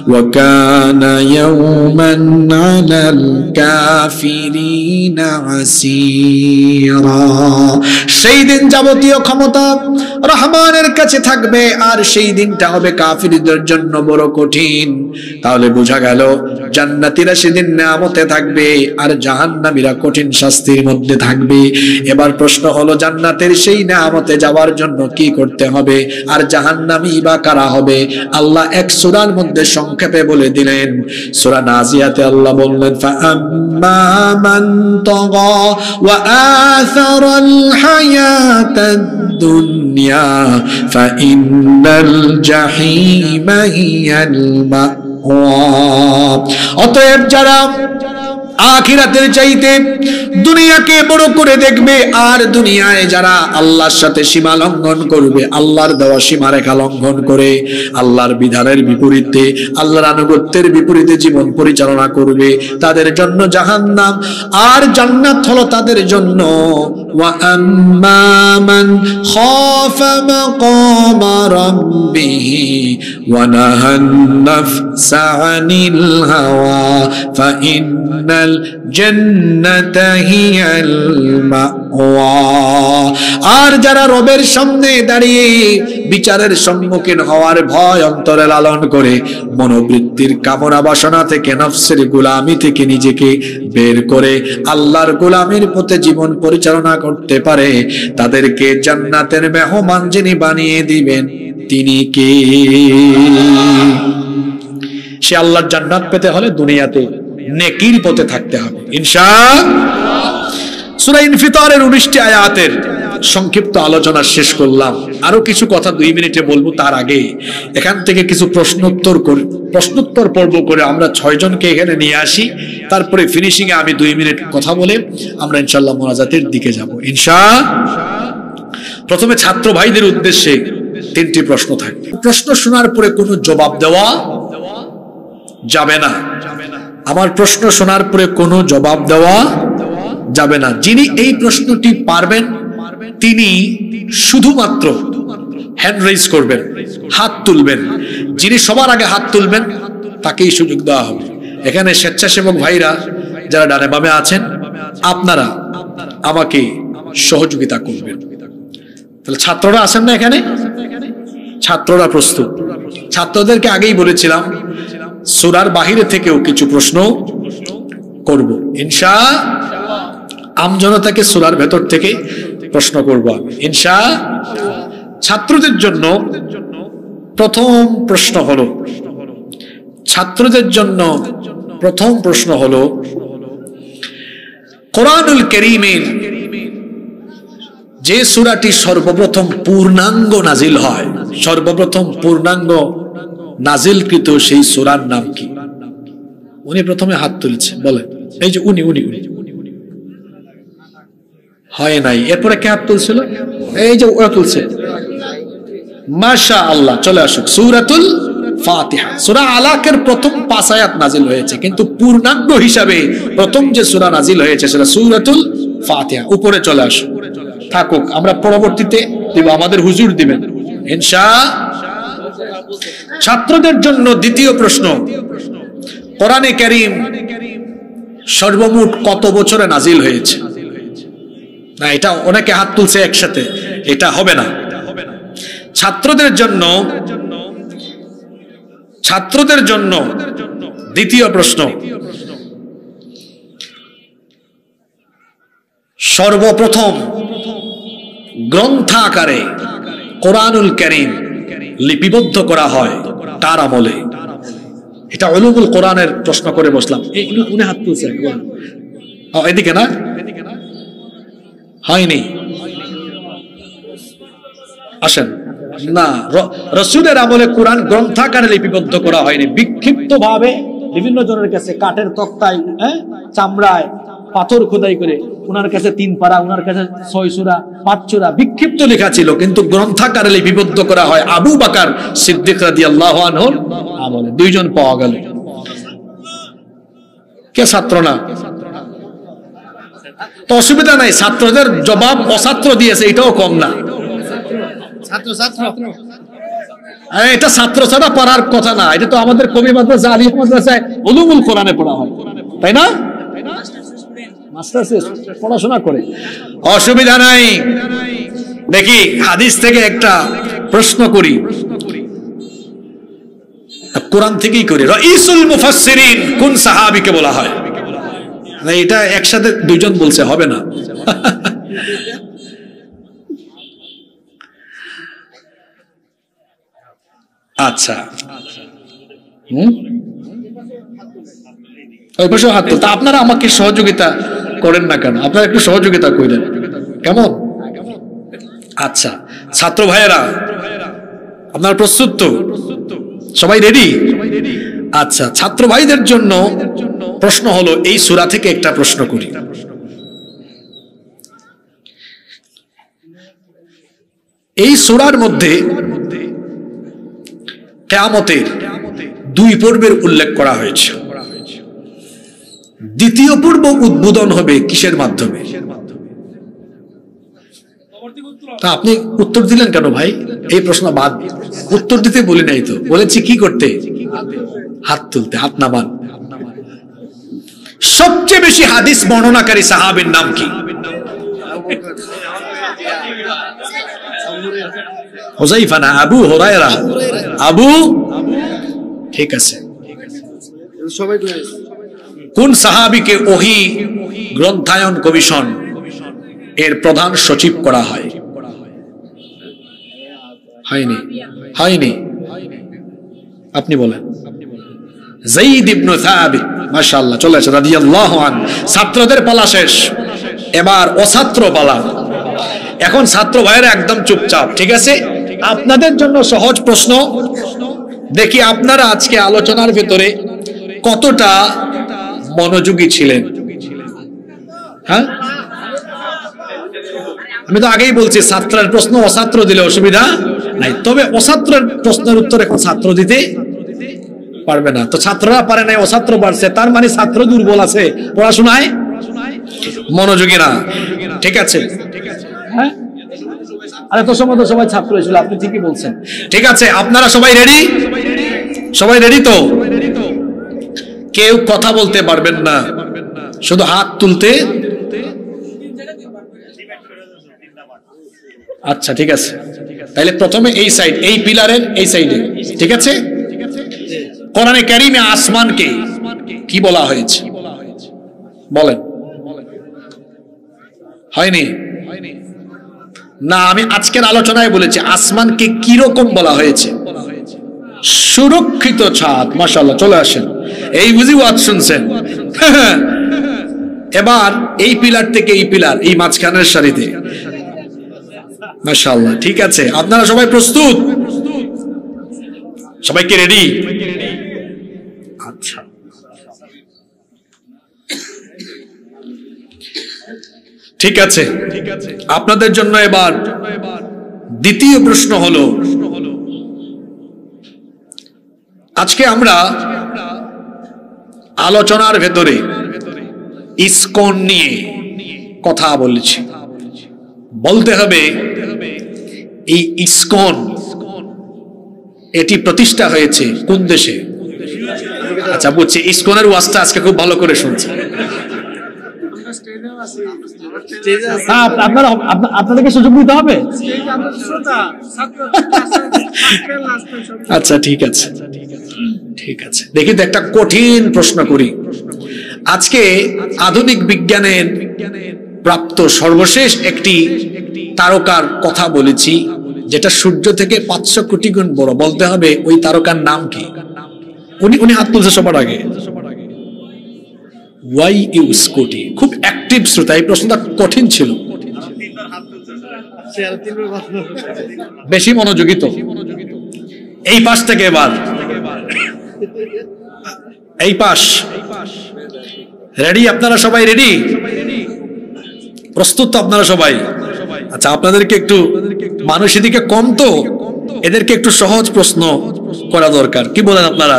[SPEAKER 1] ওয়া কানা ইয়াওমান আলাল কাফিরিনা আসীরা, সেই দিন যাবতীয় ক্ষমতা রহমানের কাছে থাকবে, আর সেই দিনটা হবে কাফিরদের জন্য বড় কঠিন। তাহলে বোঝা গেল জান্নাতীরা সেদিন নিয়ামতে থাকবে, আর জাহান্নামীরা কঠিন শাস্তির মধ্যে থাকবে। এবার প্রশ্ন হলো জান্নাতের সেই নিয়ামতে যাওয়ার জন্য কি করতে হবে, আর জাহান্নামী বা কারা হবে? আল্লাহ এক সূরার মধ্যে সংক্ষেপে বলে দিলেন। সূরা নাজিয়াতে আল্লাহ বললেন ফাআম্মা মান তাগা ওয়া আসারাল হায়াতাদ দুনিয়া ফাইন্নাল জাহিমা হিয়াল মাওয়া, অতএব যারা আখিরাতের চাইতে দুনিয়াকে বড় করে দেখবে, আর দুনিয়ায় যারা আল্লাহর সাথে সীমা লঙ্ঘন করবে, আল্লাহর দেওয়া সীমারেখা লঙ্ঘন করে আল্লাহর বিধানের বিপরীতে, আল্লাহর আনুগত্যের বিপরীতে জীবন পরিচালনা করবে, তাদের জন্য জাহান্নাম, আর জান্নাত হলো তাদের জন্য। ওয়া আম্মা মান খাফা মাকামা রাব্বিহি ওয়া নাহান নাফসা আনিল হাওয়া ফাইন্নাল জান্নাতা হিয়াল মাওয়া, আর যারা রবের সামনে দাঁড়িয়ে বিচারের সম্মুখীন হওয়ার ভয় অন্তরে লালন করে মনোবৃত্তির কামনা বাসনা থেকে, নফসের গোলামি থেকে নিজেকে বের করে আল্লাহর গোলামির পথে জীবন পরিচালনা করতে পারে, তাদেরকে জান্নাতের মেহমান যিনি বানিয়ে দিবেন তিনি কে? সে আল্লাহর জান্নাত পেতে হলে দুনিয়াতে নেকির পথে থাকতে হবে ইনশাআল্লাহ। সূরা ইনফিতারের 19টি আয়াতের সংক্ষিপ্ত আলোচনা শেষ করলাম। আরো কিছু কথা 2 মিনিটে বলবো, তার আগে এখান থেকে কিছু প্রশ্নোত্তর পর্ব করে আমরা 6 জনকে এখানে নিয়ে আসি, তারপরে ফিনিশিং এ আমি 2 মিনিট কথা বলে আমরা ইনশাআল্লাহ মোনাজাতের দিকে যাব ইনশাআল্লাহ। প্রথমে ছাত্র ভাইদের উদ্দেশ্যে 3টি প্রশ্ন থাকবে। প্রশ্ন শোনার পরে কোনো জবাব দেওয়া যাবে না। আমার প্রশ্ন শোনার পরে কোনো জবাব দেওয়া যাবে না। যিনি এই প্রশ্নটি পারবেন তিনি শুধুমাত্র হ্যান্ড রেজ করবেন, হাত তুলবেন। যিনি সবার আগে হাত তুলবেন তাকেই সুযোগ দেওয়া হবে। এখানে স্বেচ্ছাসেবক ভাইরা যারা ডানে বামে আছেন, আপনারা আমাকে সহযোগিতা করবেন। তাহলে ছাত্ররা আছেন না এখানে? ছাত্ররা প্রস্তুত? ছাত্রদেরকে আগেই বলেছিলাম সূরার বাহিরে থেকেও কিছু প্রশ্ন করব ইনশাআল্লাহ। আমজনতাকে সূরার ভেতর থেকে প্রশ্ন করব ইনশাআল্লাহ। ছাত্রদের জন্য প্রথম প্রশ্ন হলো, কোরআনুল কারীমের যে সূরাটি সর্বপ্রথম পূর্ণাঙ্গ নাজিল হয়, সর্বপ্রথম পূর্ণাঙ্গ নাজিলকৃত সেই সূরার নাম কি? উনি প্রথমে হাত তুলেছে, বলেন। এই যে উনি হয় নাই, এরপরে কে হাত তুলছিল? এই যে ওরা তুলছে, মাশাআল্লাহ। চলে আসুক, সূরাতুল ফাতিহা। সূরা আলাকের প্রথম 5 আয়াত নাজিল হয়েছে, কিন্তু পূর্ণাঙ্গ হিসাবে প্রথম যে সূরা নাজিল হয়েছে সেটা সূরাতুল ফাতিহা। উপরে চলে আসুক, থাকুক, আমরা পরবর্তীতে দিব, আমাদের হুজুর দিবেন ইনশাআল্লাহ। ছাত্রদের জন্য দ্বিতীয় প্রশ্ন, কোরআনে কারীম সর্বমোট কত বছরে নাজিল হয়েছে? না, এটা অনেকে হাত তুলছে একসাথে, এটা হবে না। ছাত্রদের জন্য দ্বিতীয় প্রশ্ন, সর্বপ্রথম গ্রন্থাকারে কোরআনুল কারীম লিপিবদ্ধ করা হয় কার আমলে? এটা উলুমুল কোরআনের প্রশ্ন করে বসলাম। উনি হাত তুলছে, এদিকে না, হয়নি, আসেন না। রাসূলের আমলে কোরআন গ্রন্থাকারে লিপিবদ্ধ করা হয়নি, বিক্ষিপ্ত ভাবে বিভিন্ন জনের কাছে কাঠের তক্তায়, চামড়ায় পাথর খোদাই করে উনার কাছে 3 পারা, উনার কাছে 6 সূরা 5 সূরা বিক্ষিপ্ত লেখা ছিল, কিন্তু গ্রন্থাকারে লিপিবদ্ধ করা হয় আবু বকর সিদ্দিক রাদিয়াল্লাহু আনহুর আমলে। 2 জন পাওয়া গেল। কে ছাত্র না? তো অসুবিধা নাই, ছাত্রদের জবাব অছাত্র দিয়েছে, এটাও কম না। এটা ছাত্র ছাড়া পড়ার কথা না, এটা তো আমাদের কবি মাদ্রাসা, আলিয়া মাদ্রাসায় উলুমুল কোরআনে পড়া হয়, তাই না? মাস্টার্স পড়াশোনা করে, অসুবিধা নাই। দেখি হাদিস থেকে একটা প্রশ্ন করি, কোরআন থেকেই করি। রাইসুল মুফাসসিরিন কোন সাহাবীকে বলা হয়? না, এটা একসাথে 2 জন বলছে, হবে না। আচ্ছা, ওই পাশে হাত তুলতে। আপনারা আমাকে সহযোগিতা করেন না কেন? আপনারা একটু সহযোগিতা করেন, কেমন? আচ্ছা, ছাত্র ভাইয়েরা আপনারা প্রস্তুত তো? সবাই রেডি? আচ্ছা, ছাত্র ভাইদের জন্য প্রশ্ন হলো, এই সূরা থেকে একটা প্রশ্ন করি। এই সূরার মধ্যে কিয়ামতের 2 পর্বের উল্লেখ করা হয়েছে। দ্বিতীয় পর্ব উদ্বোধন হবে কিসের মাধ্যমে? তা আপনি উত্তর দিলেন কেন ভাই? এই প্রশ্ন বাদ, উত্তর দিতে বলি নাই তো, বলেছি কি করতে? হাত তুলতে, হাত নামান। সবচেয়ে বেশি হাদিস বর্ণনাকারী সাহাবীর নাম কি? হুযায়ফা না, আবু হুরায়রা? আবু, ঠিক আছে। কোন সাহাবীকে ওহী গ্রন্থায়ন কমিশন এর প্রধান সচিব করা হয়? হয়নি, আপনি বলেন। যায়েদ ইবনে সাবিত, মাশাআল্লাহ, চলে আসে রাদিয়াল্লাহু আনহু। ছাত্রদের পালা শেষ, এবার অছাত্র পালা। এখন ছাত্র ভাইয়েরা একদম চুপচাপ, ঠিক আছে? আপনাদের জন্য সহজ প্রশ্ন, দেখি আপনারা আজকে আলোচনার ভিতরে কতটা মনোযোগী ছিলেন। হ্যাঁ, আমি তো আগেই বলছি ছাত্রের প্রশ্ন অছাত্র দিলে অসুবিধা নাই, তবে অছাত্রের প্রশ্নের উত্তর এখন ছাত্র দিতে পারবে না। তো ছাত্ররা পারে নাই, অছাত্র পারছে, তার মানে ছাত্র দুর্বল আছে, পড়াশোনায় মনোযোগী না। ঠিক আছে? হ্যাঁ, আরে তো সময় তো সবাই ছাত্র ছিল, আপনি ঠিকই বলছেন। ঠিক আছে, আপনারা সবাই রেডি? সবাই রেডি তো? কেউ কথা বলতে পারবেন না, শুধু হাত তুলতে। আচ্ছা ঠিক আছে, তাহলে প্রথমে এই সাইড, এই পিলারের এই সাইডে, ঠিক আছে? কোরআনে কারীমে আসমানকে কি বলা হয়েছে বলেন? হয়নি না, আমি আজকের আলোচনায় বলেছি আসমানকে কি রকম বলা হয়েছে। সুরক্ষিত ছাদ। মাশাআল্লাহ, চলে আসেন। এই বুঝি ওয়াজ শুনছেন? এবার এই পিলার থেকে এই পিলার, এই মাঝখানের সারিতে। মাশাআল্লাহ, ঠিক আছে, আপনারা সবাই প্রস্তুত? সবাই কি রেডি? আচ্ছা, ঠিক আছে। আপনাদের জন্য এবার দ্বিতীয় প্রশ্ন হলো, আজকে আমরা আলোচনার ভেতরে ইসকন নিয়ে কথা বলেছি। বলতে হবে এই ইসকন এটি প্রতিষ্ঠা হয়েছে কোন দেশে? আচ্ছা বুঝছি, ইসকনের ওয়াজটা আজকে খুব ভালো করে শুনছি। আপনাদেরকে সুযোগ দিতে হবে। আচ্ছা ঠিক আছে, ঠিক আছে, দেখি তো একটা কঠিন প্রশ্ন করি। আজকে আধুনিক বিজ্ঞানের প্রাপ্ত সর্বশেষ একটি তারকার কথা বলেছি, যেটা সূর্য থেকে 500 কোটি গুণ বড়। বলতে হবে ওই তারকার নাম কি? উনি হাত তুলছে সবার আগে। ওয়াই ইউ স্কুটি, খুব অ্যাক্টিভ শ্রোতা। এই প্রশ্নটা কঠিন ছিল, বেশি মনোযোগী তো। এই পাশ থেকে এবার এই পাশ, রেডি? আপনারা সবাই রেডি? প্রস্তুত তো আপনারা সবাই? আচ্ছা, আপনাদেরকে একটু মানুষ এদিকে কম তো, এদেরকে একটু সহজ প্রশ্ন করা দরকার। কি বলেন আপনারা?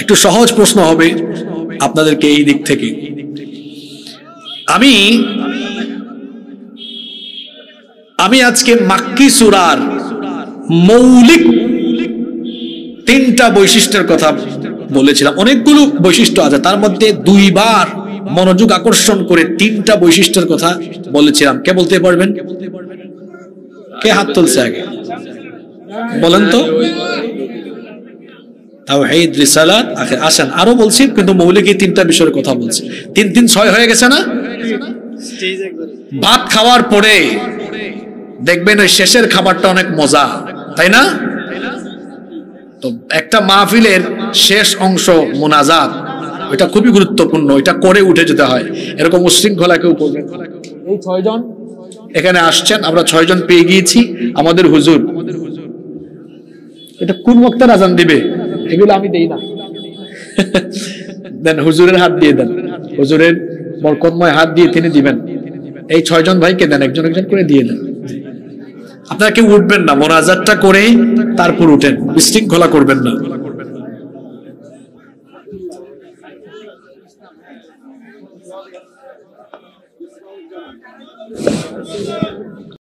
[SPEAKER 1] একটু সহজ প্রশ্ন হবে আপনাদেরকে এই দিক থেকে। আমি আজকে মাক্কি সূরার মৌলিক 3টা বৈশিষ্ট্যের কথা বলেছিলাম। অনেকগুলো বৈশিষ্ট্য আছে, তার মধ্যে 2বার মনোযোগ আকর্ষণ করে 3টা বৈশিষ্ট্যের কথা বলেছিলাম। কে বলতে পারবেন? কে হাত তুলছে আগে বলেন তো? তাওহীদ, রিসালাত, আখির। আসেন, আরো বলছি, কিন্তু মৌলিক এই 3টা বিষয়ের কথা বলছি। 3 3 6 হয়ে গেছে না? ভাত খাওয়ার পরে দেখবেন ওই শেষের খাবারটা অনেক মজা, তাই না? তো একটা মাহফিলের শেষ অংশ মুনাজাত, এটা খুবই গুরুত্বপূর্ণ, এটা করে উঠে যেতে হয়। এরকম উশৃঙ্খলা কেউ করবেন। এই 6 জন এখানে আসছেন, আমরা 6 জন পেয়ে গিয়েছি। আমাদের হুজুর, এটা কোন ওয়াক্তের আজান দিবে এগুলো আমি দেই না। দেন হুজুরের হাত দিয়ে দেন, হুজুরের বরকতময় হাত দিয়ে তিনি দিবেন। এই 6 জন ভাইকে দেন, একজন একজন করে দিয়ে দেন। আপনারা কেউ উঠবেন না, মোনাজাতটা করে তারপর উঠেন, বিশৃঙ্খলা করবেন না।